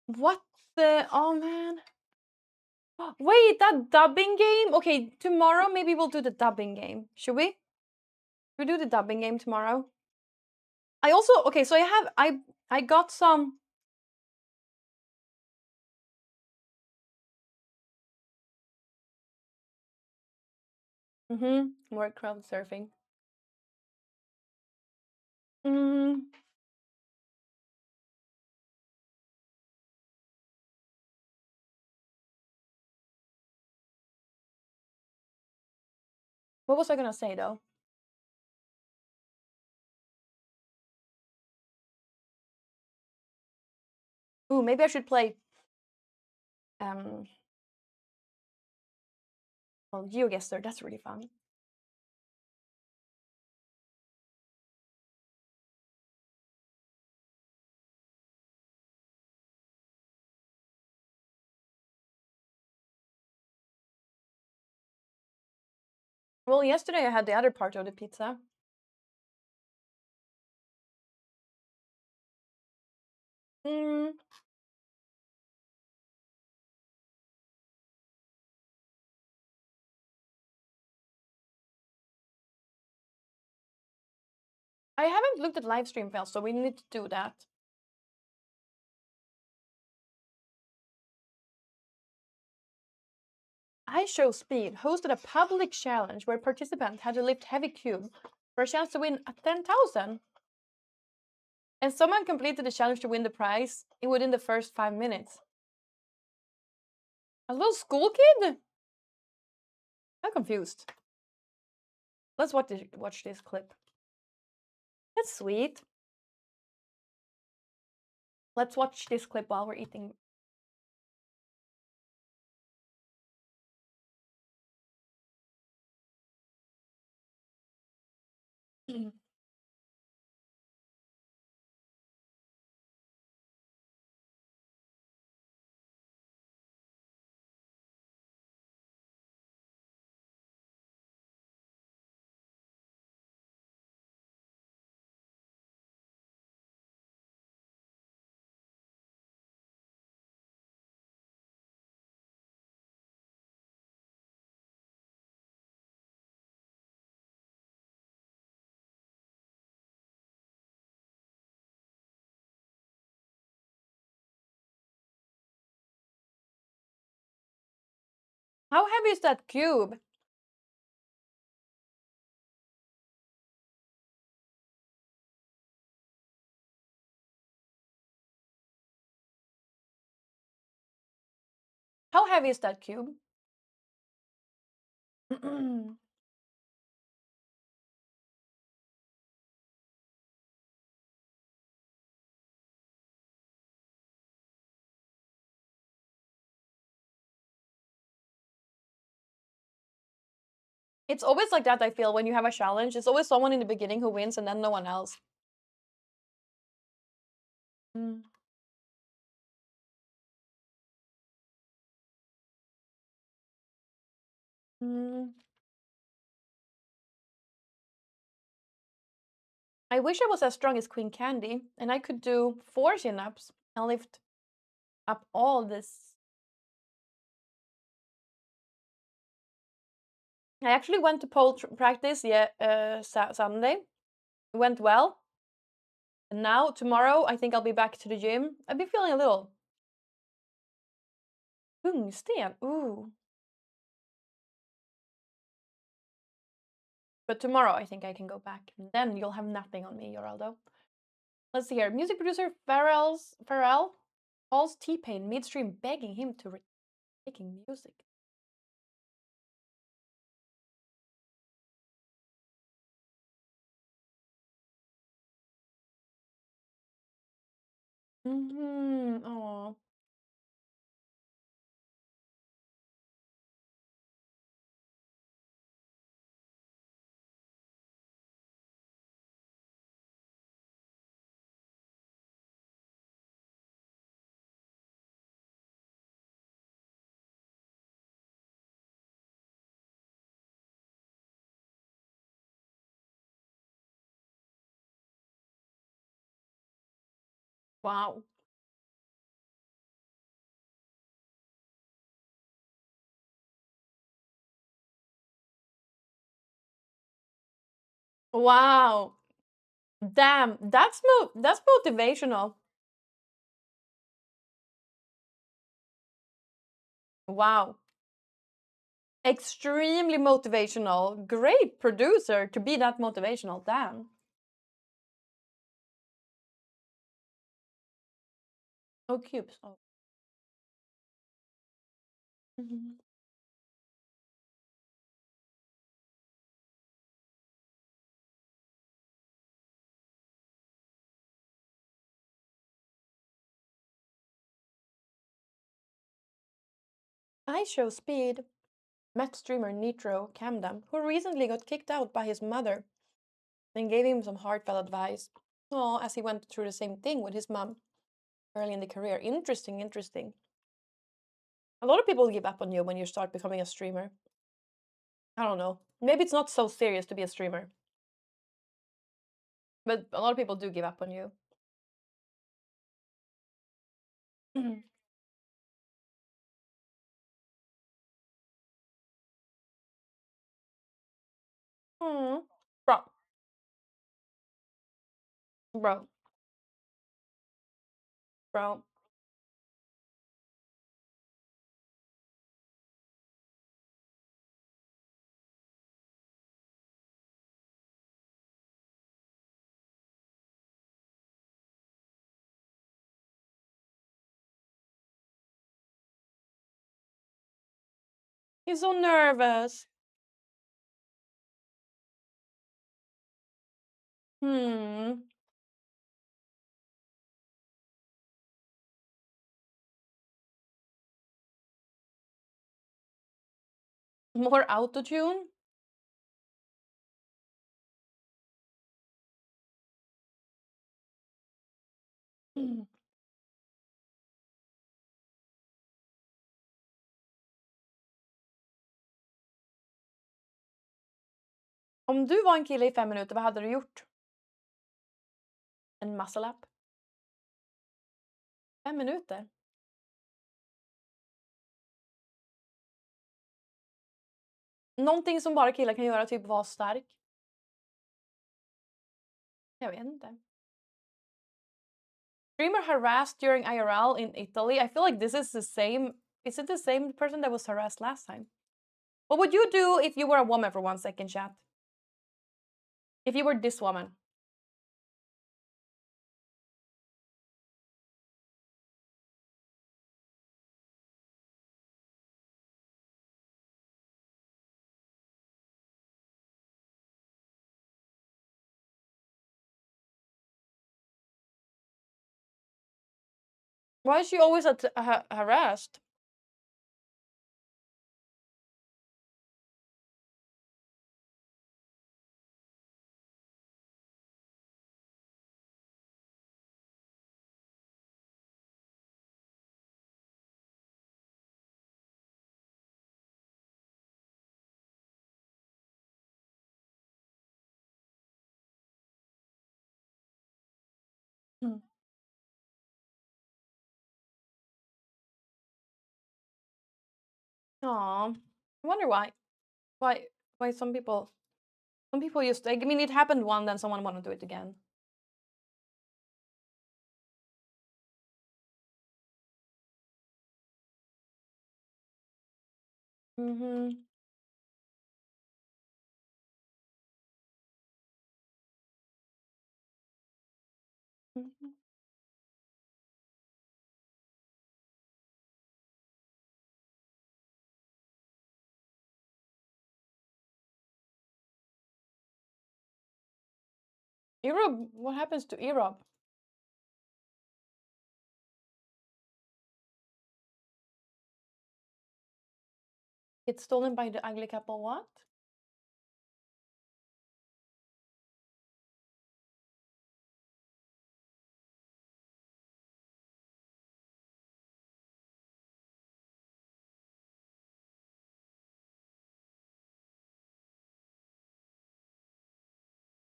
What the? Oh man. Wait, that dubbing game? Okay, tomorrow maybe we'll do the dubbing game. Should we? We do the dubbing game tomorrow. I also okay, so I got some. More crowd surfing. Mm, what was I gonna say though? Ooh, maybe I should play. Um, well, GeoGuessr. That's really fun. Well, yesterday I had the other part of the pizza. Mm, I haven't looked at live stream fails, so we need to do that. I Show Speed hosted a public challenge where participants had to lift heavy cube for a chance to win a 10,000. And someone completed the challenge to win the prize within the first 5 minutes. A little school kid? I'm confused. Let's watch this clip. That's sweet. Let's watch this clip while we're eating. How heavy is that cube? How heavy is that cube? It's always like that, I feel, when you have a challenge. It's always someone in the beginning who wins and then no one else. Mm. Mm. I wish I was as strong as Queen Candy and I could do 4 chin-ups and lift up all this. I actually went to pole practice Sunday. It went well. And now, tomorrow, I think I'll be back to the gym. I've been feeling a little tungsten. Ooh. But tomorrow, I think I can go back. And then you'll have nothing on me, Geraldo. Let's see here. Music producer Pharrell calls T-Pain midstream begging him to making music. Oh. Wow. Wow. Damn, that's motivational. Wow. Extremely motivational. Great producer to be that motivational. Damn. Oh, cubes. Oh. I show speed. Met streamer Nitro Camden, who recently got kicked out by his mother, and gave him some heartfelt advice. Oh, as he went through the same thing with his mom early in the career. Interesting, interesting. A lot of people give up on you when you start becoming a streamer. I don't know. Maybe it's not so serious to be a streamer. But a lot of people do give up on you. Mm. Mm. Bro. Bro. Bro. He's so nervous. Hmm. More autotune? Mm. Om du var en kille i 5 minuter, vad hade du gjort? En muscle up? 5 minuter? Någonting som bara killar kan göra, typ vara stark. Jag vet inte. Streamer harassed during IRL in Italy. I feel like this is the same. Is it the same person that was harassed last time? What would you do if you were a woman for 1 second, chat? If you were this woman? Why is she always harassed? Hmm. Aw, I wonder why. Why? Why some people? Some people used. I mean, it happened one, then someone want to do it again. Mm-hmm. Mm-hmm. Erob. What happens to Erob? It's stolen by the ugly couple. What?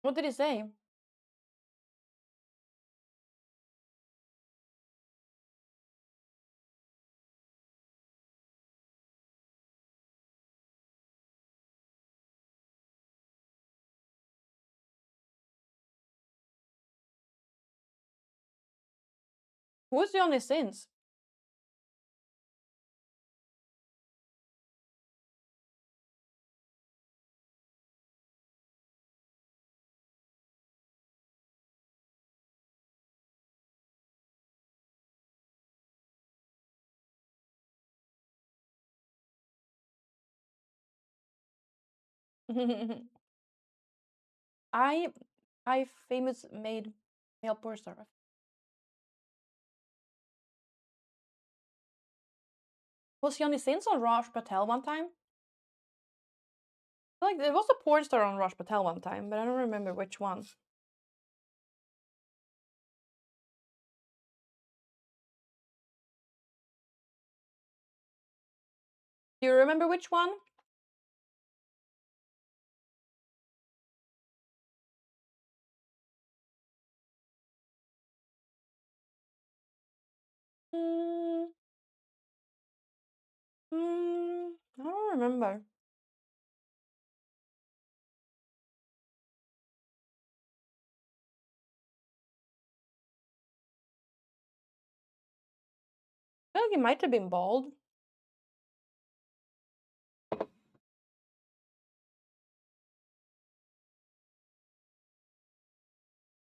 What did he say? Who's Johnny Sins? I, I famous made male porn star. Was Johnny Sins on Raj Patel one time? I feel like there was a porn star on Raj Patel one time, but I don't remember which one. Do you remember which one? Mm, I don't remember. I feel like he might have been bald.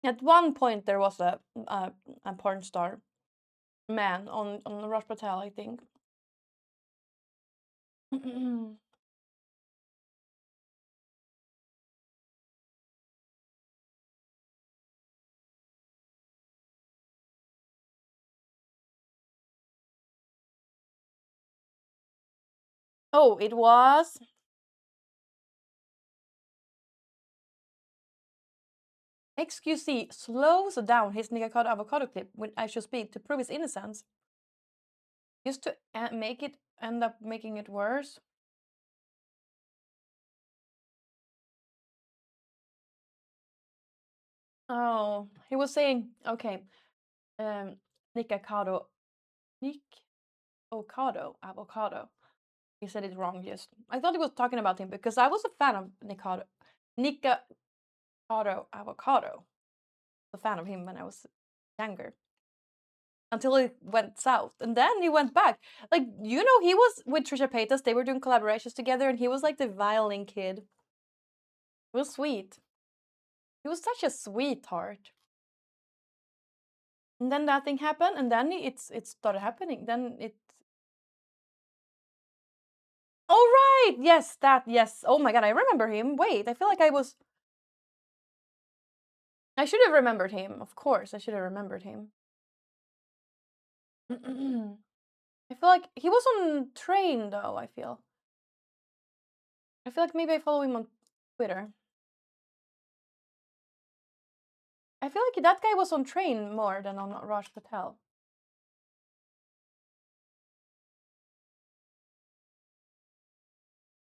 At one point, there was a porn star man on Raj Patel, I think. Oh, it was. XQC slows down his Nikakado avocado clip when I should speak to prove his innocence. Just to make it end up making it worse. Oh, he was saying, okay, Nikakado, Nick Ocado, avocado. He said it wrong. Just I thought he was talking about him because I was a fan of Nikacado, Nikacado avocado. A fan of him when I was younger. Until it went south, and then he went back. Like he was with Trisha Paytas. They were doing collaborations together, and he was like the violin kid. It was sweet. He was such a sweetheart. And then that thing happened, and then it started happening. Then it. Oh right, yes, that yes. Oh my god, I remember him. Wait, I feel like I was. I should have remembered him. Of course, I should have remembered him. I feel like he was on Train though. I feel like maybe I follow him on Twitter. I feel like that guy was on Train more than on Raj Patel.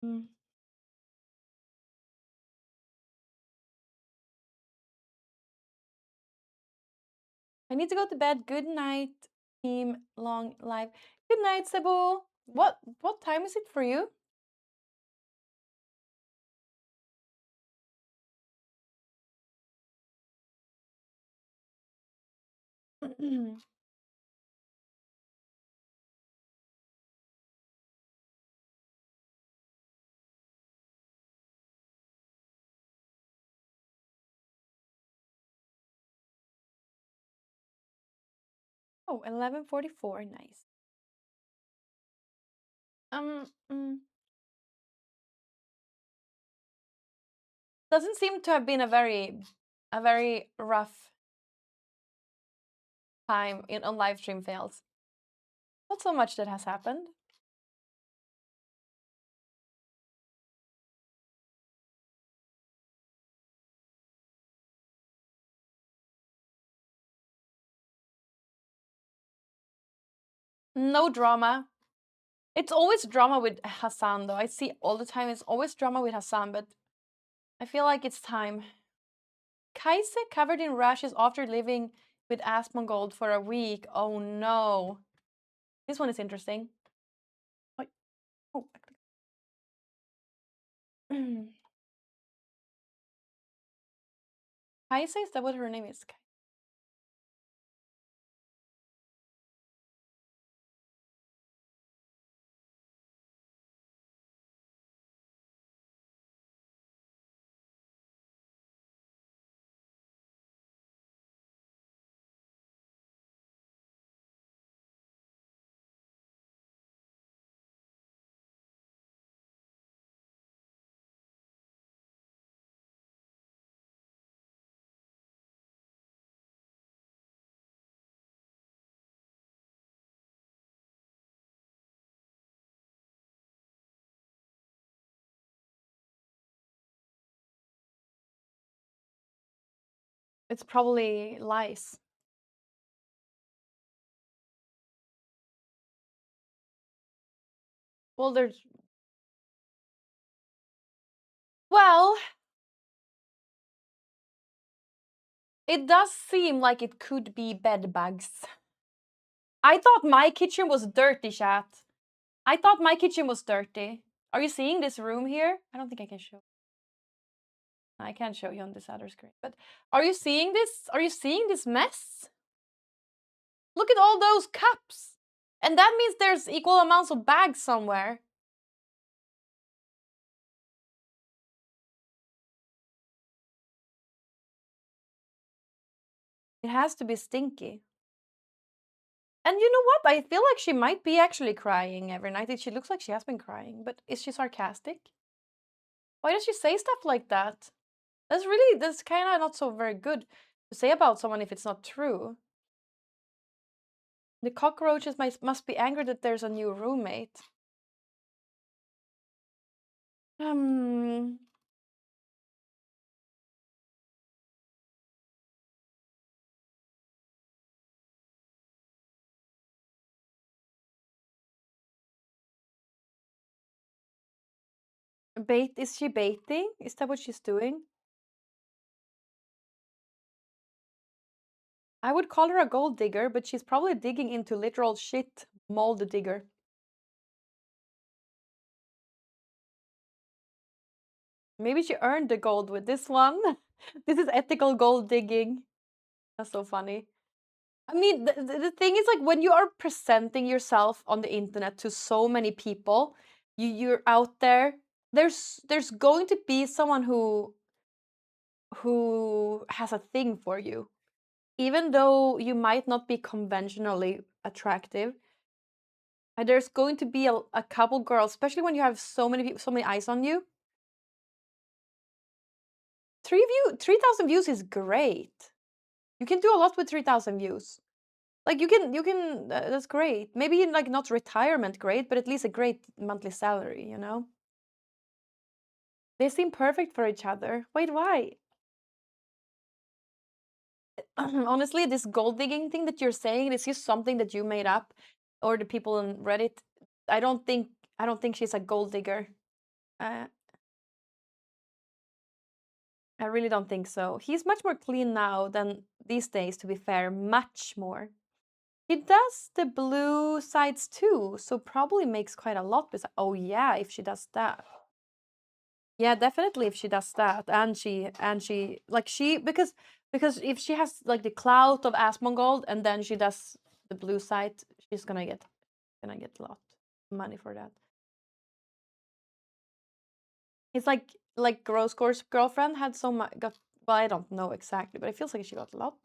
Mm. I need to go to bed. Good night, team. Long live. Good night, Cebu. What time is it for you? Oh, 11:44. Nice. Um, mm, doesn't seem to have been a very rough time in on live stream fails. Not so much that has happened. No drama. It's always drama with Hassan though. I see all the time it's always drama with Hassan, but I feel like it's time. Kaise covered in rashes after living with Asmongold for a week. Oh no. This one is interesting. Oh. Kaise, is that what her name is? It's probably lies. Well, well, it does seem like it could be bed bugs. I thought my kitchen was dirty, chat. I thought my kitchen was dirty. Are you seeing this room here? I don't think I can show. I can't show you on this other screen. But are you seeing this? Are you seeing this mess? Look at all those cups. And that means there's equal amounts of bags somewhere. It has to be stinky. And you know what? I feel like she might be actually crying every night. She looks like she has been crying. But is she sarcastic? Why does she say stuff like that? That's kind of not so very good to say about someone if it's not true. The cockroaches must be angry that there's a new roommate. Um, is she baiting? Is that what she's doing? I would call her a gold digger, but she's probably digging into literal shit. Mold digger. Maybe she earned the gold with this one. This is ethical gold digging. That's so funny. I mean, the thing is, like, when you are presenting yourself on the internet to so many people, you're out there. There's going to be someone who has a thing for you, even though you might not be conventionally attractive. There's going to be a couple girls, especially when you have so many eyes on you. 3,000 views is great. You can do a lot with 3,000 views. Like you can that's great. Maybe like not retirement great, but at least a great monthly salary, you know? They seem perfect for each other. Wait, why? Honestly, this gold digging thing that you're saying is just something that you made up, or the people on Reddit. I don't think I don't think she's a gold digger. Uh, I really don't think so. He's much more clean now than these days, to be fair, much more. He does the blue sides too, so probably makes quite a lot. Oh yeah, if she does that. Yeah, definitely if she does that, and she like she because if she has like the clout of Asmongold and then she does the blue side, she's gonna get a lot of money for that. It's like Groscore's girlfriend had so much got. Well, I don't know exactly, but it feels like she got a lot.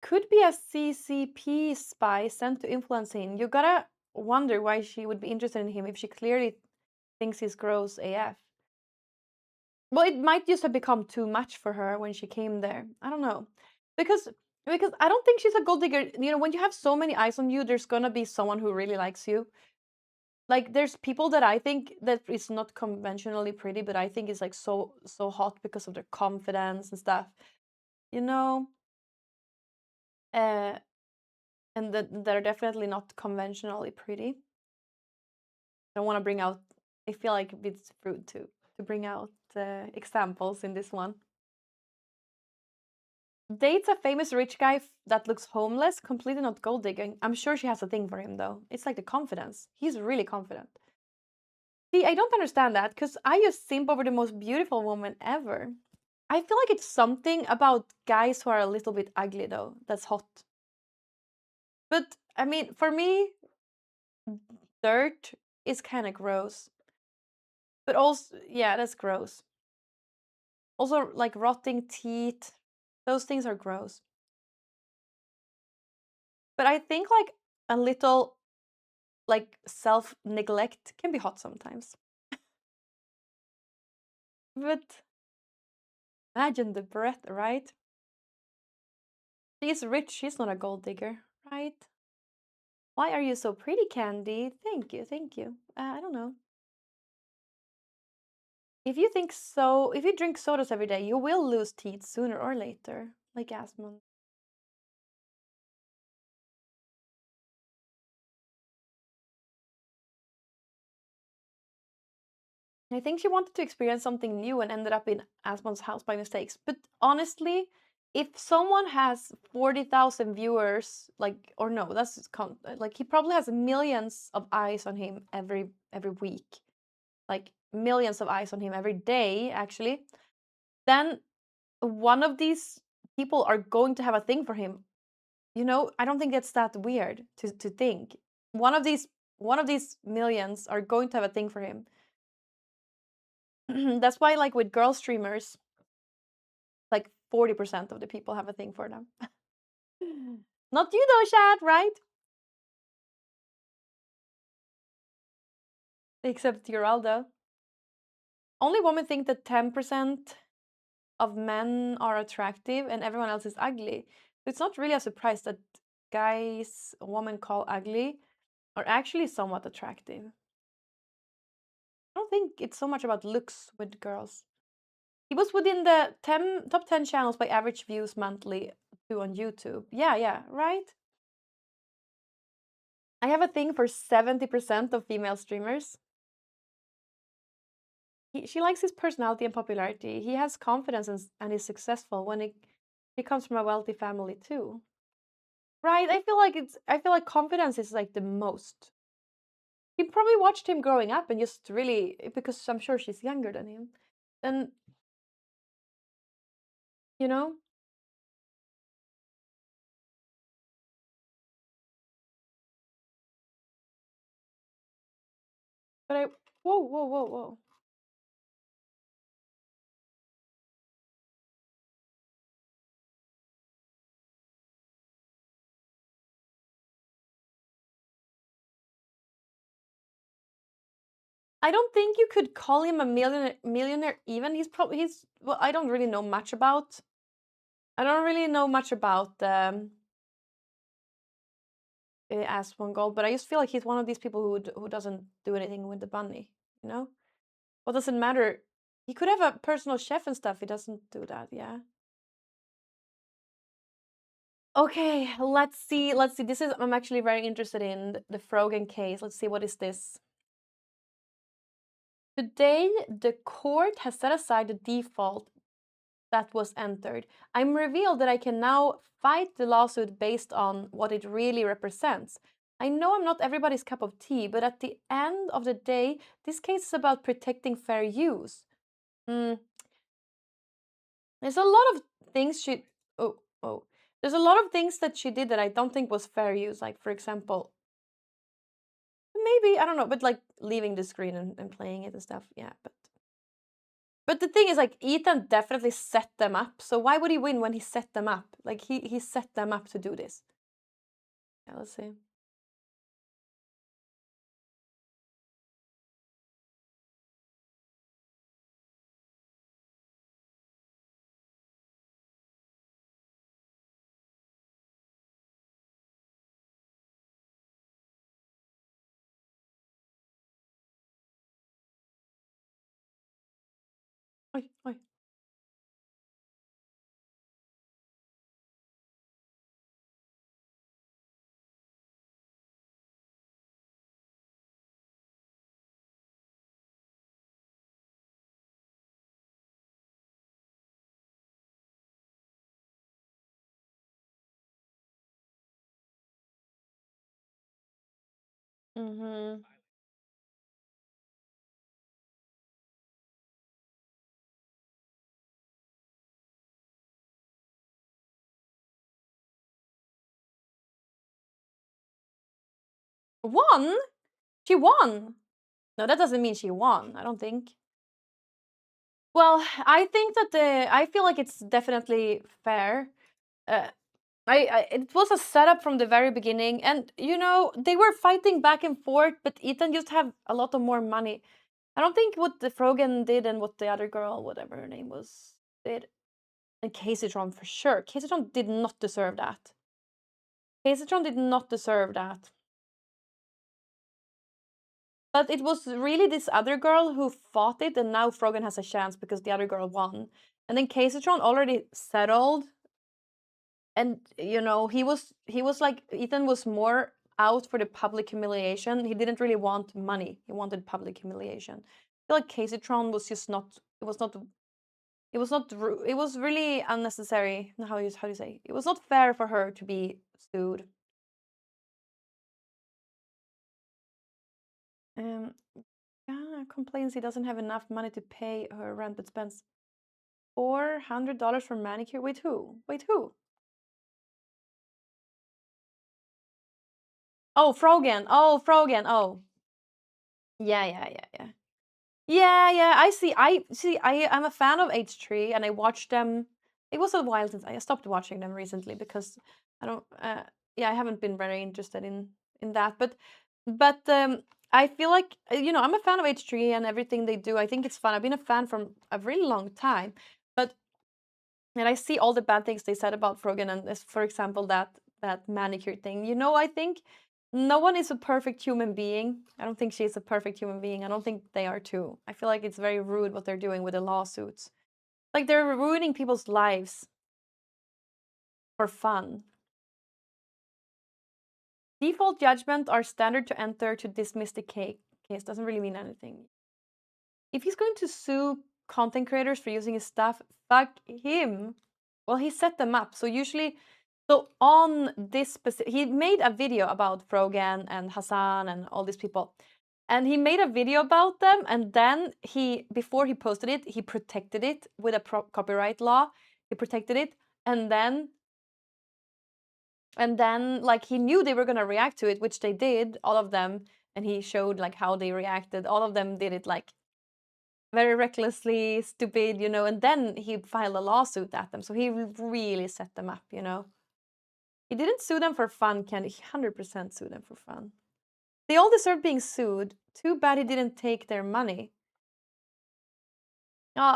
Could be a CCP spy sent to influence him. You gotta wonder why she would be interested in him if she clearly thinks he's gross AF. Well, it might just have become too much for her when she came there. I don't know. Because because I don't think she's a gold digger. You know, when you have so many eyes on you, there's gonna be someone who really likes you. Like there's people that I think that is not conventionally pretty, but I think is like so hot because of their confidence and stuff. You know? Uh and that they're definitely not conventionally pretty. I don't want to bring out I feel like it's rude to bring out examples in this one. Dates a famous rich guy that looks homeless, completely not gold digging. I'm sure she has a thing for him though. It's like the confidence. He's really confident. See, I don't understand that because I just simp over the most beautiful woman ever. I feel like it's something about guys who are a little bit ugly though that's hot. But I mean, for me, dirt is kind of gross. But also, yeah, that's gross. Also, like rotting teeth, those things are gross. But I think like a little like self neglect can be hot sometimes. But imagine the breath, right? She's rich, she's not a gold digger, right? Why are you so pretty, Candy? Thank you, thank you. I don't know. If you drink sodas every day, you will lose teeth sooner or later, like Asmund. I think she wanted to experience something new and ended up in Asmund's house by mistakes. But honestly, if someone has 40,000 viewers, like, or no, like he probably has millions of eyes on him every week, like millions of eyes on him every day, actually. Then one of these people are going to have a thing for him. You know, I don't think it's that weird to think. One of these one of these millions are going to have a thing for him. That's why, like with girl streamers, like 40% of the people have a thing for them. Not you though, Shad, right? Except Geraldo. Only women think that 10% of men are attractive and everyone else is ugly. So it's not really a surprise that guys women call ugly are actually somewhat attractive. I don't think it's so much about looks with girls. He was within the top 10 channels by average views monthly too on YouTube. Yeah, yeah, right? I have a thing for 70% of female streamers. She likes his personality and popularity. He has confidence and is successful when he comes from a wealthy family too. Right? I feel like confidence is like the most. He probably watched him growing up and just really because I'm sure she's younger than him. And you know, but I whoa. I don't think you could call him a millionaire even. He's well, I don't really know much about. I don't really know much about As One Gold, but I just feel like he's one of these people who doesn't do anything with the bunny. You know, what does it matter? He could have a personal chef and stuff. He doesn't do that. Yeah. Okay, let's see. Let's see. This is I'm actually very interested in the Frogan case. Let's see what is this. Today, the court has set aside the default that was entered. I'm revealed that I can now fight the lawsuit based on what it really represents. I know I'm not everybody's cup of tea, but at the end of the day, this case is about protecting fair use. Mm, there's a lot of things she. Oh, oh. There's a lot of things that she did that I don't think was fair use. Like, for example, maybe, I don't know, but like leaving the screen and playing it and stuff. Yeah, but the thing is, like, Ethan definitely set them up. So why would he win when he set them up? Like, he set them up to do this. Yeah, let's see. Oj, oj. Mm-hmm. Won? She won. No, that doesn't mean she won. I don't think. Well, I think that I feel like it's definitely fair. Uh, it was a setup from the very beginning, and you know they were fighting back and forth, but Ethan just have a lot of more money. I don't think what the Frogan did and what the other girl, whatever her name was, did, and Caseytron for sure. Caseytron did not deserve that. Caseytron did not deserve that. But it was really this other girl who fought it, and now Frogan has a chance because the other girl won. And then Caseytron already settled, and you know he was like Ethan was more out for the public humiliation. He didn't really want money. He wanted public humiliation. I feel like Caseytron was just not. It was not. It was not. It was really unnecessary. How do you say? It was not fair for her to be sued. Um, yeah, complains he doesn't have enough money to pay her rent, but spends $400 for manicure. Wait, who? Wait, who? Oh, Frogan. Oh, Frogan. Oh, yeah, yeah, yeah, yeah. Yeah, yeah. I'm a fan of H3, and I watched them. It was a while since I stopped watching them recently because I don't. Yeah, I haven't been very interested in that. But I feel like you know I'm a fan of H3 and everything they do. I think it's fun. I've been a fan from a really long time, but and I see all the bad things they said about Frogan, and for example that manicure thing. You know, I think no one is a perfect human being. I don't think she's a perfect human being. I don't think they are too. I feel like it's very rude what they're doing with the lawsuits. Like they're ruining people's lives for fun. Default judgment are standard to enter to dismiss the case. Doesn't really mean anything. If he's going to sue content creators for using his stuff, fuck him. Well, he set them up. So usually, so on this specific, he made a video about Frogan and Hassan and all these people. And he made a video about them, and then before he posted it, he protected it with a copyright law. He protected it, and then like he knew they were gonna react to it, which they did, all of them, and he showed like how they reacted. All of them did it like very recklessly, stupid, you know, and then he filed a lawsuit at them. So he really set them up, you know. He didn't sue them for fun, Candy. He 100% sued them for fun. They all deserve being sued. Too bad he didn't take their money.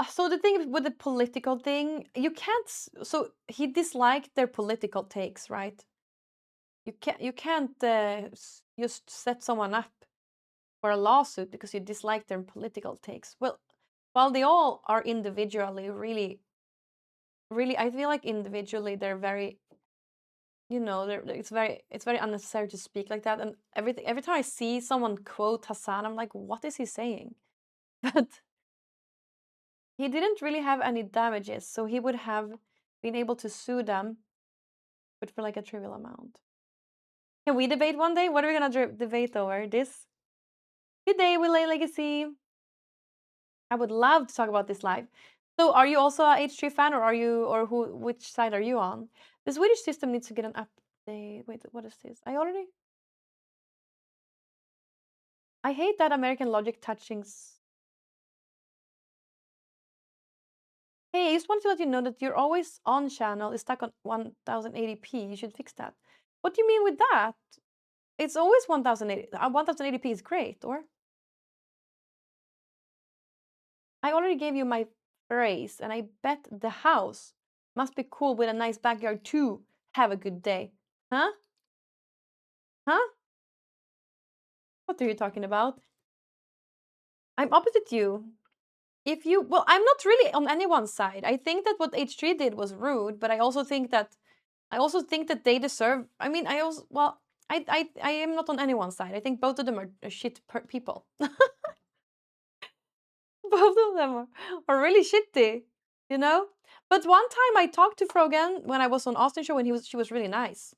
So the thing with the political thing, you can't. So he disliked their political takes, right? You can't just set someone up for a lawsuit because you dislike their political takes. Well, while they all are individually really, really, I feel like individually they're very, it's very unnecessary to speak like that. And every time I see someone quote Hassan, I'm like, what is he saying? But he didn't really have any damages, so he would have been able to sue them, but for like a trivial amount. Can we debate one day? What are we gonna debate over? This? Good day, Willie Legacy. I would love to talk about this live. So, are you also a H3 fan, or are you, or who? Which side are you on? The Swedish system needs to get an update. Wait, what is this? I hate that American logic touchings. Hey, I just wanted to let you know that your always on channel is stuck on 1080p. You should fix that. What do you mean with that? It's always 1080. 1080p is great, or? I already gave you my phrase, and I bet the house must be cool with a nice backyard too. Have a good day. Huh? Huh? What are you talking about? I'm opposite you. Well, I'm not really on anyone's side. I think that what H3 did was rude, but I also think that they deserve. I mean, I am not on anyone's side. I think both of them are shit people. Both of them are really shitty, you know. But one time I talked to Frogan when I was on Austin show, and she was really nice.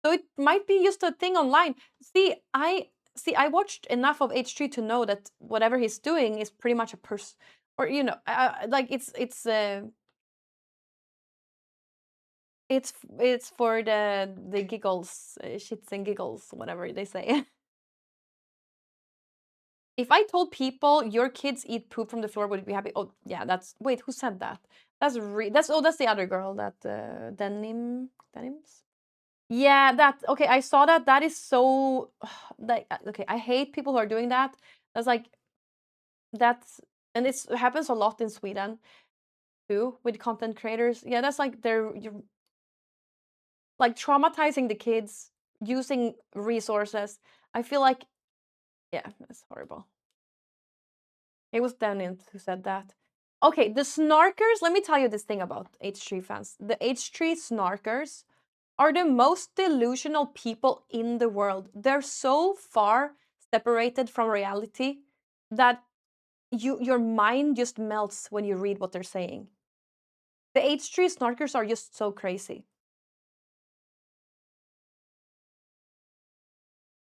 So it might be just a thing online. I watched enough of H3 to know that whatever he's doing is pretty much a person, or like it's for the giggles, shits and giggles, whatever they say. If I told people your kids eat poop from the floor, would you be happy? Oh yeah, wait, who said that? That's the other girl, that denims. Yeah, okay. I saw that. That is so like okay. I hate people who are doing that. That's like that's and it happens a lot in Sweden too with content creators. Yeah, that's like you're like traumatizing the kids using resources. I feel like yeah, that's horrible. It was Daniel who said that. Okay, the snarkers. Let me tell you this thing about H3 fans. The H3 snarkers are the most delusional people in the world. They're so far separated from reality that your mind just melts when you read what they're saying. The H3 snarkers are just so crazy.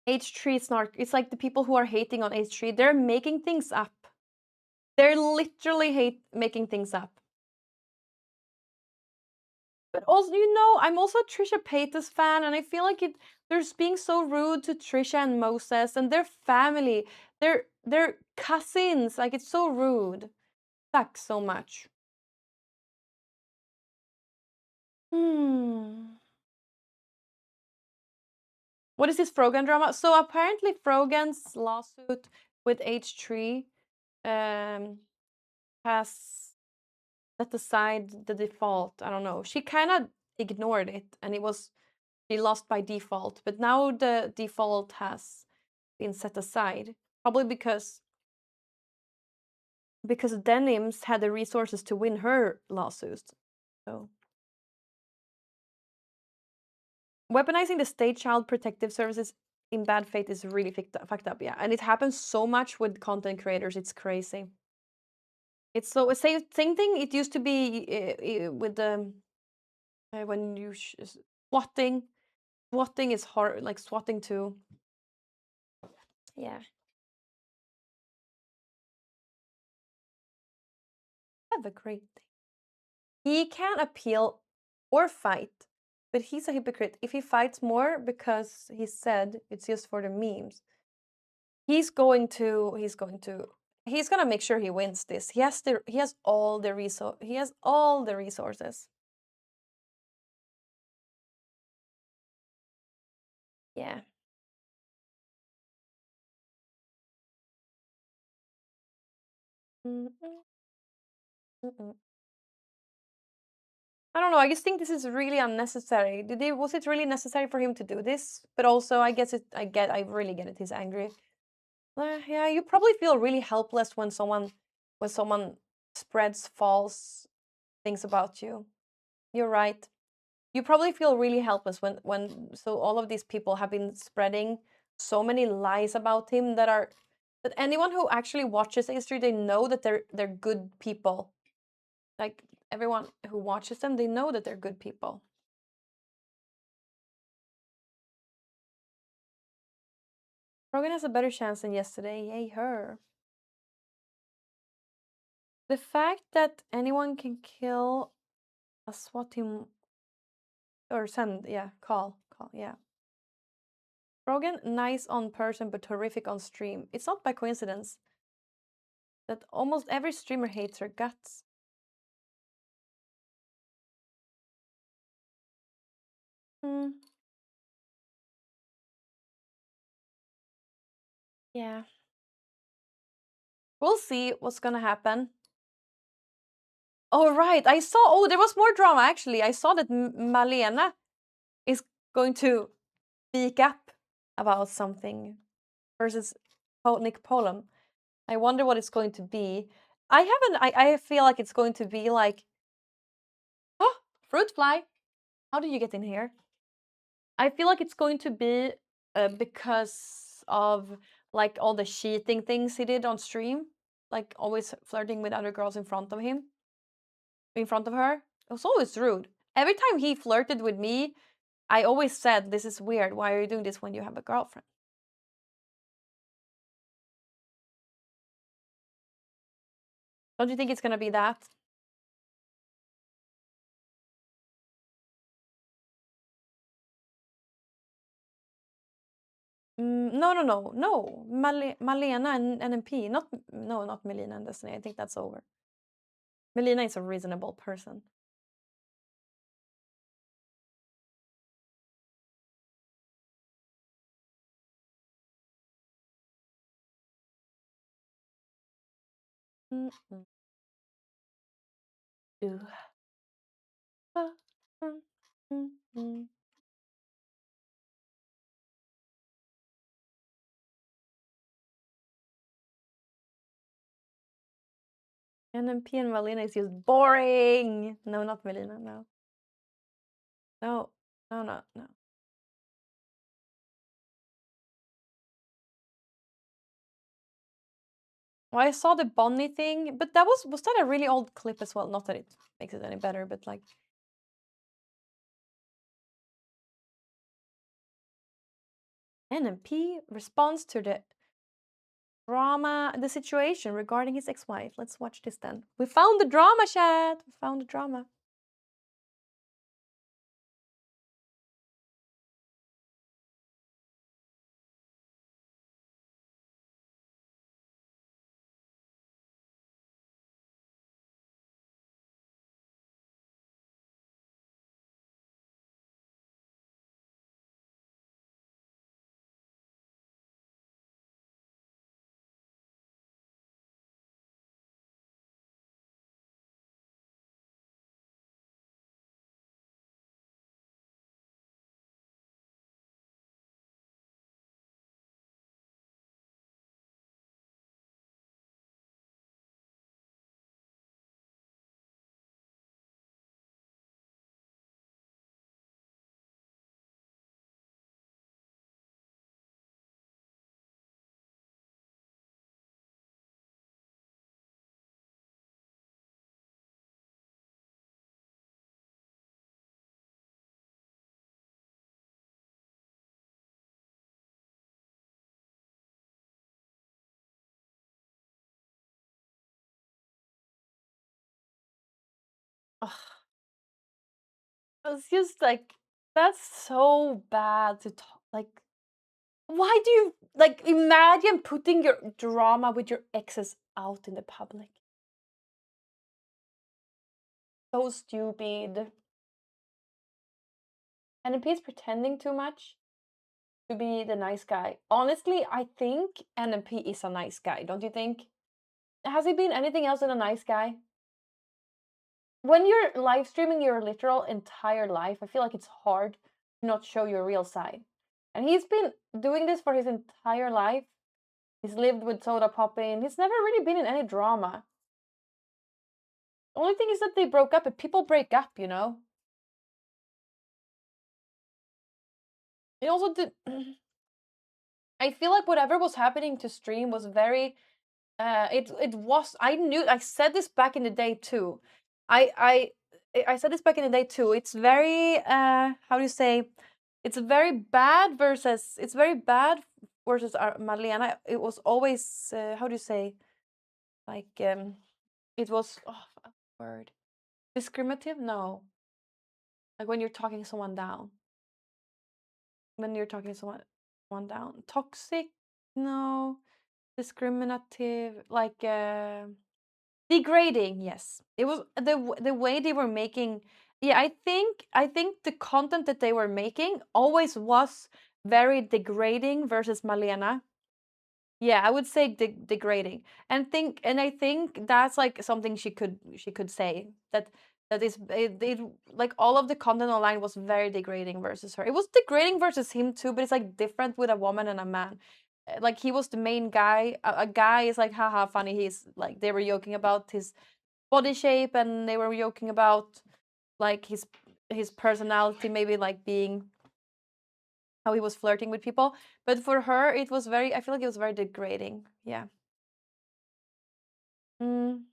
H3 snark. It's like the people who are hating on H3. They're making things up. They're literally making things up. But also, I'm also a Trisha Paytas fan, and I feel like they're being so rude to Trisha and Moses and their family. They're cousins. Like, it's so rude. Sucks so much. What is this Frogan drama? So apparently Frogan's lawsuit with H3 has set aside the default. I don't know. She kind of ignored it, and she lost by default. But now the default has been set aside, probably because Denims had the resources to win her lawsuit. So weaponizing the state child protective services in bad faith is really fucked up, yeah. And it happens so much with content creators. It's crazy. It's so same thing. It used to be with the when you swatting. Swatting is hard, like swatting too. Yeah. Have a great day. He can appeal or fight, but he's a hypocrite. If he fights more because he said it's just for the memes, he's gonna make sure he wins this. He has all the resources. Yeah. Mm, mm. I don't know. I just think this is really unnecessary. Was it really necessary for him to do this? But also, I guess it. I really get it. He's angry. Yeah, you probably feel really helpless when someone spreads false things about you. You're right. You probably feel really helpless when so all of these people have been spreading so many lies about him that anyone who actually watches the history, they know that they're good people. Like everyone who watches them, they know that they're good people. Rogan has a better chance than yesterday. Yay, her. The fact that anyone can kill a SWAT team or send, yeah, call, yeah. Rogan, nice on person but horrific on stream. It's not by coincidence that almost every streamer hates her guts. Hmm. Yeah. We'll see what's gonna happen. Oh, right. I saw. Oh, there was more drama actually. I saw that Malena is going to speak up about something versus Nick Polam. I wonder what it's going to be. I haven't. I feel like it's going to be like, oh, fruit fly. How did you get in here? I feel like it's going to be because of like all the cheating things he did on stream, like always flirting with other girls in front of her. It was always rude. Every time he flirted with me, I always said, "This is weird. Why are you doing this when you have a girlfriend?" Don't you think it's gonna be that? No. Malena and NMP, not Melina and Destiny. I think that's over. Melina is a reasonable person. Mm -mm. Mm, mm, mm. NMP and Melina is just boring. No, not Melina. No, no. Well, I saw the Bonnie thing, but that was that a really old clip as well? Not that it makes it any better, but like NMP responds to the situation regarding his ex-wife. Let's watch this then. We found the drama, chat. We found the drama. Ugh, it's just like that's so bad to talk. Like, why do you like imagine putting your drama with your exes out in the public? So stupid. NMP is pretending too much to be the nice guy. Honestly, I think NMP is a nice guy, don't you think? Has he been anything else than a nice guy? When you're live streaming your literal entire life, I feel like it's hard to not show your real side. And he's been doing this for his entire life. He's lived with soda popping. He's never really been in any drama. Only thing is that they broke up, but people break up, you know? It also did. I feel like whatever was happening to stream was very. It was. I said this back in the day too. I I I said this back in the day too. It's very. How do you say? It's very bad versus. It's very bad versus Madeleine. It was always. How do you say? Like it was. Oh, word. Discriminative? No. Like when you're talking someone down. When you're talking someone down. Toxic? No. Discriminative? Like degrading, yes. It was the way they were making. Yeah, I think the content that they were making always was very degrading versus Malena. Yeah, I would say degrading. And I think that's like something she could say that is it like all of the content online was very degrading versus her. It was degrading versus him too, but it's like different with a woman and a man. Like he was the main guy. A guy is like haha funny. He's like they were joking about his body shape and they were joking about like his personality maybe like being how he was flirting with people. But for her, it was very. I feel like it was very degrading. Yeah. Mm.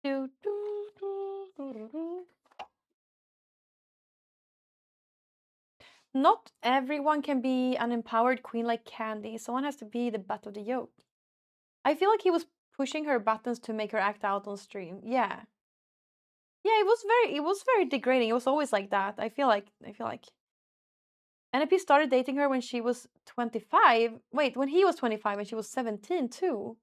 Do, do, do, do, do, do. Not everyone can be an empowered queen like Candy. Someone has to be the butt of the joke. I feel like he was pushing her buttons to make her act out on stream. Yeah. Yeah, it was very degrading. It was always like that. I feel like NP started dating her when she was 25. Wait, when he was 25 and she was 17 too.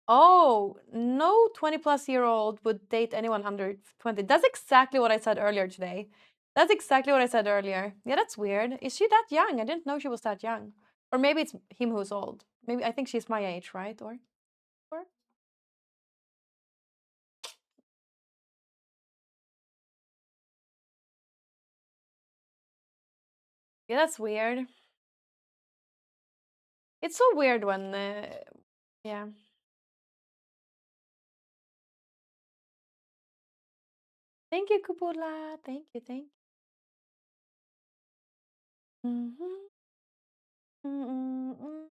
Oh, no 20-plus-year-old would date anyone under 20. That's exactly what I said earlier today. That's exactly what I said earlier. Yeah, that's weird. Is she that young? I didn't know she was that young. Or maybe it's him who's old. Maybe I think she's my age, right? Or yeah, that's weird. It's so weird when yeah. Thank you, Kubula. Thank you, thank you. Mhm. Mm, mm, mm.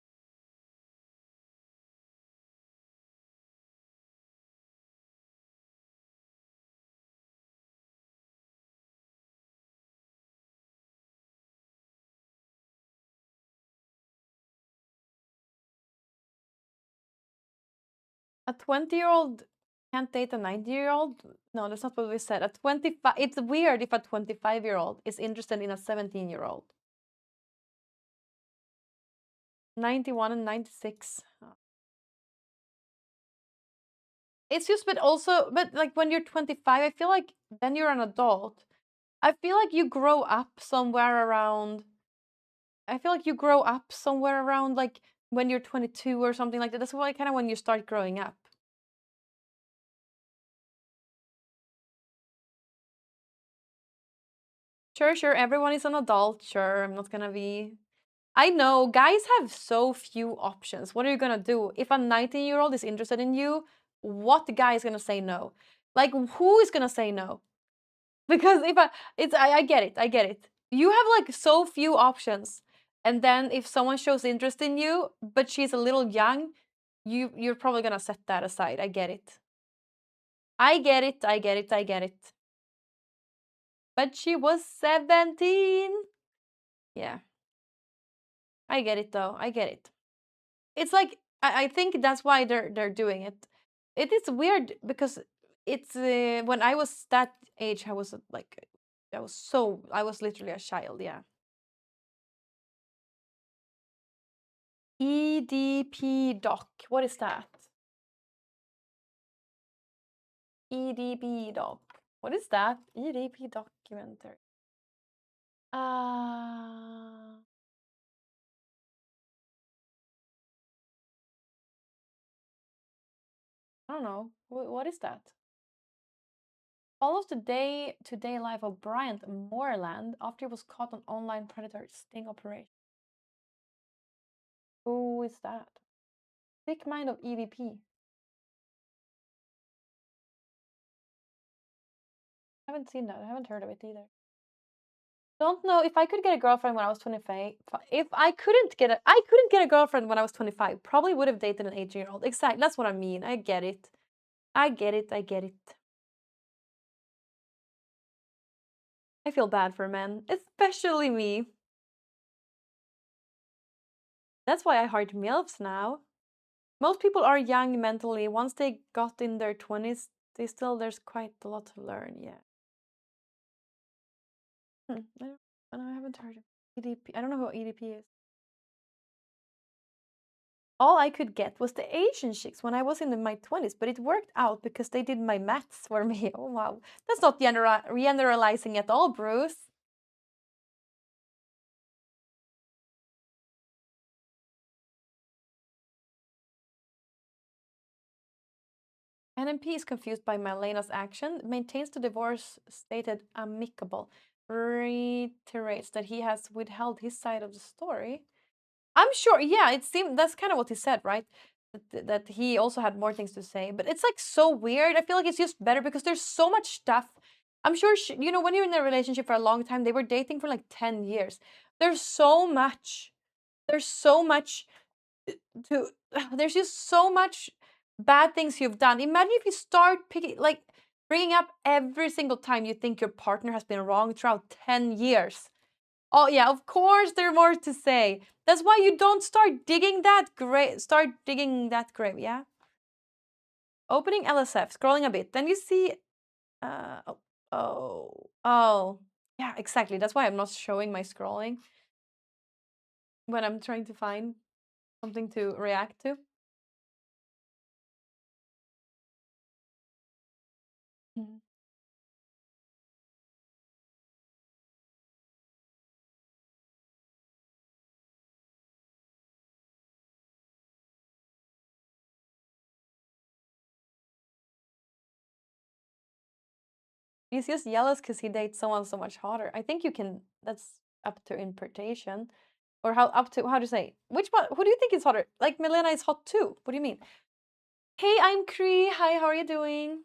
A 20-year-old can't date a 90-year-old? No, that's not what we said. A 25 it's weird if a 25-year-old is interested in a 17-year-old. 91 and 96. It's just but like when you're 25, I feel like then you're an adult. I feel like you grow up somewhere around I feel like you grow up somewhere around like when you're 22 or something like that. That's why kind of when you start growing up. Sure, sure, everyone is an adult. Sure, I'm not gonna be. I know guys have so few options. What are you gonna do? If a 19-year-old is interested in you, what guy is gonna say no? Like, who is gonna say no? Because if I get it, I get it. You have like so few options, and then if someone shows interest in you, but she's a little young, you're probably gonna set that aside. I get it. I get it. I get it. I get it. But she was 17. Yeah, I get it though. I get it. It's like I think that's why they're doing it. It is weird because it's when I was that age, I was like, I was literally a child. Yeah. EDP doc. What is that? EDP doc. What is that? EDP documentary. I don't know. What is that? Follows the day-to-day life of Bryant Moreland after he was caught on online predator sting operation. Who is that? Sick mind of EVP. I haven't seen that. I haven't heard of it either. Don't know if I could get a girlfriend when I was 25. If I couldn't get a girlfriend when I was 25. Probably would have dated an 18-year-old. Exactly. That's what I mean. I get it. I get it. I get it. I feel bad for men, especially me. That's why I heart MILFs now. Most people are young mentally. Once they got in their 20s, there's quite a lot to learn. Yeah. I haven't heard of EDP. I don't know who EDP is. All I could get was the Asian chicks when I was in my 20s, but it worked out because they did my maths for me. Oh, wow. That's not generalizing at all, Bruce. NMP is confused by Malena's action, maintains the divorce stated amicable, reiterates that he has withheld his side of the story. I'm sure, yeah, it seemed that's kind of what he said, right? That he also had more things to say, but it's like so weird. I feel like it's just better because there's so much stuff. I'm sure, when you're in a relationship for a long time, they were dating for like 10 years. There's so much. There's so much to, there's just so much bad things you've done. Imagine if you start picking, like, bringing up every single time you think your partner has been wrong throughout 10 years. Oh yeah, of course there are more to say. That's why you don't start digging that grave. Start digging that grave, yeah? Opening LSF, scrolling a bit. Then you see oh, oh. Yeah, exactly. That's why I'm not showing my scrolling when I'm trying to find something to react to. Mhm. He's just jealous because he dates someone so much hotter. I think you can, that's up to interpretation. Or how to say, which one, who do you think is hotter? Like, Milena is hot too. What do you mean? Hey, I'm Cree. Hi, how are you doing?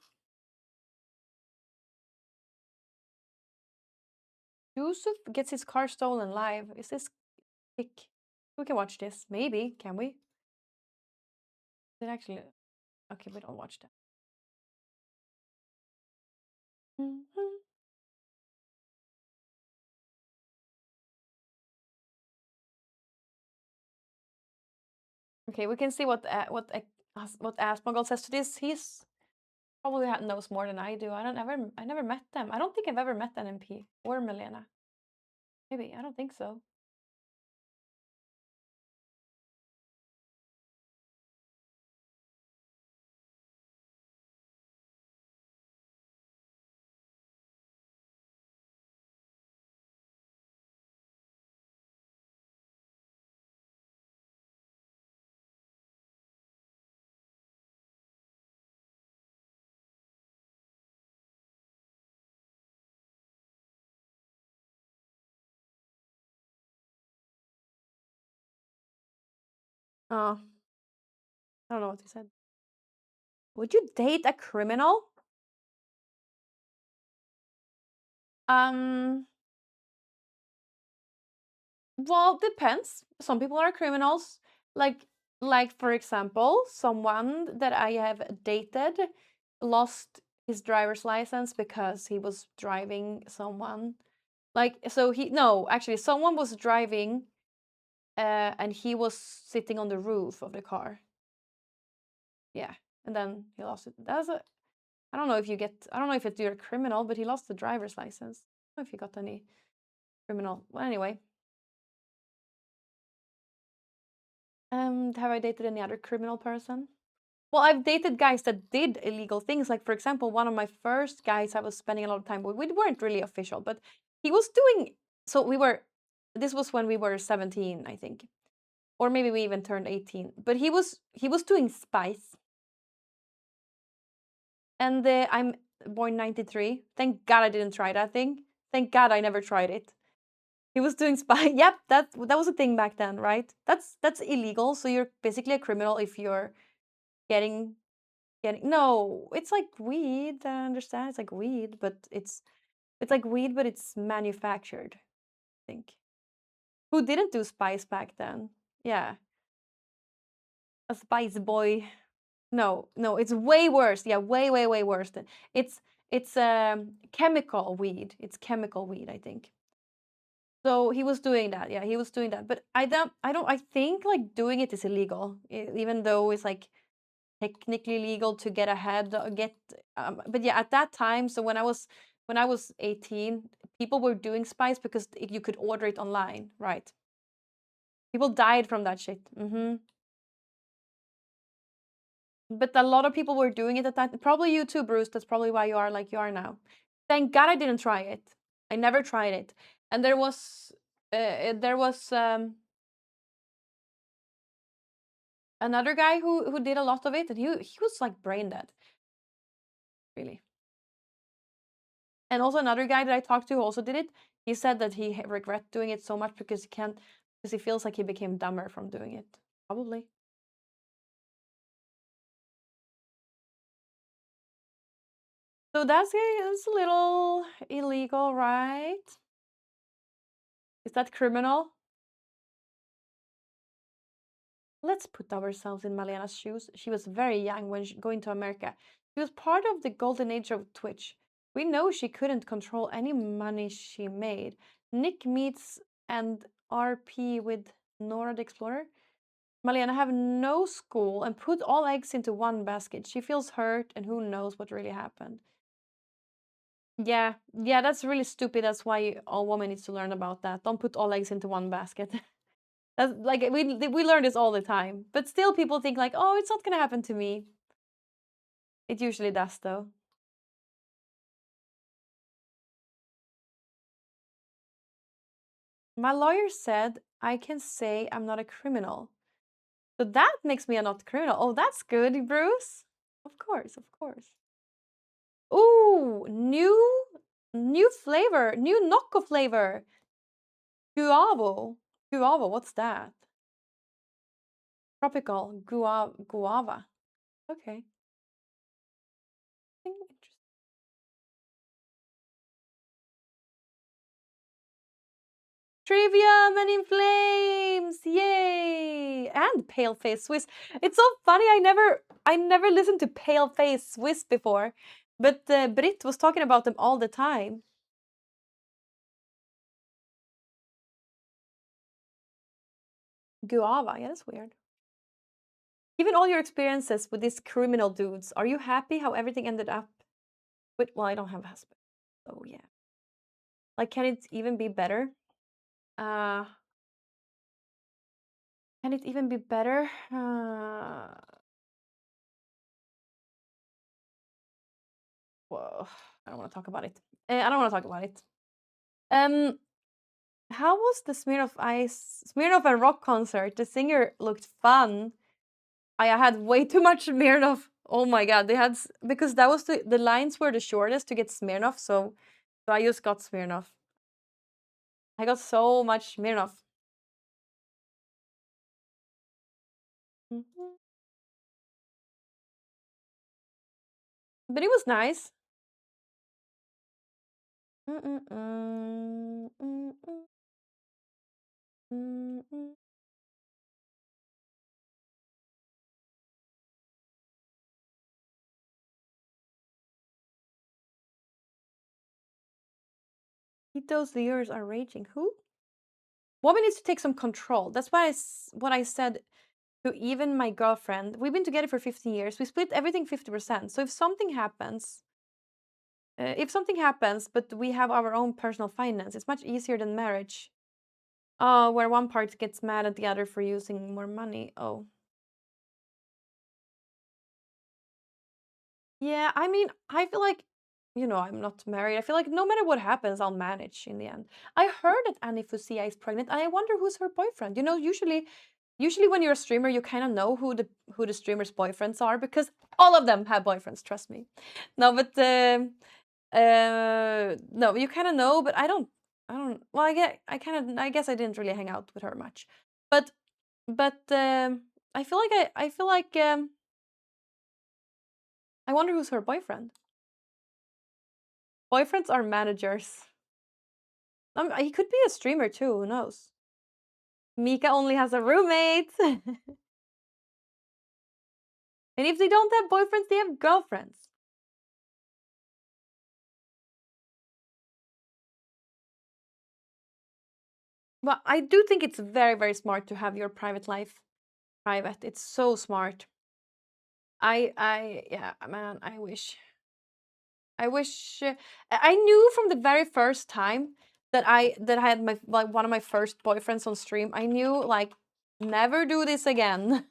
Yusuf gets his car stolen live. Is this kick? We can watch this. Maybe. Can we? Did actually. Okay, we don't watch that. Mhm. Okay, we can see what Asmongold says to this. He's probably knows more than I do. I never met them. I don't think I've ever met NMP or Milena. Maybe. I don't think so. Oh, I don't know what he said. Would you date a criminal? Um, well, depends. Some people are criminals. Like for example, someone that I have dated lost his driver's license because he was driving someone. Like, so he no, actually someone was driving and he was sitting on the roof of the car. Yeah. And then he lost it. I don't know if you're a criminal, but he lost the driver's license. I don't know if he got any criminal. Well, anyway. Have I dated any other criminal person? Well, I've dated guys that did illegal things. Like, for example, one of my first guys I was spending a lot of time with, we weren't really official, but he was doing, so this was when we were 17, I think. Or maybe we even turned 18. But he was doing spice. And I'm born 93. Thank God I didn't try that thing. Thank God I never tried it. He was doing spy. Yep, that was a thing back then, right? That's illegal. So you're basically a criminal if you're getting no, it's like weed. I understand it's like weed, but it's like weed, but it's manufactured, I think. Who didn't do spice back then? Yeah, a spice boy. No, no, it's way worse. Yeah, way, way, way worse than it's chemical weed. It's chemical weed, I think. So he was doing that. Yeah, he was doing that. But I think like doing it is illegal, even though it's like technically legal to get ahead, but yeah, at that time, so when I was 18, people were doing spice because you could order it online, right? People died from that shit. But a lot of people were doing it at that. Probably you too, Bruce. That's probably why you are like you are now. Thank God I didn't try it. I never tried it. And there was another guy who did a lot of it, and he was like brain dead, really. And also another guy that I talked to who also did it. He said that he regret doing it so much because he feels like he became dumber from doing it. Probably. So that's a little illegal, right? Is that criminal? Let's put ourselves in Malena's shoes. She was very young when going to America. She was part of the golden age of Twitch. We know she couldn't control any money she made. Nick meets and RP with Nora the Explorer. Malena have no school and put all eggs into one basket. She feels hurt and who knows what really happened. Yeah, yeah, that's really stupid. That's why all women needs to learn about that. Don't put all eggs into one basket. That's like we learn this all the time. But still people think like, "Oh, it's not going to happen to me." It usually does though. My lawyer said I can say I'm not a criminal. So that makes me a not criminal. Oh, that's good, Bruce. Of course, of course. Ooh, new flavor, new Nocco flavor. Guavo. Guava, what's that? Tropical guava. Okay. Interesting. Trivia, Men in Flames! Yay! And Paleface Swiss. It's so funny. I never listened to Paleface Swiss before, but Britt was talking about them all the time. Guava, yeah, that's weird. Given all your experiences with these criminal dudes, are you happy how everything ended up? But well, I don't have a husband, so yeah. Like, can it even be better? Uh, can it even be better? Whoa, I don't want to talk about it. I don't want to talk about it. Um, how was the Smirnoff and Rock concert? The singer looked fun. I had way too much Smirnoff. Oh my god, they had because that was the lines were the shortest to get Smirnoff, so I just got Smirnoff. I got so much Smirnoff. Mhm. But it was nice. Mm-mm-mm, mm-mm, mm-mm. Those viewers are raging. Who? Woman needs to take some control. That's what I said to even my girlfriend. We've been together for 15 years. We split everything 50%. So if something happens, but we have our own personal finance, it's much easier than marriage. Where one part gets mad at the other for using more money. Oh. Yeah, I mean, I feel like, I'm not married. I feel like no matter what happens, I'll manage in the end. I heard that Annie Fusia is pregnant, and I wonder who's her boyfriend. Usually Usually when you're a streamer, you kind of know who the streamer's boyfriends are because all of them have boyfriends, trust me. No, but no, you kind of know, but I don't well, I guess I didn't really hang out with her much. But I feel like I wonder who's her boyfriend. Boyfriends are managers. He could be a streamer too, who knows? Mika only has a roommate. And if they don't have boyfriends, they have girlfriends. Well, I do think it's very, very smart to have your private life private. It's so smart. Yeah, man, I wish. I knew from the very first time that I had my like one of my first boyfriends on stream. I knew like never do this again.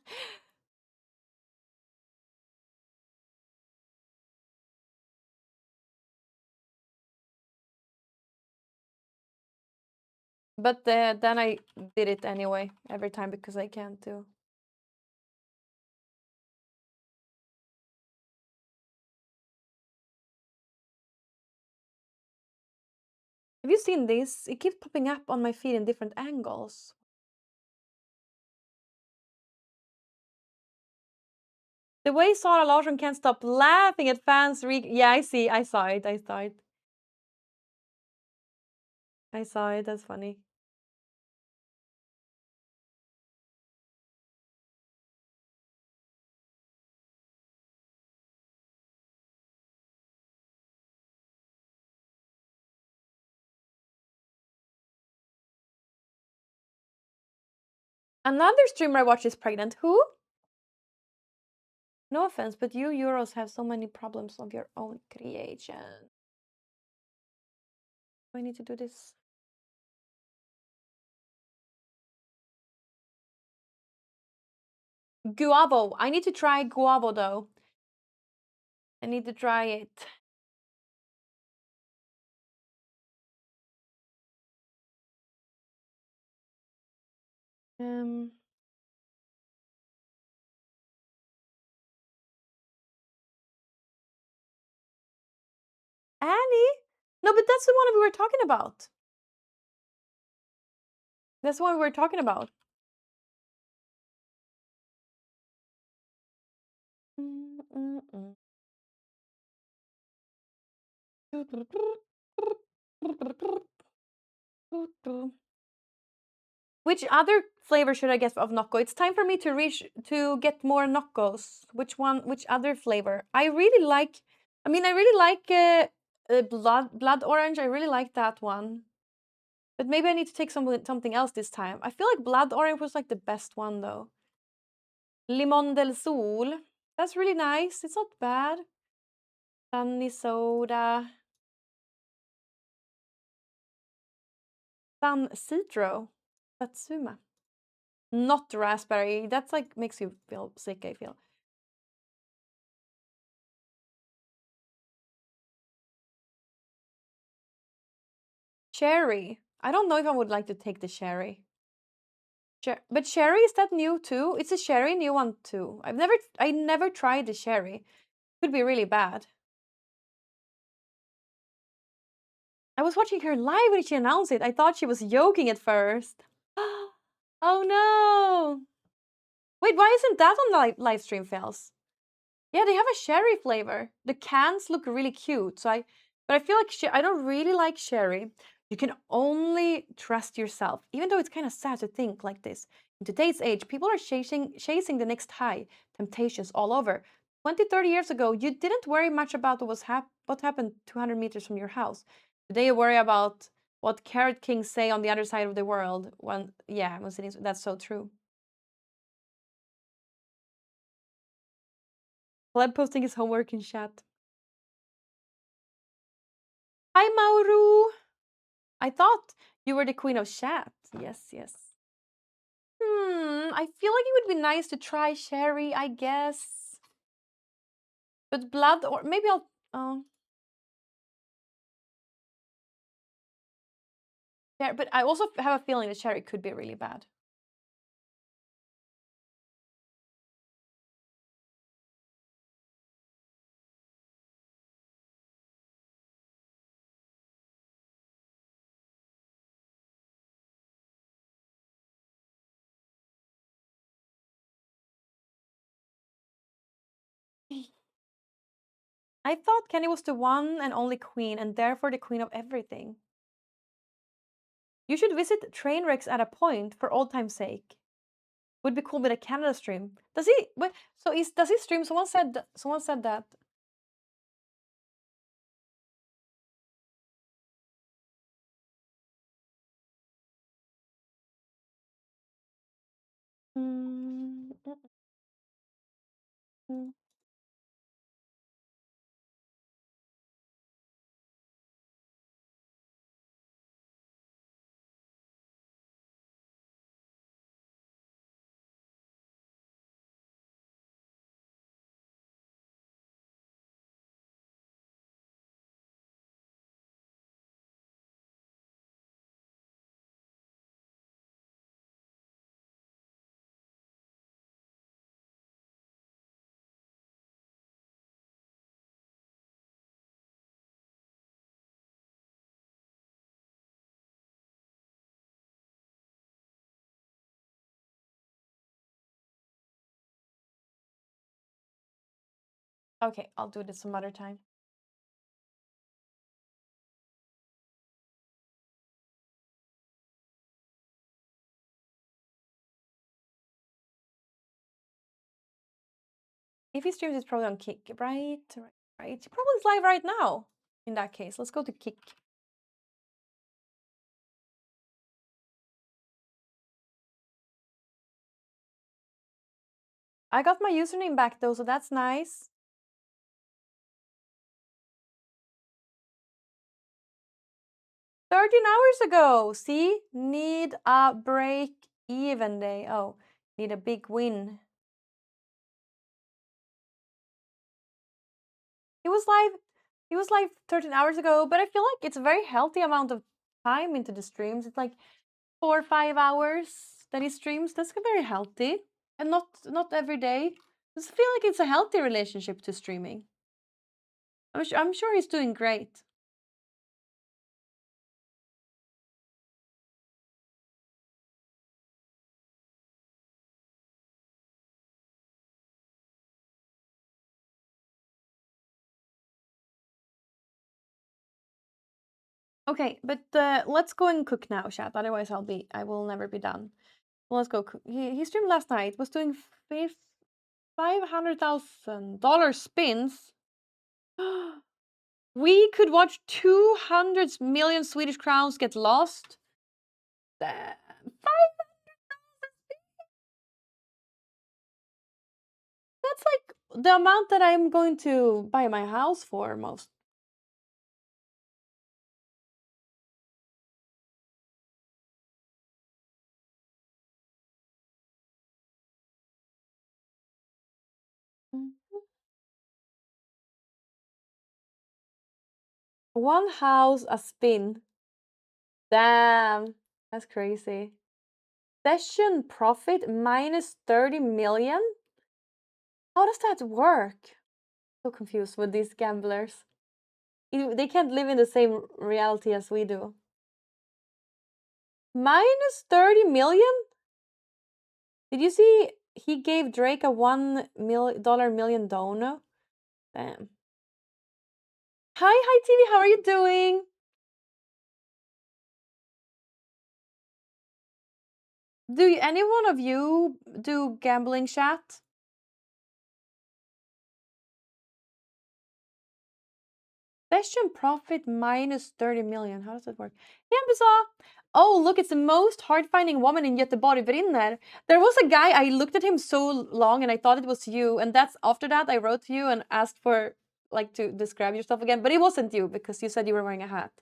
But then I did it anyway every time because I can too. Have you seen this? It keeps popping up on my feed in different angles. The way Sara Larsson can't stop laughing at fans. Yeah, I see. I saw it. I saw it. I saw it. That's funny. Another streamer I watch is pregnant. Who? No offense, but you Euros have so many problems of your own creation. Do I need to do this? Guavo. I need to try guavo though. I need to try it. Um. Annie? No, but that's the one we were talking about. That's the one we were talking about. Which other flavor should I get of Nocco? It's time for me to get more Noccos. Which other flavor? I really like. I mean, I really like blood orange. I really like that one. But maybe I need to take something else this time. I feel like blood orange was like the best one though. Limon del Sol. That's really nice. It's not bad. Sunny soda. San Citro. Satsuma. Not raspberry. That's like makes you feel sick, I feel. Cherry. I don't know if I would like to take the cherry. But cherry, is that new too? It's a cherry new one too. I never tried the cherry. Could be really bad. I was watching her live when she announced it. I thought she was joking at first. Oh no! Wait, why isn't that on the live stream fails? Yeah, they have a sherry flavor. The cans look really cute. But I feel like I don't really like sherry. You can only trust yourself, even though it's kind of sad to think like this. In today's age, people are chasing the next high, temptations all over. 20, 30 years ago, you didn't worry much about what happened 200 meters from your house. Today, you worry about what Carrot Kings say on the other side of the world. That's so true. Gleb posting his homework in chat. Hi, Mauru. I thought you were the queen of chat. Yes, yes. I feel like it would be nice to try sherry, I guess. But blood, or maybe I'll. Yeah, but I also have a feeling that sherry could be really bad. I thought Candy was the one and only queen, and therefore the queen of everything. You should visit Trainwrecks at a point for old time's sake. Would be cool with a Canada stream. Does he? Wait, so does he stream? Someone said. Someone said that. Mm, mm, mm. Okay, I'll do this some other time. If he streams, it's probably on Kick, right? Right. He probably is live right now. In that case, let's go to Kick. I got my username back though, so that's nice. 13 hours ago. See? Need a break even day. Oh, need a big win. He was live 13 hours ago, but I feel like it's a very healthy amount of time into the streams. It's like 4 or 5 hours that he streams. That's very healthy. And not every day. I just feel like it's a healthy relationship to streaming. I'm sure he's doing great. Okay, but let's go and cook now, chat. Otherwise, I will never be done. Well, let's go cook. He streamed last night. Was doing $500,000 spins. We could watch 200 million Swedish crowns get lost. Damn. 500,000 spins. That's like the amount that I'm going to buy my house for most. One house a spin. Damn, that's crazy. Session profit minus 30 million? How does that work? So confused with these gamblers. They can't live in the same reality as we do. Minus 30 million? Did you see he gave Drake a $1 million dono? Damn. Hi TV, how are you doing? Do any one of you do gambling chat? Session profit minus 30 million. How does that work? Hembisa! Oh, look, it's the most hard-finding woman in Göteborg brinner. There was a guy, I looked at him so long and I thought it was you. And that's after that I wrote to you and asked for, like, to describe yourself again. But it wasn't you because you said you were wearing a hat.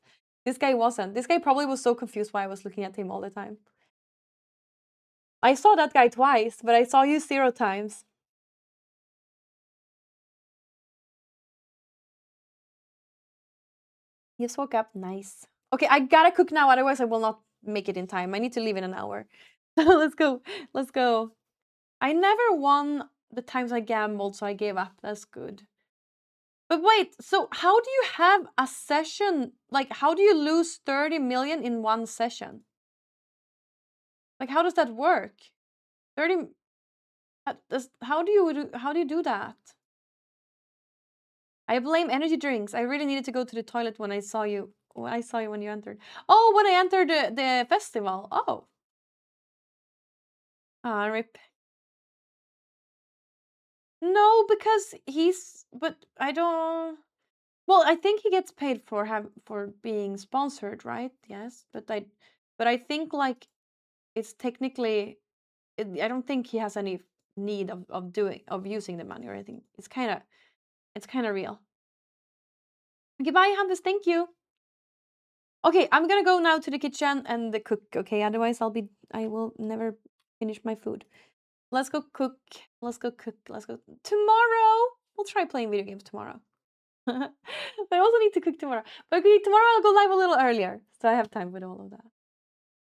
This guy wasn't. This guy probably was so confused why I was looking at him all the time. I saw that guy twice, but I saw you 0 times. You just woke up. Nice. Okay, I gotta cook now, otherwise I will not make it in time. I need to leave in an hour. Let's go. Let's go. I never won the times I gambled, so I gave up. That's good. But wait, so how do you have a session? Like, how do you lose 30 million in one session? Like, how does that work? 30. How do you do that? I blame energy drinks. I really needed to go to the toilet when I saw you. When I saw you when you entered. Oh, when I entered the festival. Oh. Ah, rip. No, because he's. But I don't. Well, I think he gets paid for being sponsored, right? Yes, but I think like it's technically. I don't think he has any need of using the money or anything. It's kind of real. Goodbye, Handes. Thank you. Okay, I'm gonna go now to the kitchen and cook. Okay, otherwise I will never finish my food. Let's go cook. Let's go cook. Let's go tomorrow. We'll try playing video games tomorrow. But I also need to cook tomorrow. But okay, tomorrow I'll go live a little earlier, so I have time with all of that.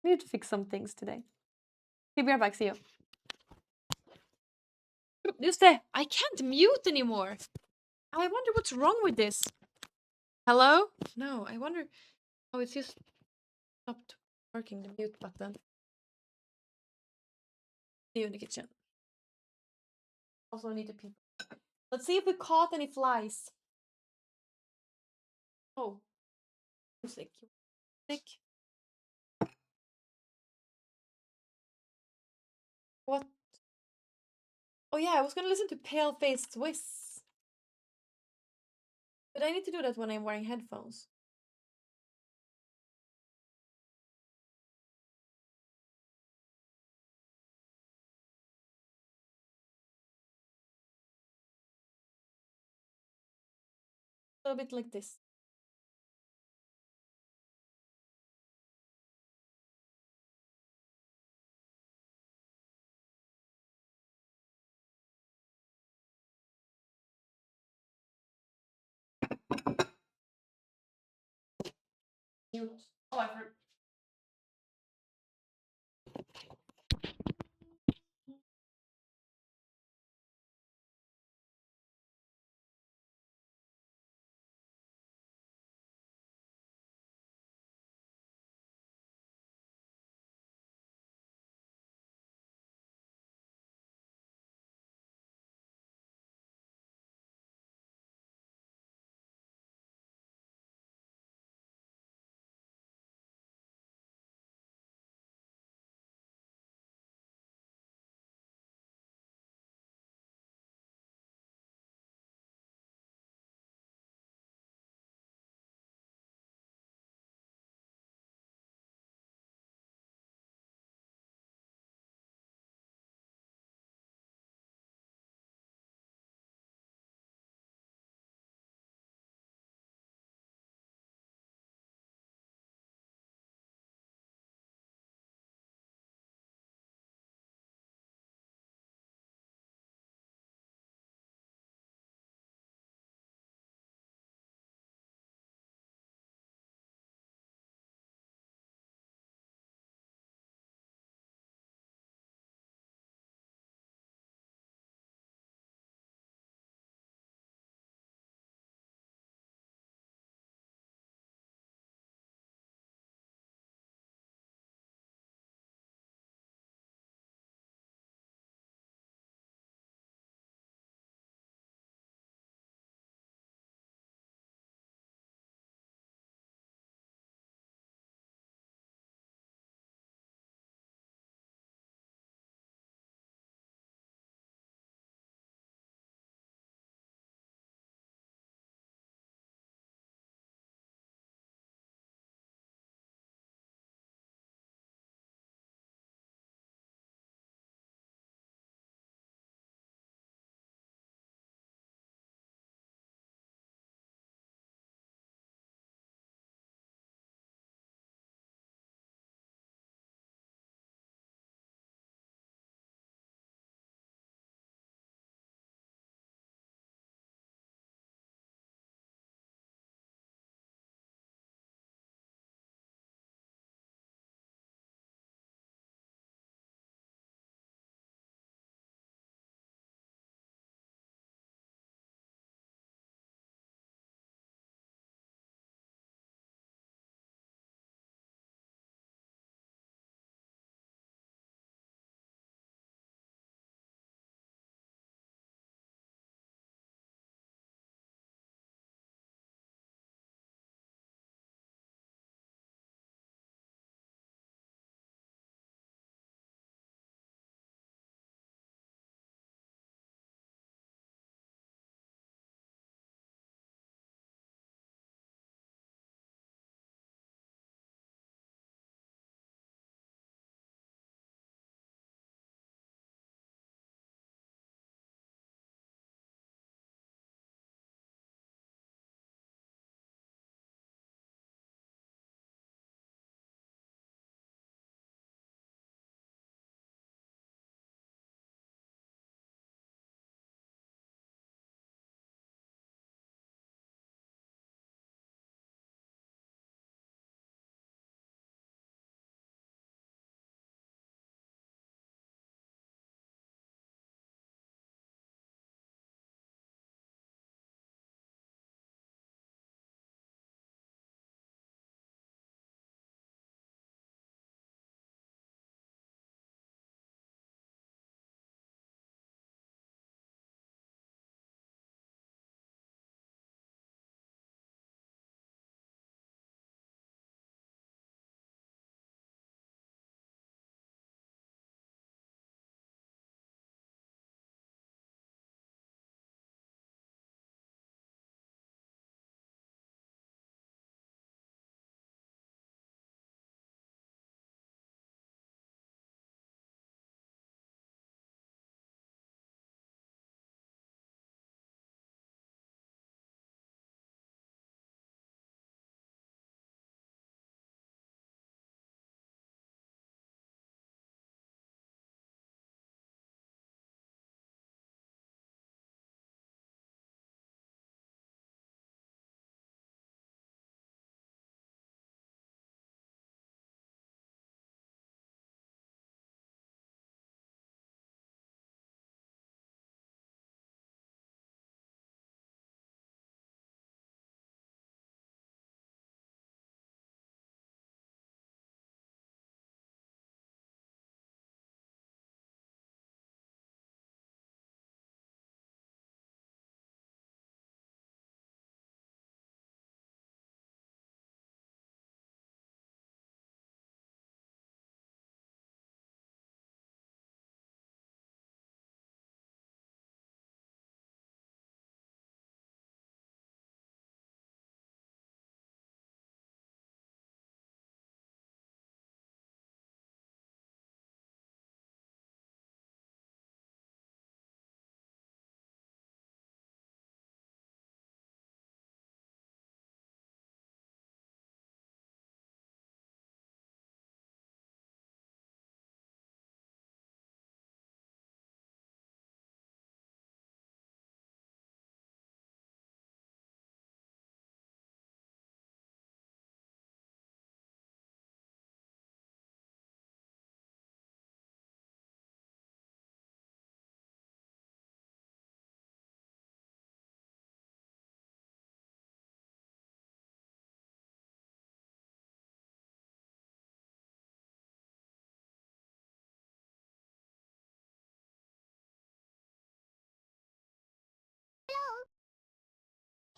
I need to fix some things today. Okay, be right back. See you. Just det, I can't mute anymore. I wonder what's wrong with this. Hello? No, I wonder. Oh, it's just stopped working, the mute button. See you in the kitchen. Also need to pee. Let's see if we caught any flies. Oh. Music. Music. What? Oh yeah, I was gonna listen to Pale Face Swiss. But I need to do that when I'm wearing headphones. So a bit like this. Mute. Oh, I heard.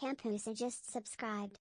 Hampusa just subscribed.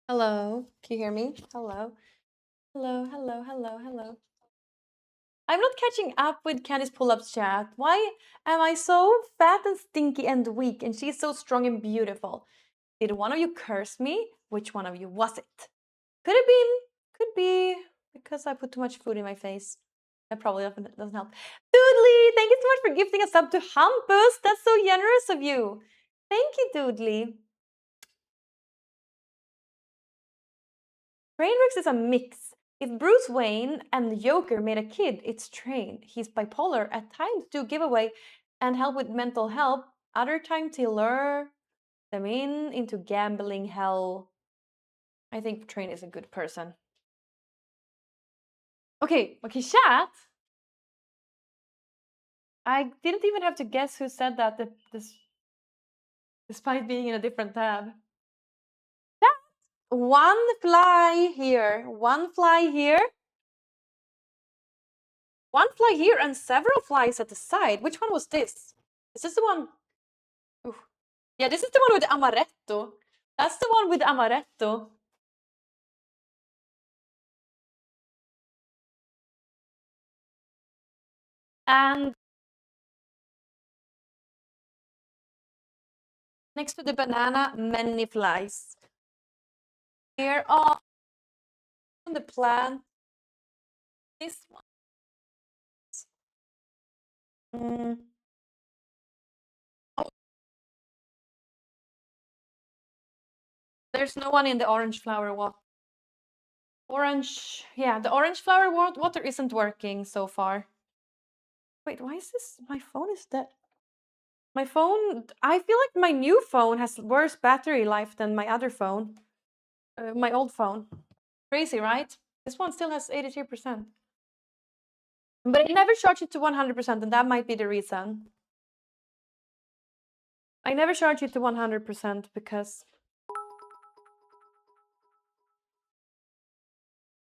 Hello, can you hear me? Hello, hello, hello, hello, hello. I'm not catching up with Candy's pull-ups chat. Why am I so fat and stinky and weak and she's so strong and beautiful? Did one of you curse me? Which one of you was it? Could have been, could be because I put too much food in my face. That probably doesn't help. Doodly, thank you so much for gifting a sub to Hampus. That's so generous of you. Thank you, Doodly. Trainwreck is a mix. If Bruce Wayne and the Joker made a kid, it's Train. He's bipolar, at times do giveaway and help with mental health, other times he'll lure them into gambling hell. I think Train is a good person. Okay, chat. I didn't even have to guess who said that despite being in a different tab. Chat. One fly here, one fly here. One fly here and several flies at the side. Which one was this? Is this the one? Ooh. Yeah, this is the one with the amaretto. That's the one with the amaretto. And next to the banana, many flies. Here on the plant, this one. Oh, there's no one in the orange flower water. Orange, yeah, the orange flower water isn't working so far. Wait, why is this? My phone is dead. My phone, I feel like my new phone has worse battery life than my other phone. My old phone. Crazy, right? This one still has 83%. But I never charge it to 100%, and that might be the reason. I never charge it to 100% because...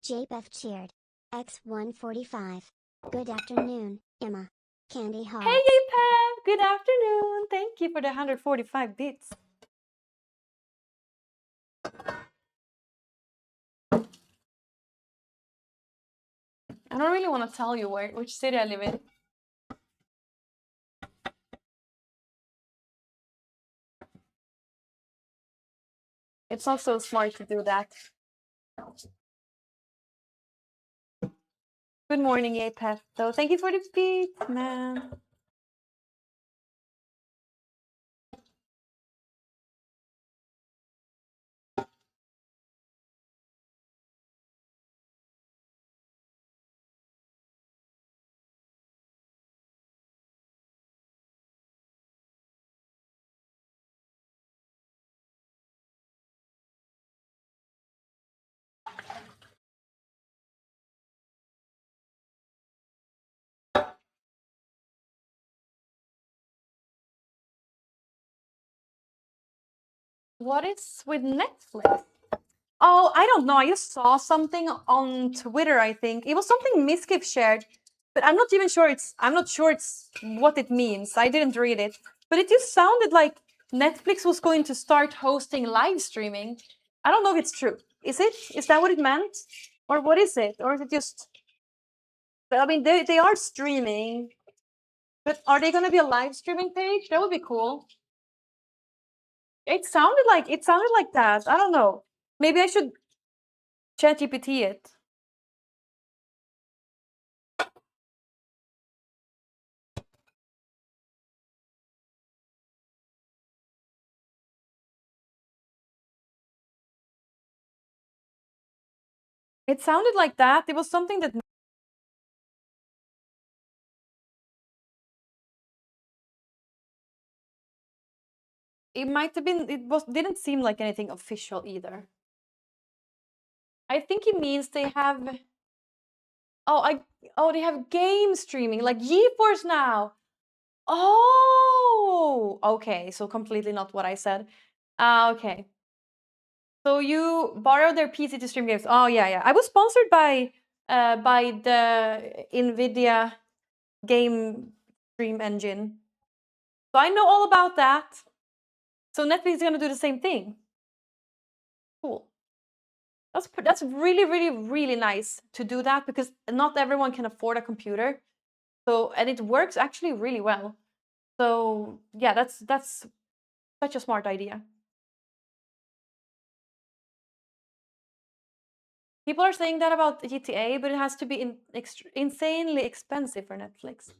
JBF cheered. X145. Good afternoon, Emma. Candy Hey, heart. Pep! Good afternoon! Thank you for the 145 bits. I don't really want to tell you which city I live in. It's not so smart to do that. Good morning, Apet. So thank you for the beat, man. What is with Netflix? Oh, I don't know. I just saw something on Twitter, I think. It was something Miskiff shared, but I'm not even sure it's what it means. I didn't read it. But it just sounded like Netflix was going to start hosting live streaming. I don't know if it's true. Is it? Is that what it meant? Or what is it? Or is it just I mean they are streaming, but are they gonna be a live streaming page? That would be cool. It sounded like that. I don't know. Maybe I should ChatGPT it. It sounded like that. It was something that it might have been. Didn't seem like anything official either. I think it means they have. They have game streaming like GeForce Now. Oh, okay. So completely not what I said. Okay. So you borrow their PC to stream games. Oh yeah, yeah. I was sponsored by the NVIDIA game stream engine. So I know all about that. So Netflix is gonna do the same thing. Cool. That's really, really, really nice to do that because not everyone can afford a computer. So and it works actually really well. So yeah, that's such a smart idea. People are saying that about GTA, but it has to be insanely expensive for Netflix.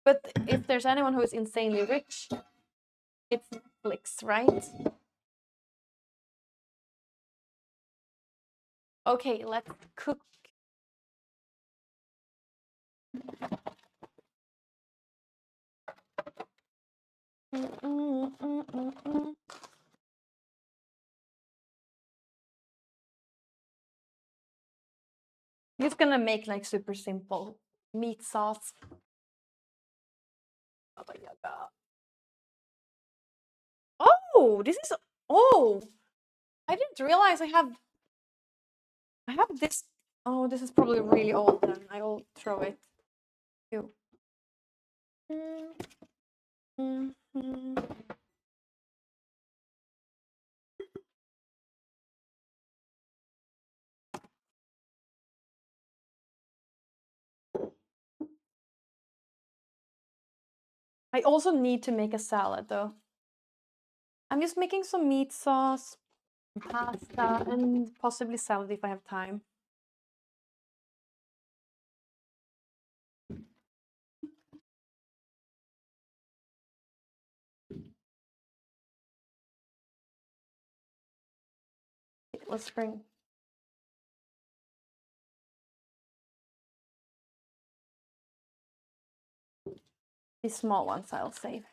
But if there's anyone who is insanely rich, it's Netflix, right? Okay, let's cook. I'm just gonna make like super simple meat sauce. Oh, this is I didn't realize I have this. Oh, this is probably really old then. I will throw it. Ew. I also need to make a salad though. I'm just making some meat sauce, pasta, and possibly salad if I have time. Let's bring. These small ones I'll save.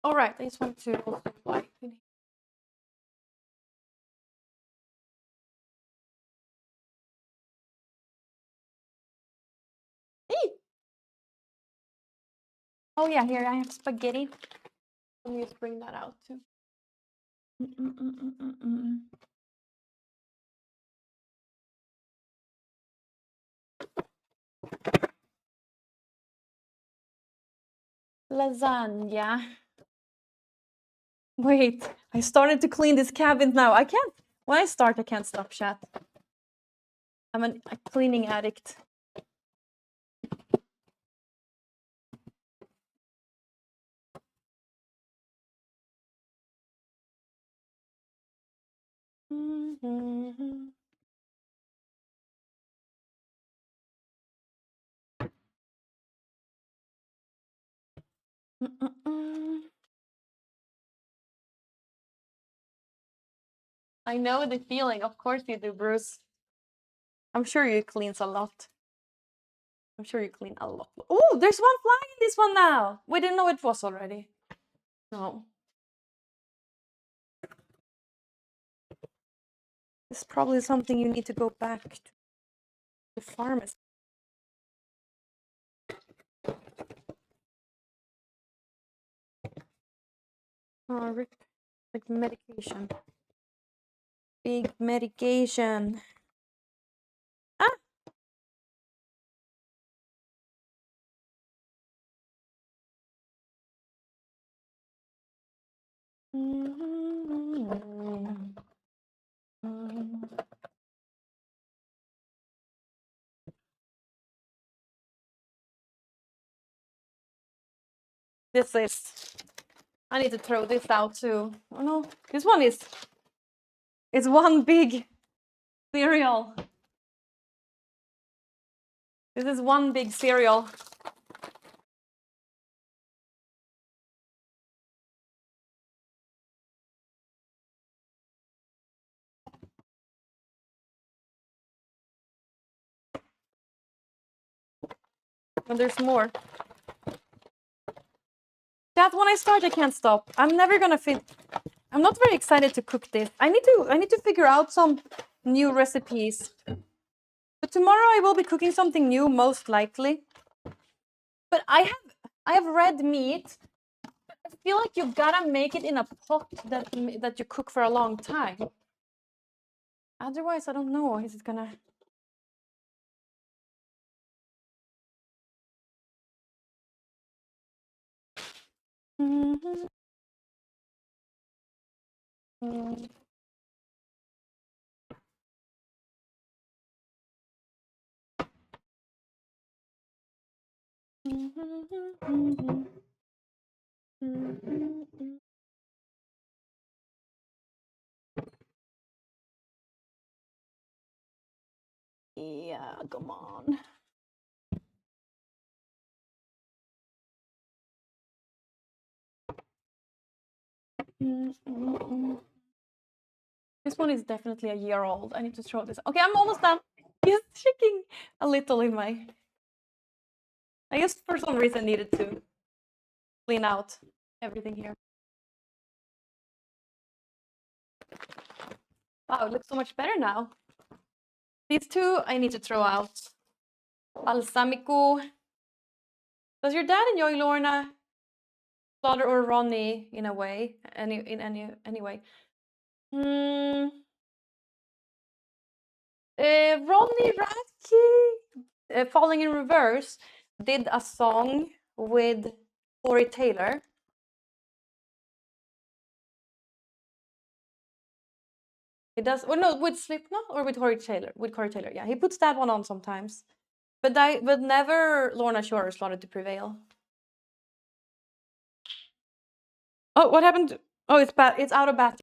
All right, I just want to like. Oh yeah, here I have spaghetti. Let me just bring that out too. Lasagna. Wait, I started to clean this cabinet now. I can't. When I start, I can't stop, chat. I'm a cleaning addict. I know the feeling. Of course you do, Bruce. I'm sure you cleans a lot. I'm sure you clean a lot. Oh, there's one fly in this one now. We didn't know it was already. No. It's probably something you need to go back to the pharmacy. Oh, rip. Like medication. Big medication. Ah! This is. I need to throw this out too. Oh no, this one is. It's one big cereal. This is one big cereal. And there's more. That when I start, I can't stop. I'm never gonna fit. I'm not very excited to cook this. I need to figure out some new recipes. But tomorrow I will be cooking something new, most likely. But I have red meat. I feel like you gotta make it in a pot that you cook for a long time. Otherwise, I don't know. Is it gonna? Yeah, come on. This one is definitely a year old. I need to throw this. Okay, I'm almost done. He's shaking a little in my. I guess for some reason needed to clean out everything here. Wow, it looks so much better now. These two I need to throw out. Balsamico. Does your dad enjoy Lorna, Slaughter, or Ronnie in a way? Any way? Ronnie Radke, Falling in Reverse, did a song with Corey Taylor. He does, or no, with Slipknot or with Corey Taylor? With Corey Taylor, yeah. He puts that one on sometimes. But never Lorna Shore or Slaughter to Prevail. Oh, what happened? Oh, it's bad. It's out of battery.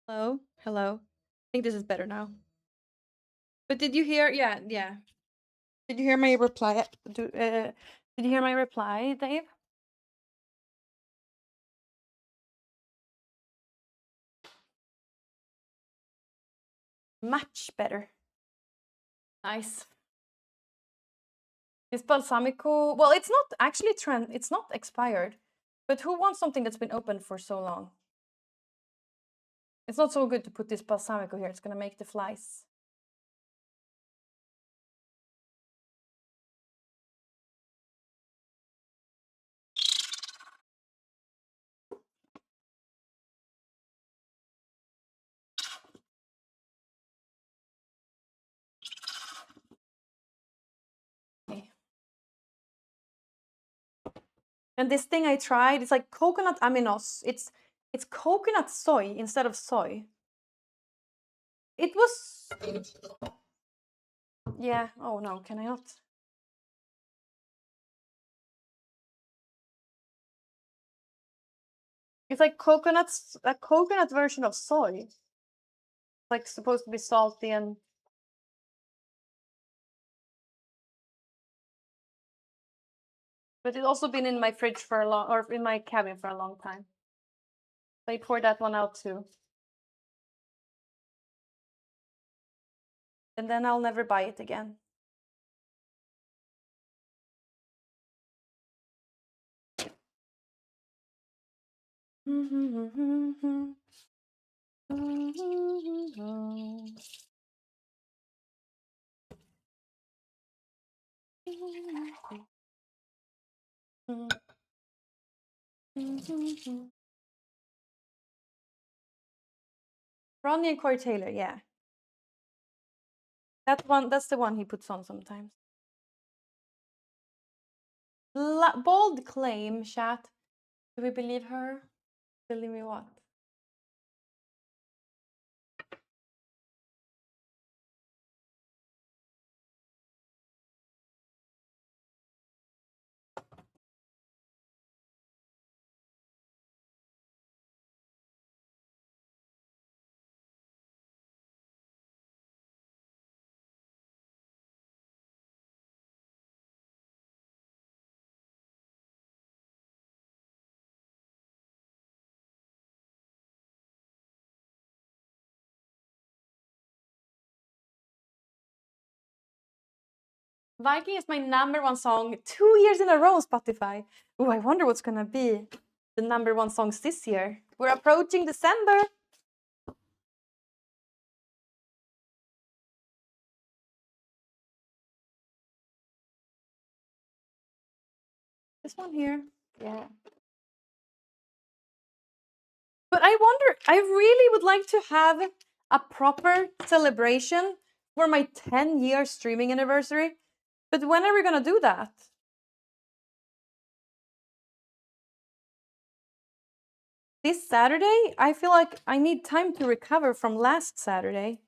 Hello? Hello? I think this is better now. But did you hear? Yeah, yeah. Did you hear my reply? Did you hear my reply, Dave? Much better. Nice. Is balsamico? Well, it's not actually it's not expired. But who wants something that's been open for so long? It's not so good to put this balsamico here. It's gonna make the flies. Okay. And this thing I tried, it's like coconut aminos. It's coconut soy instead of soy. It was, yeah. Oh no, can I not? It's like coconuts, a coconut version of soy. It's like supposed to be salty and. But it's also been in my fridge for a long, or in my cabin for a long time. So I poured that one out too. And then I'll never buy it again. Ronnie and Corey Taylor, yeah. That's the one he puts on sometimes. Bold claim, chat. Do we believe her? Believe me what? Viking is my #1 song 2 years in a row on Spotify. Oh, I wonder what's gonna be the #1 songs this year. We're approaching December. This one here. Yeah. But I wonder, I really would like to have a proper celebration for my 10-year streaming anniversary. But when are we gonna do that? This Saturday? I feel like I need time to recover from last Saturday.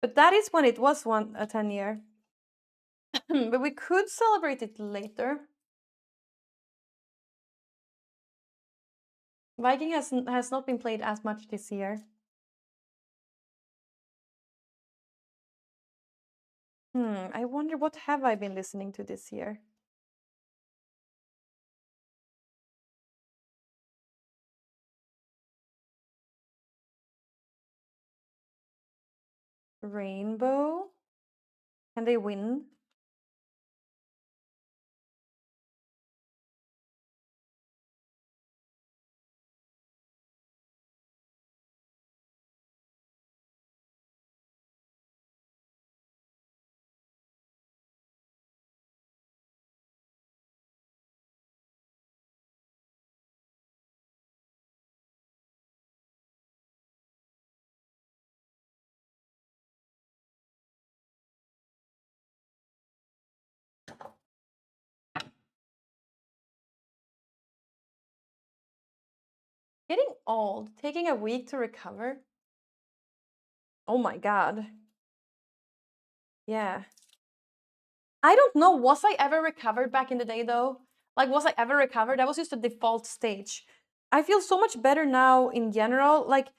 But that is when it was a 10-year. But we could celebrate it later. Viking has not been played as much this year. I wonder what have I been listening to this year? Rainbow? Can they win? Getting old, taking a week to recover. Oh my god. Yeah. I don't know, was I ever recovered back in the day though? Like, was I ever recovered? That was just a default stage. I feel so much better now in general. Like,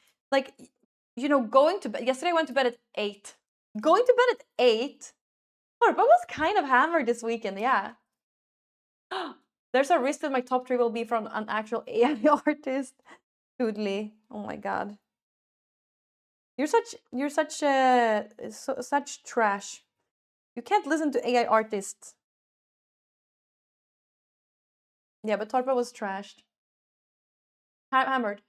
going to bed. Yesterday I went to bed at 8. Going to bed at 8? Or, but was kind of hammered this weekend, yeah. There's a risk that my top 3 will be from an actual AI artist. Doodly. Oh my god. You're such trash. You can't listen to AI artists. Yeah, but Torpa was trashed. Hammered.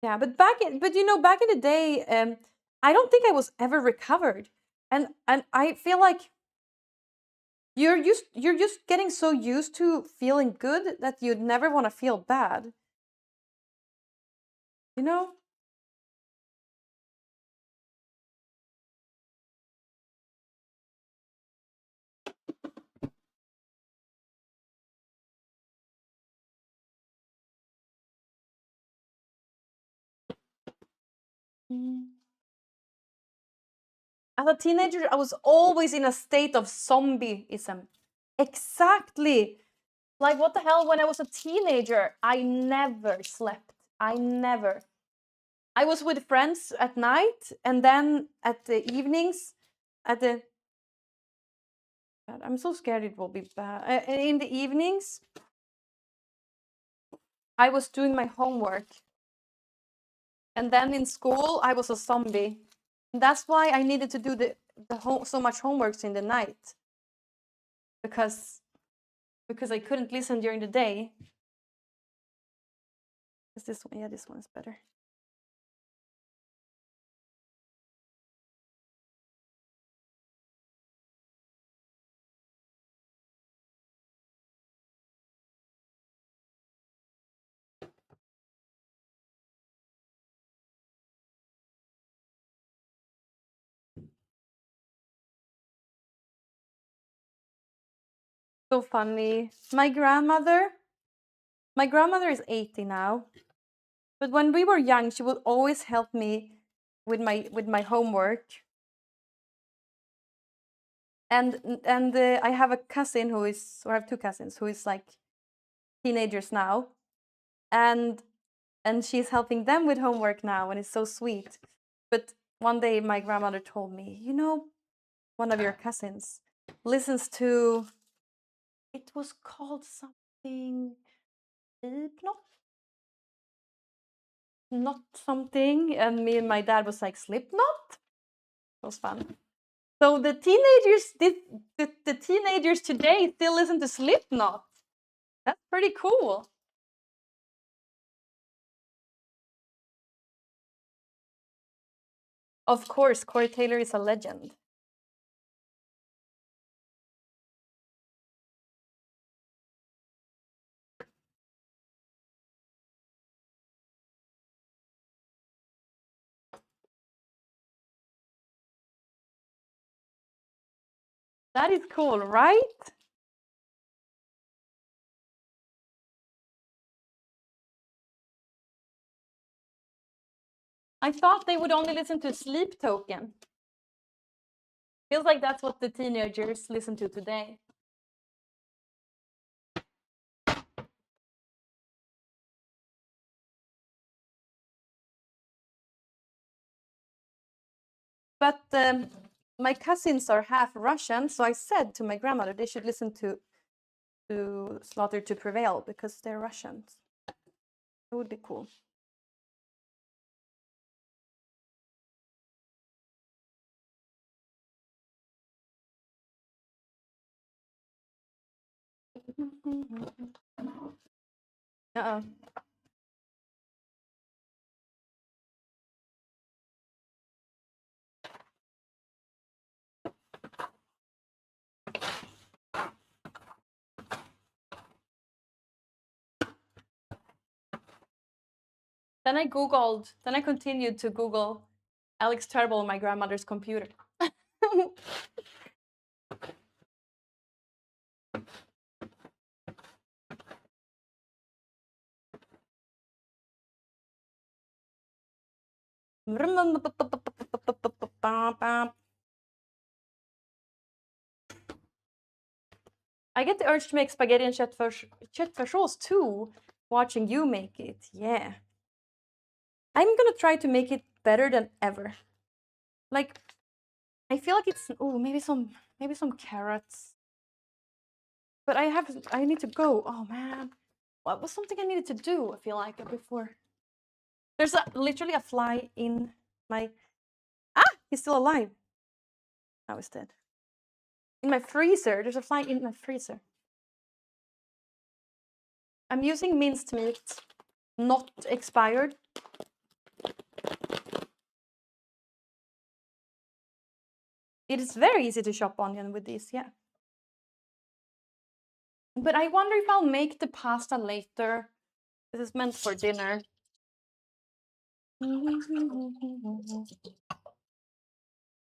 Yeah, but back in the day, I don't think I was ever recovered, and I feel like you're just getting so used to feeling good that you'd never want to feel bad. You know? As a teenager, I was always in a state of zombieism. Exactly. Like, what the hell? When I was a teenager, I never slept. I never. I was with friends at night, and then at the evenings, at the. God, I'm so scared it will be bad. In the evenings, I was doing my homework. And then in school, I was a zombie. And that's why I needed to do so much homeworks in the night. Because I couldn't listen during the day. Is this one? Yeah, this one's better. So funny. My grandmother is 80 now. But when we were young, she would always help me with my homework. And I have a cousin I have two cousins who is like teenagers now, and she's helping them with homework now, and it's so sweet. But one day my grandmother told me, one of your cousins listens to, it was called something, not something, and me and my dad was like, Slipknot. It was fun. So the teenagers today still listen to Slipknot. That's pretty cool. Of course, Corey Taylor is a legend. That is cool, right? I thought they would only listen to Sleep Token. Feels like that's what the teenagers listen to today. But my cousins are half Russian, so I said to my grandmother they should listen to Slaughter to Prevail because they're Russians. It would be cool. Uh-oh. Then I continued to Google Alex Turble on my grandmother's computer. I get the urge to make spaghetti and köttfärssås too, watching you make it. Yeah. I'm gonna try to make it better than ever. Like, I feel like it's maybe some carrots. But I need to go. Oh man. What was something I needed to do, I feel like, before. There's literally a fly in my... Ah! He's still alive. Now he's dead. In my freezer. There's a fly in my freezer. I'm using minced meat, not expired. It is very easy to chop onion with this, yeah. But I wonder if I'll make the pasta later. This is meant for dinner.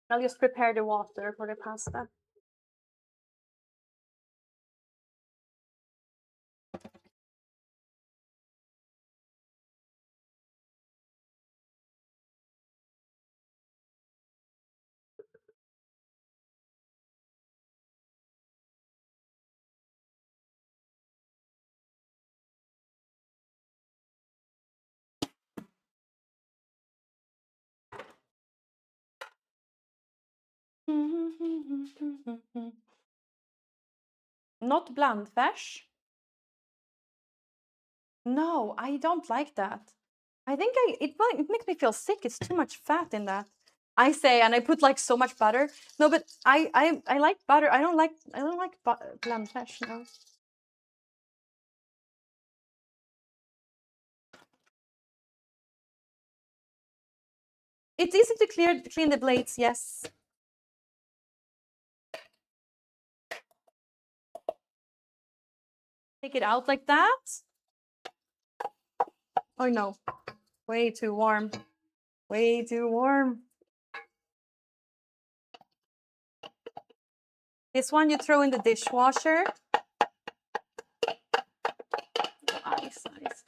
I'll just prepare the water for the pasta. Not blandfärs. No, I don't like that. I think it makes me feel sick. It's too much fat in that. I say, and I put like so much butter. No, but I like butter. I don't like blandfärs. No. It's easy to clean the blades. Yes. Take it out like that. Oh no, way too warm. Way too warm. This one you throw in the dishwasher. Nice, nice.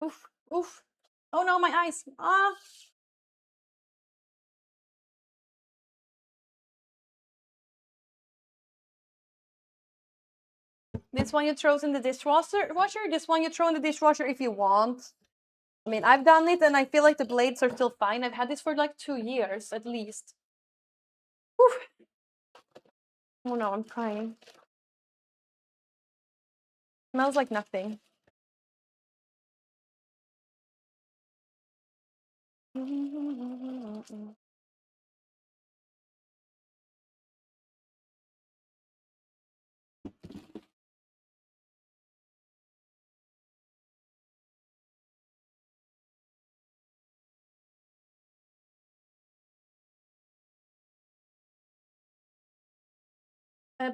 Oof, oof. Oh no, my eyes. Ah. This one you throw in the dishwasher. This one you throw in the dishwasher if you want. I mean, I've done it and I feel like the blades are still fine. I've had this for like 2 years at least. Whew. Oh no, I'm crying. Smells like nothing.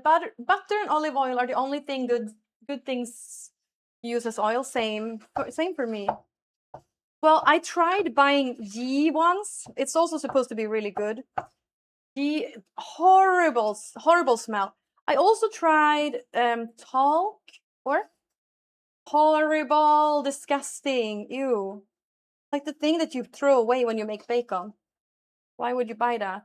Butter and olive oil are the only thing good things use as oil. Same for me. Well, I tried buying ghee once. It's also supposed to be really good. Ghee, horrible smell. I also tried talc or horrible, disgusting, ew. Like the thing that you throw away when you make bacon. Why would you buy that?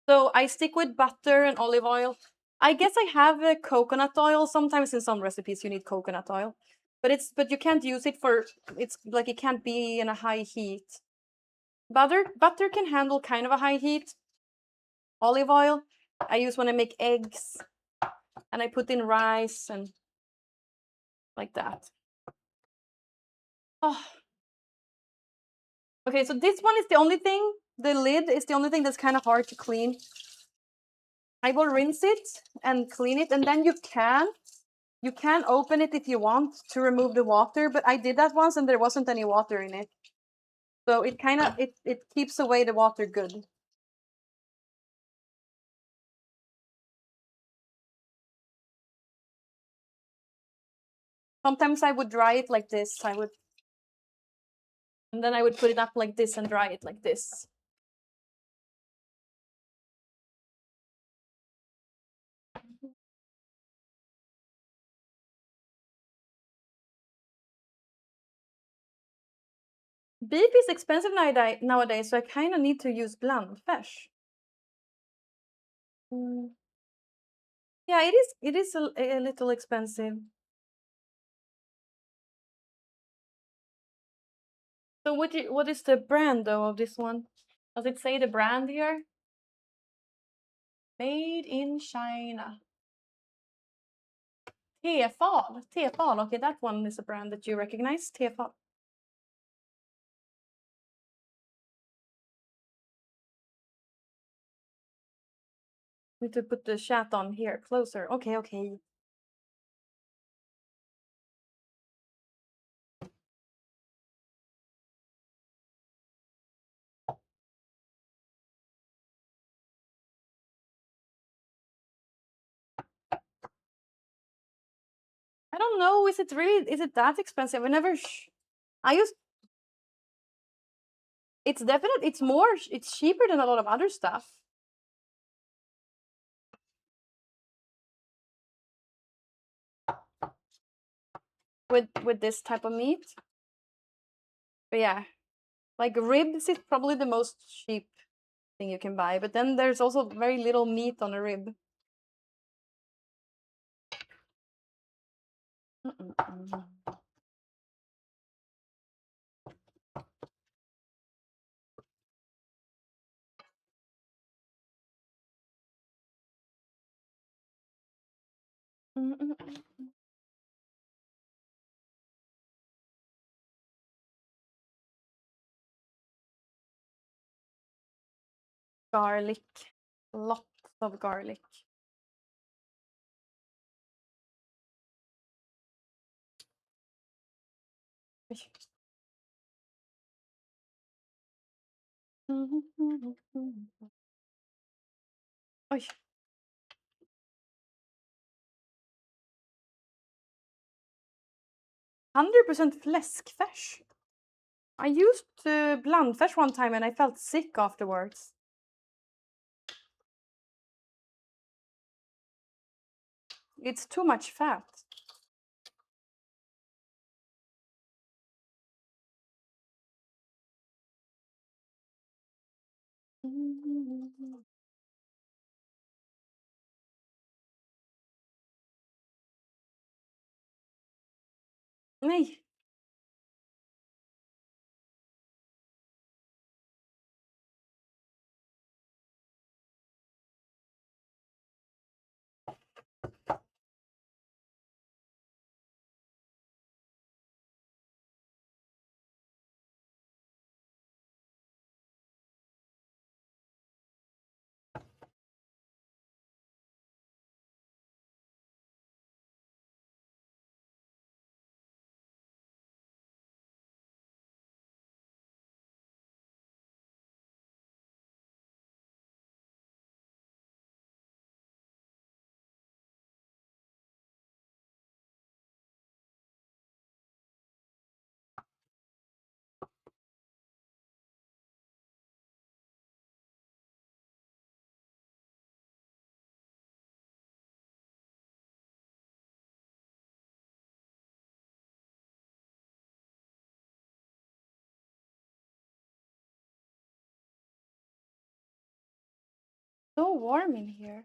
So I stick with butter and olive oil. I guess I have a coconut oil. Sometimes in some recipes you need coconut oil. But you can't use it for, it's like it can't be in a high heat. Butter can handle kind of a high heat. Olive oil I use when I make eggs and I put in rice and like that. Oh. Okay, so this one is the only thing, the lid is the only thing that's kind of hard to clean. I will rinse it and clean it, and then you can open it if you want to remove the water, but I did that once and there wasn't any water in it. So it kind of, it keeps away the water good. Sometimes I would dry it like this. And then I would put it up like this and dry it like this. Beef is expensive nowadays, so I kind of need to use blandfärs. Yeah, it is a little expensive. So what is the brand though of this one? Does it say the brand here? Made in China. Tefal. Tefal. Okay, that one is a brand that you recognize. Tefal. Need to put the chat on here closer. Okay, okay. I don't know. Is it that expensive? I used. It's definitely. It's cheaper than a lot of other stuff. With this type of meat. But yeah, like ribs is probably the most cheap thing you can buy. But then there's also very little meat on a rib. Garlic. Lots of garlic. Oj. 100% fläskfärs. I used blandfärs one time and I felt sick afterwards. It's too much fat. Nej. So warm in here.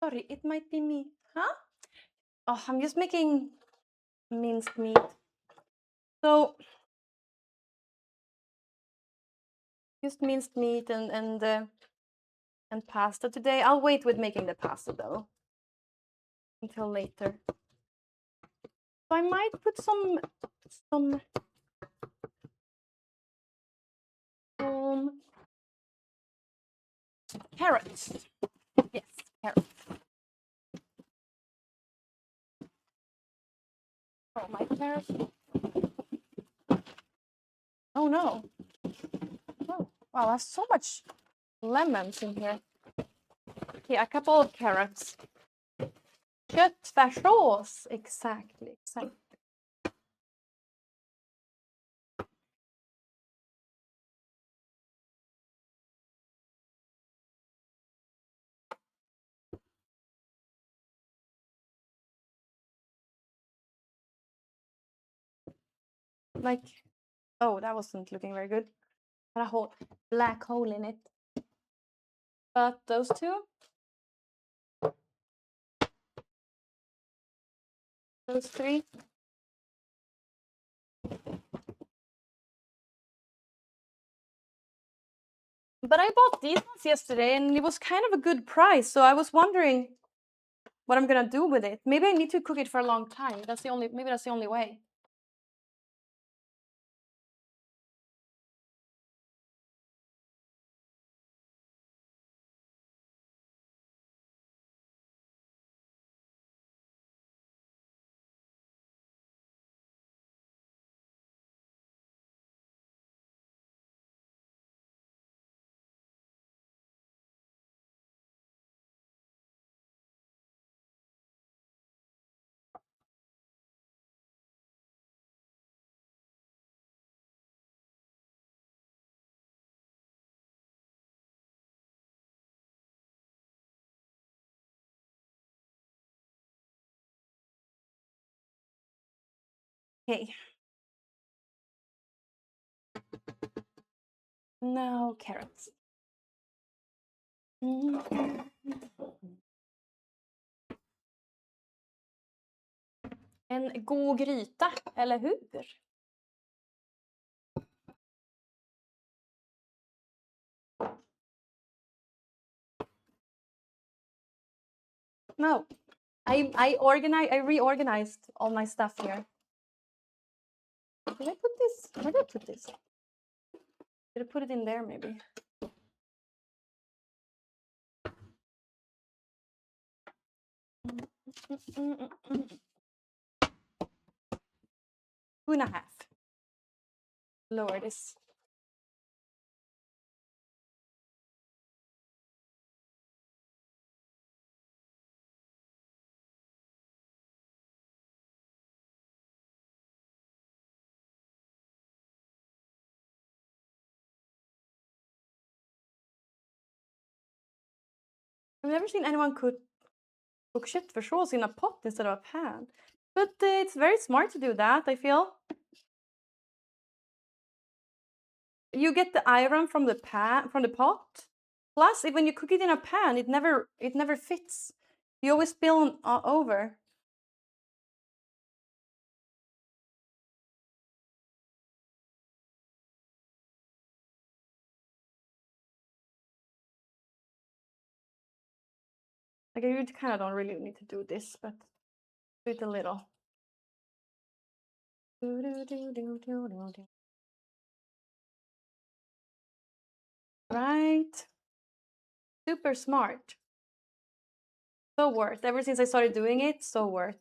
Sorry, it might be me. Huh? Oh, I'm just making minced meat. So just minced meat and pasta today. I'll wait with making the pasta though until later. So I might put some carrots. Yes, carrots. Oh, my carrots. Oh no. Oh, wow, I have so much lemons in here. Okay, a couple of carrots. Köttfärssås. Exactly. Like, oh, that wasn't looking very good. Had a whole black hole in it. But those two. Those three. But I bought these ones yesterday and it was kind of a good price. So I was wondering what I'm gonna do with it. Maybe I need to cook it for a long time. Maybe that's the only way. Okay. Now carrots. En god gryta, eller hur? No. I reorganized all my stuff here. Did I put this? Where did I put this? Did I put it in there maybe? Two and a half. Lower this. I've never seen anyone cook köttfärssås in a pot instead of a pan. But it's very smart to do that, I feel. You get the iron from the pot. Plus, when you cook it in a pan, it never fits. You always spill over. Like I kind of don't really need to do this, but do it a little. Right. Super smart. So worth. Ever since I started doing it, so worth.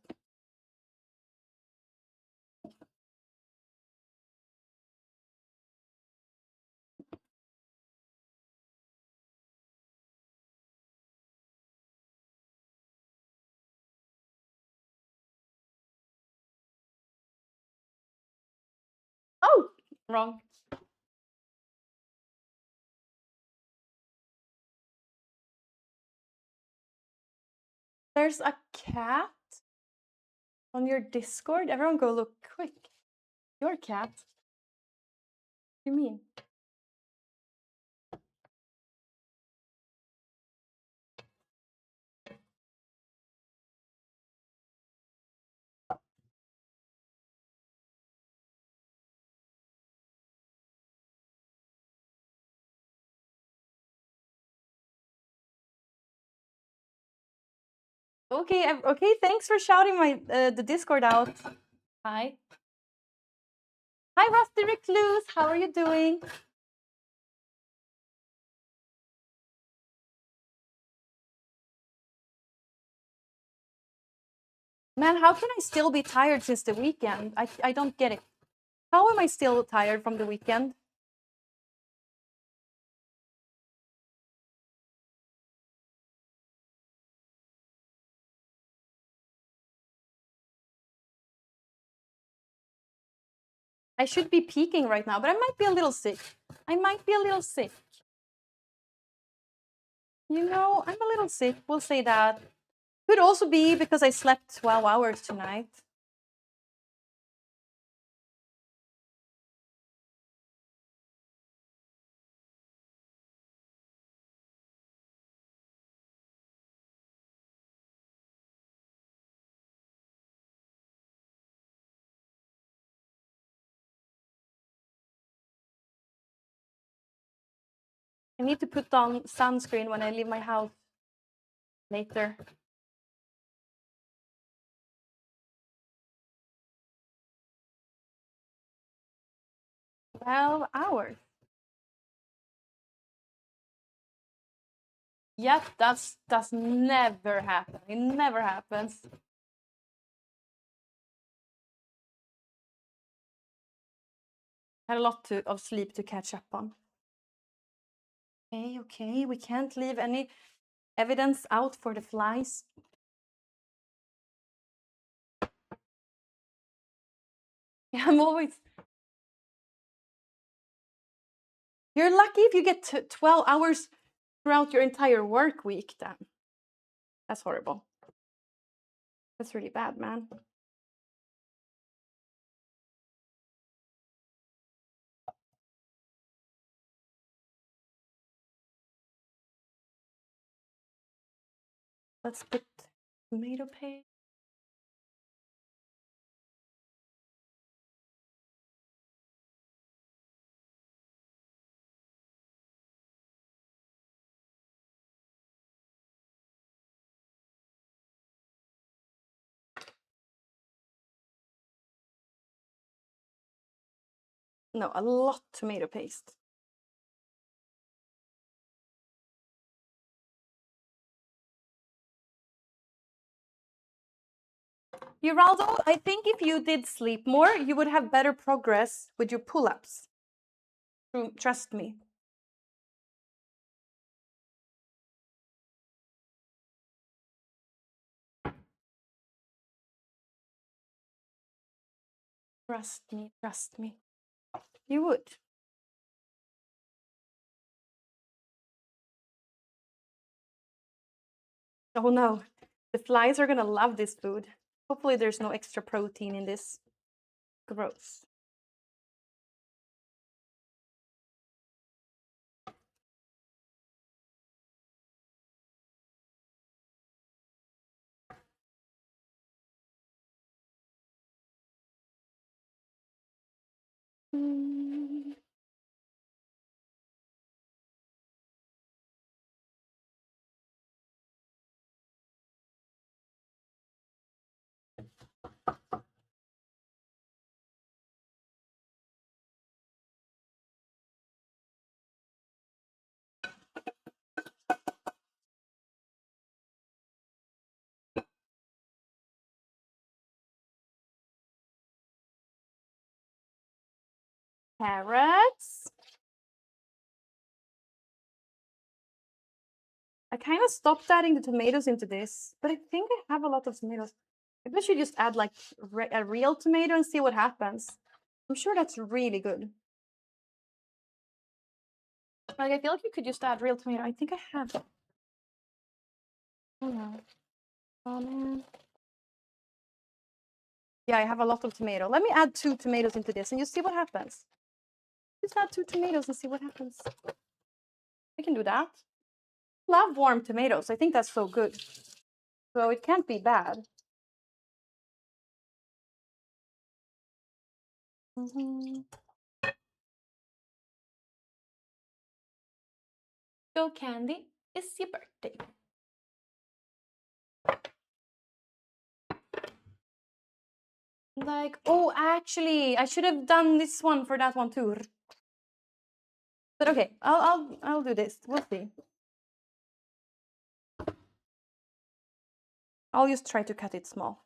Oh, wrong. There's a cat on your Discord. Everyone go look quick. Your cat? What do you mean? Okay, okay. Thanks for shouting the Discord out. Hi. Hi, Rusty Recluse. How are you doing? Man, how can I still be tired since the weekend? I don't get it. How am I still tired from the weekend? I should be peaking right now, but I might be a little sick. I might be a little sick. You know, I'm a little sick. We'll say that. Could also be because I slept 12 hours tonight. I need to put on sunscreen when I leave my house later. 12 hours. Yep, that's never happen. It never happens. Had a lot of sleep to catch up on. Okay, we can't leave any evidence out for the flies. Yeah, I'm always. You're lucky if you get 12 hours throughout your entire work week, then. That's horrible. That's really bad, man. Let's put tomato paste. No, a lot tomato paste. Geraldo, I think if you did sleep more, you would have better progress with your pull-ups. Trust me. Trust me. You would. Oh no, the flies are gonna love this food. Hopefully there's no extra protein in this. Gross. Carrots. I kind of stopped adding the tomatoes into this, but I think I have a lot of tomatoes. Maybe I should just add like a real tomato and see what happens. I'm sure that's really good. Like, I feel like you could just add real tomato. I think I have. Oh no. Oh man. Yeah, I have a lot of tomato. Let me add 2 tomatoes into this and you see what happens. Just add 2 tomatoes and see what happens. I can do that. Love warm tomatoes. I think that's so good. So it can't be bad. Go Candy, it's your birthday. Like, oh, actually, I should have done this one for that one too. But okay, I'll do this. We'll see. I'll just try to cut it small.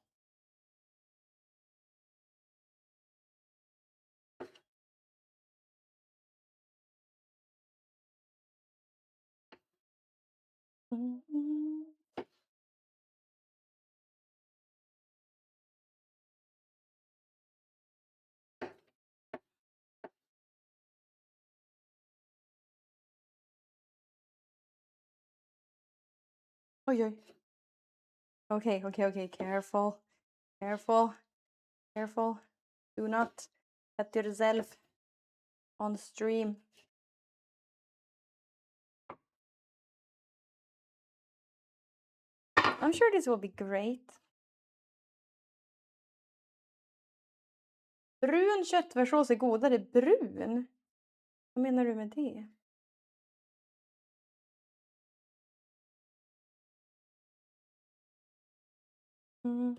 Oj, oj. Okay, okay, okay. Careful. Careful. Careful. Do not cut yourself on stream. I'm sure this will be great. Brun köttfärssås är godare. Brun? Vad menar du med det? Mm.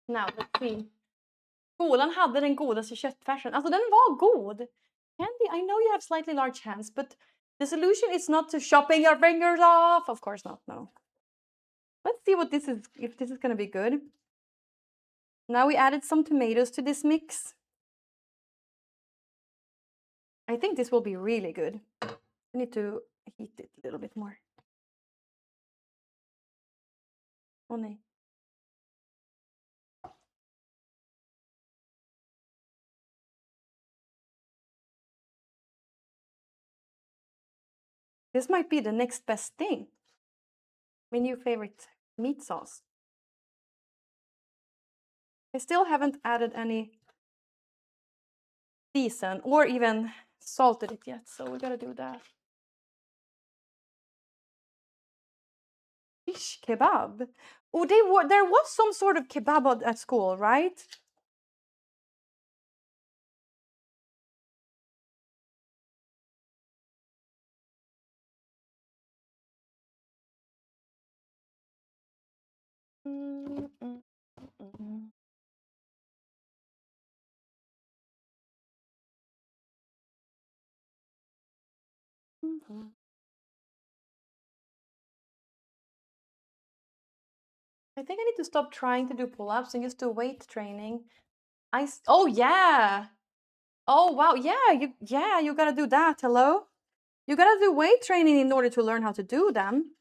Now, let's see. Skolan hade den godaste köttfärsen. Alltså den var god. Candy, I know you have slightly large hands, but the solution is not to chopping your fingers off. Of course not, no. Let's see what this is, if this is gonna be good. Now we added some tomatoes to this mix. I think this will be really good. I need to heat it a little bit more. Oh nej. This might be the next best thing. My new favorite meat sauce. I still haven't added any season or even salted it yet, so we gotta do that. Fish kebab. Oh, there was some sort of kebab at school, right? Mm, mm, mm. Mhm. I think I need to stop trying to do pull-ups and just do weight training. Oh yeah. Oh wow, yeah, you gotta do that. Hello? You gotta do weight training in order to learn how to do them.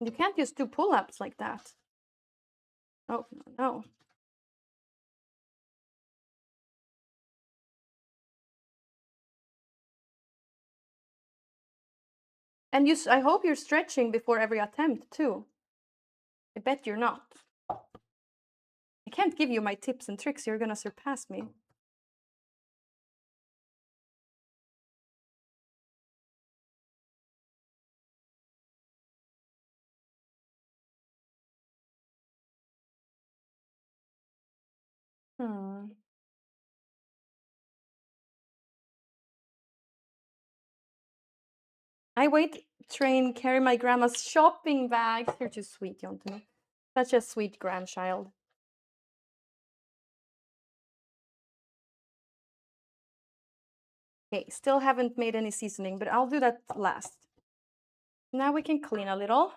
You can't just do pull-ups like that. Oh no. And I hope you're stretching before every attempt too. I bet you're not. I can't give you my tips and tricks. You're gonna surpass me. I weight train, carry my grandma's shopping bags. You're too sweet, Jontino. Such a sweet grandchild. Okay, still haven't made any seasoning, but I'll do that last. Now we can clean a little.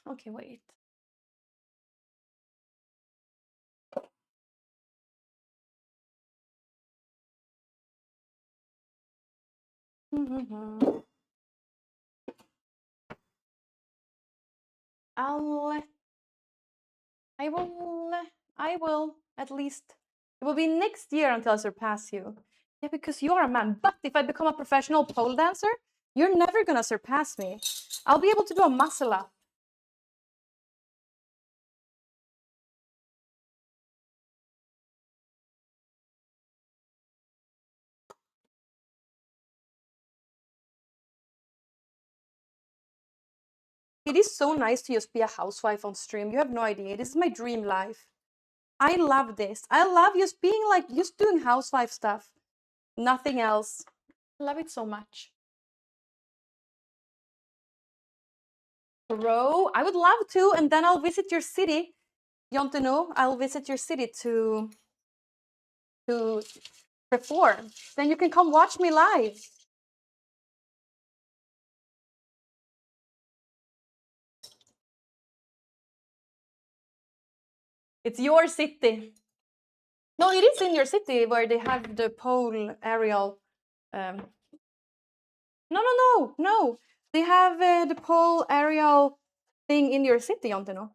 Okay, wait. I will at least, it will be next year until I surpass you. Yeah, because you're a man. But if I become a professional pole dancer, you're never gonna surpass me. I'll be able to do a muscle up. It is so nice to just be a housewife on stream. You have no idea. This is my dream life. I love this. I love just being like, just doing housewife stuff. Nothing else. I love it so much. Bro, I would love to. And then I'll visit your city. Jonteno, I'll visit your city to perform. Then you can come watch me live. It's your city. No, it is in your city where they have the pole aerial. No. They have the pole aerial thing in your city, Jonteno.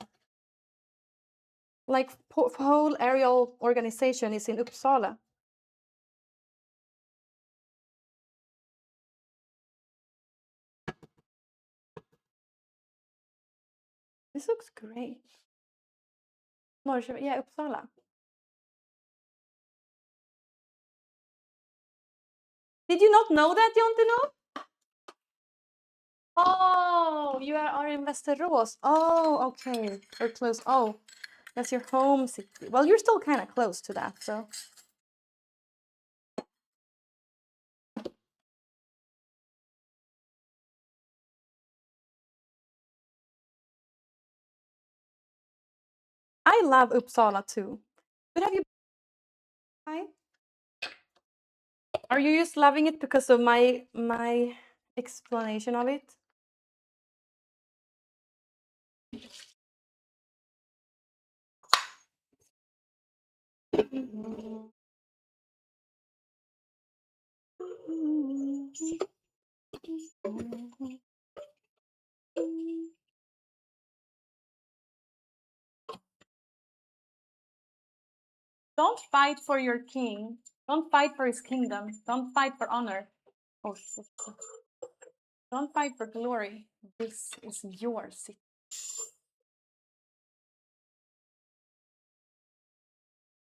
Like pole aerial organization is in Uppsala. This looks great. Norrköping, yeah, Uppsala. Did you not know that, Jonteno? Oh, you are in Västerås. Oh, okay. You're close. Oh, that's your home city. Well, you're still kind of close to that, so. I love Uppsala too. But have you? Hi. Are you just loving it because of my explanation of it? Don't fight for your king. Don't fight for his kingdom. Don't fight for honor. Oh, shit. Don't fight for glory. This is your city.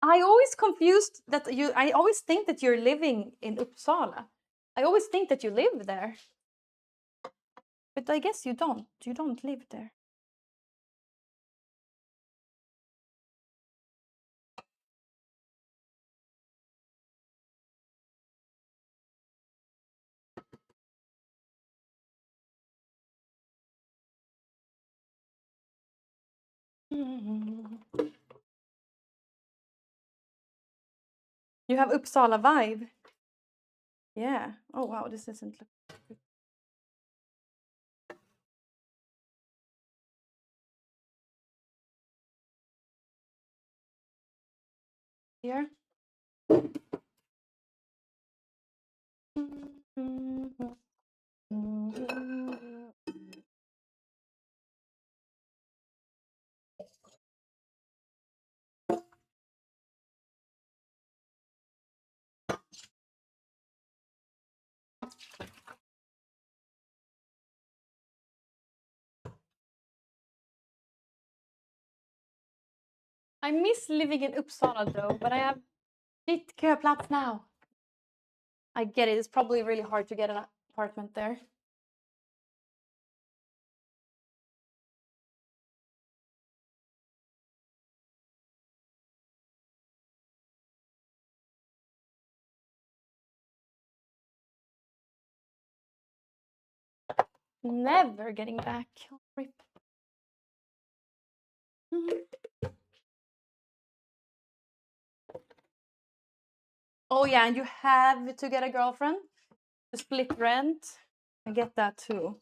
I always confused that you. I always think that you're living in Uppsala. I always think that you live there. But I guess you don't. You don't live there. You have Uppsala vibe. Yeah. Oh wow, this doesn't look good. Here. I miss living in Uppsala though, but I have shit köplats now. I get it. It's probably really hard to get an apartment there. Never getting back. Rip. Oh yeah, and you have to get a girlfriend to split rent. I get that too.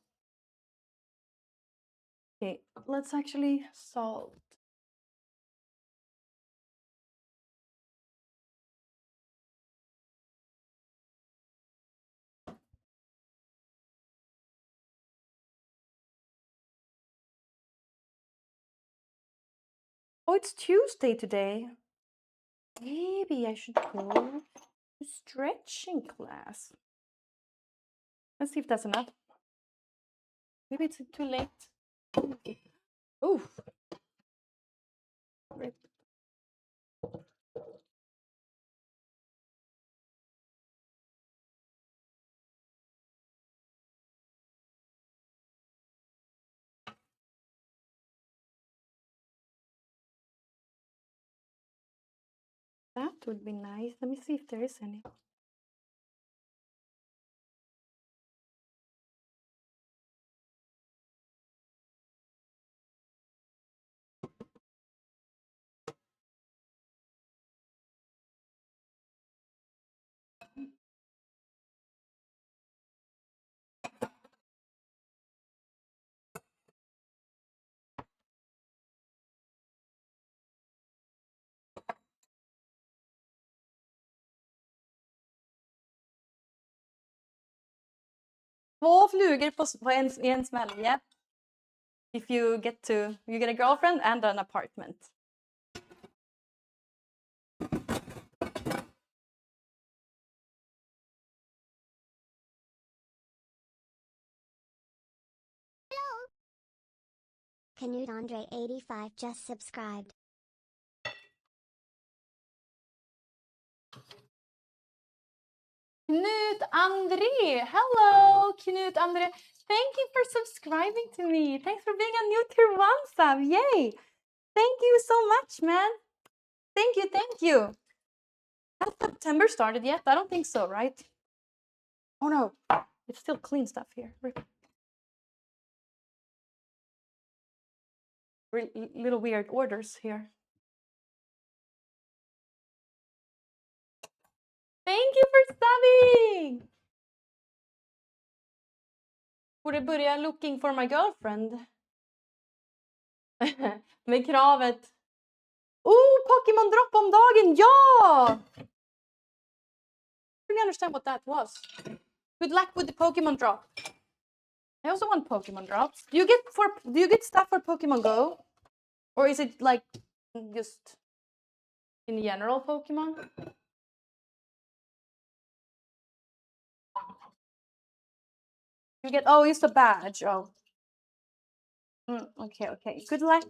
Okay, let's actually solve. Oh, it's Tuesday today. Maybe I should go to stretching class. Let's see if that's enough. Maybe it's too late. Oof. Rip. That would be nice. Let me see if there is any. Två flugor i en smäll, yeah. If you get a girlfriend and an apartment. Canute Andre 85 just subscribed. Knut Andre, hello, Knut Andre. Thank you for subscribing to me. Thanks for being a new tier 1 sub. Yay! Thank you so much, man. Thank you, thank you. Has September started yet? I don't think so, right? Oh no, it's still clean stuff here. Little weird orders here. Thank you for subbing! Borde börja looking for my girlfriend. Med kravet. Oh, Pokémon drop om dagen, ja! I really understand what that was. Good luck with the Pokemon drop. I also want Pokemon drops. Do you get stuff for Pokemon Go? Or is it like just in general Pokemon? You get it's a badge. Oh. Okay. Good luck.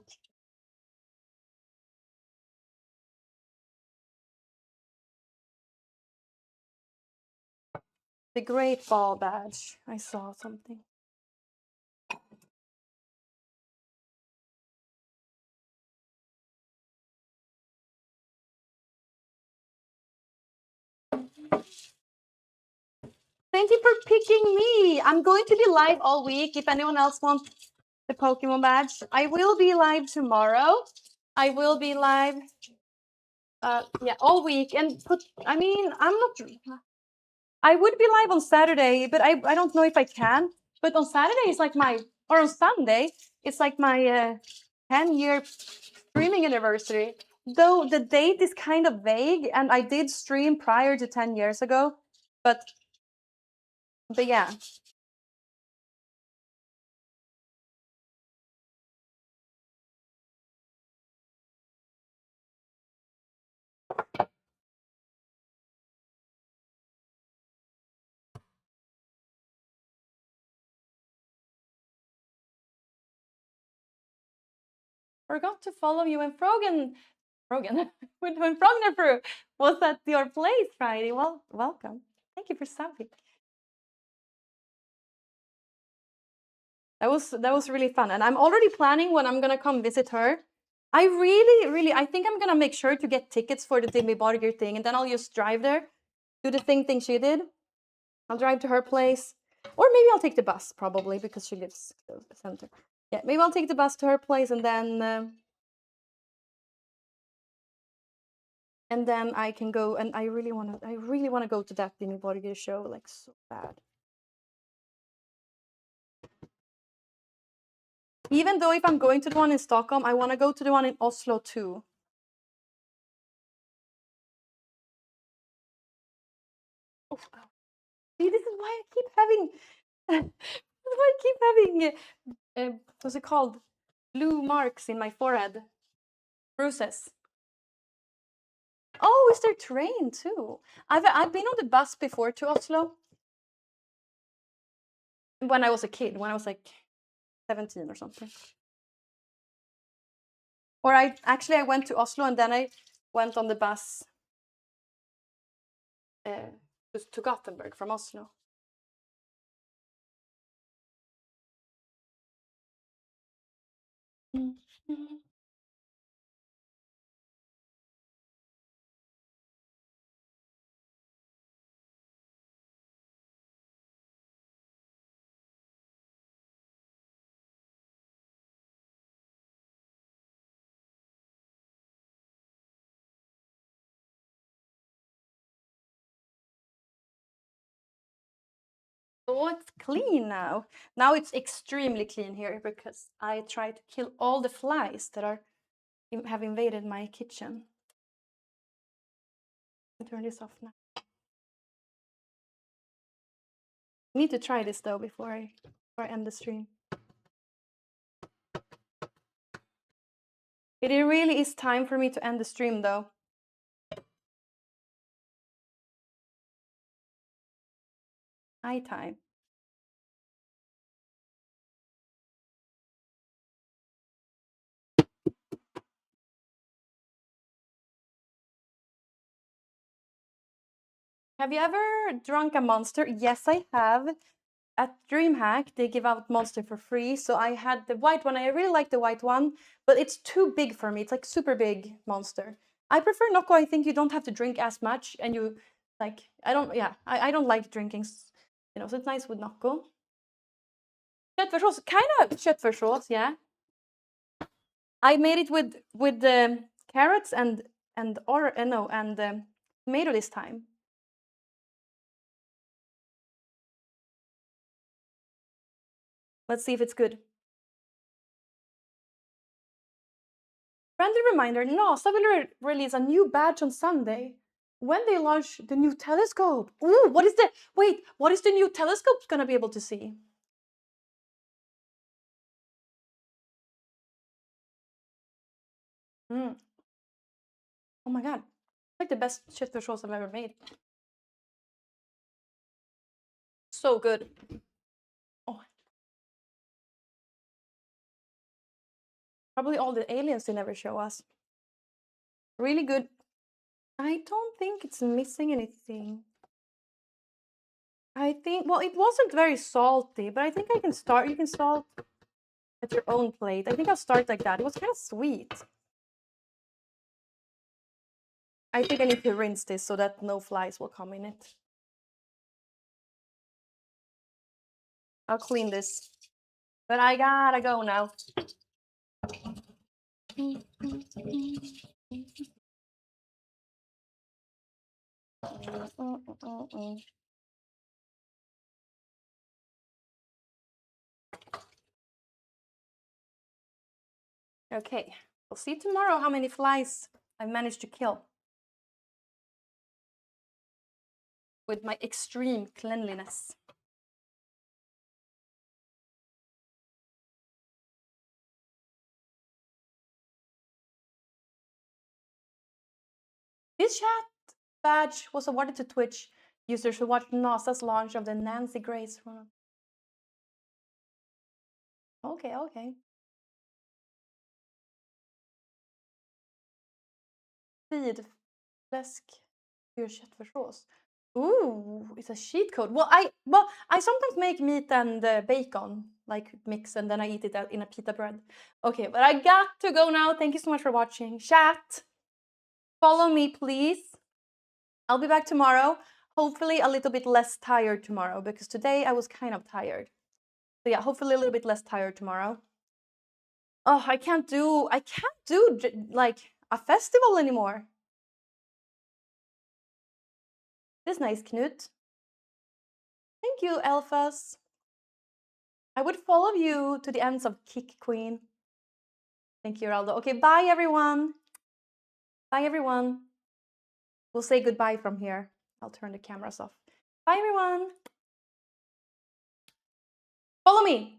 The Great Ball badge. I saw something. Thank you for picking me. I'm going to be live all week. If anyone else wants the Pokemon badge, I will be live tomorrow. I will be live, all week. And I'm not. I would be live on Saturday, but I don't know if I can. But on Saturday it's like or on Sunday it's like my 10-year streaming anniversary. Though the date is kind of vague, and I did stream prior to 10 years ago, but yeah. Forgot to follow you when Frogan when Frogner Brew was at your place Friday. Well, welcome. Thank you for subbing. That was really fun, and I'm already planning when I'm gonna come visit her. I really think I'm gonna make sure to get tickets for the Dimmy Borgir thing, and then I'll just drive there, do the thing she did. I'll drive to her place, or maybe I'll take the bus probably because she lives close to the center. Yeah, maybe I'll take the bus to her place, and then I can go. And I really want to go to that Dimmy Borgir show like so bad. Even though if I'm going to the one in Stockholm, I want to go to the one in Oslo too. Oh, see, this is why I keep having. This is why I keep having. What's it called? Blue marks in my forehead. Bruises. Oh, is there train too? I've been on the bus before to Oslo. When I was a kid, when I was like 17 or something. Or I went to Oslo and then I went on the bus to Gothenburg from Oslo. Oh, it's clean now. Now it's extremely clean here because I tried to kill all the flies that have invaded my kitchen. I'll turn this off now. I need to try this though before I end the stream. It really is time for me to end the stream though. Night time. Have you ever drunk a Monster? Yes, I have. At DreamHack, they give out Monster for free. So I had the white one. I really like the white one, but it's too big for me. It's like super big Monster. I prefer Nocco. I think you don't have to drink as much, and you like. I don't like drinking. You know, so it's nice with Nocco. Köttfärssås, kind of köttfärssås, yeah. I made it with the carrots and tomato this time. Let's see if it's good. Friendly reminder, NASA will release a new badge on Sunday when they launch the new telescope. Ooh, what is the new telescope gonna be able to see? Oh my god, it's like the best köttfärssås I've ever made. So good. Oh. Probably all the aliens they never show us. Really good. I don't think it's missing anything. I think, well, it wasn't very salty, but I think I can start. You can salt at your own plate. I think I'll start like that. It was kind of sweet. I think I need to rinse this so that no flies will come in it. I'll clean this. But I gotta go now. Okay, we'll see tomorrow how many flies I've managed to kill with my extreme cleanliness. This chat badge was awarded to Twitch users who watched NASA's launch of the Nancy Grace run. Okay, okay. Sidfläsk ur köttfärssås. Ooh, it's a cheat code. Well, I sometimes make meat and bacon, like mix, and then I eat it in a pita bread. Okay, but I got to go now. Thank you so much for watching. Chat, follow me, please. I'll be back tomorrow. Hopefully a little bit less tired tomorrow, because today I was kind of tired. So yeah, hopefully a little bit less tired tomorrow. Oh, I can't do like a festival anymore. This is nice, Knut. Thank you, Elphas. I would follow you to the ends of Kick Queen. Thank you, Raldo. Okay, bye, everyone. Bye, everyone. We'll say goodbye from here. I'll turn the cameras off. Bye, everyone. Follow me.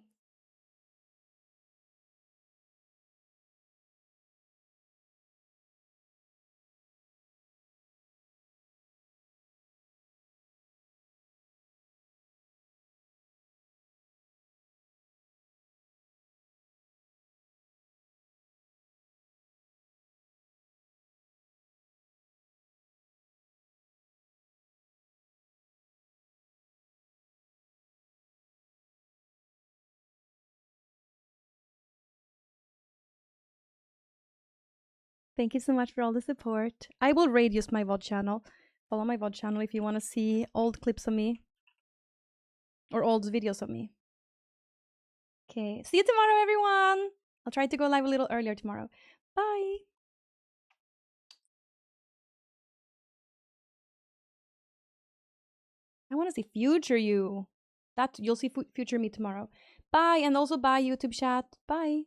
Thank you so much for all the support. I will raid use my VOD channel. Follow my VOD channel if you want to see old clips of me. Or old videos of me. Okay, see you tomorrow, everyone! I'll try to go live a little earlier tomorrow. Bye! I want to see future you. that you'll see future me tomorrow. Bye, and also bye YouTube chat. Bye.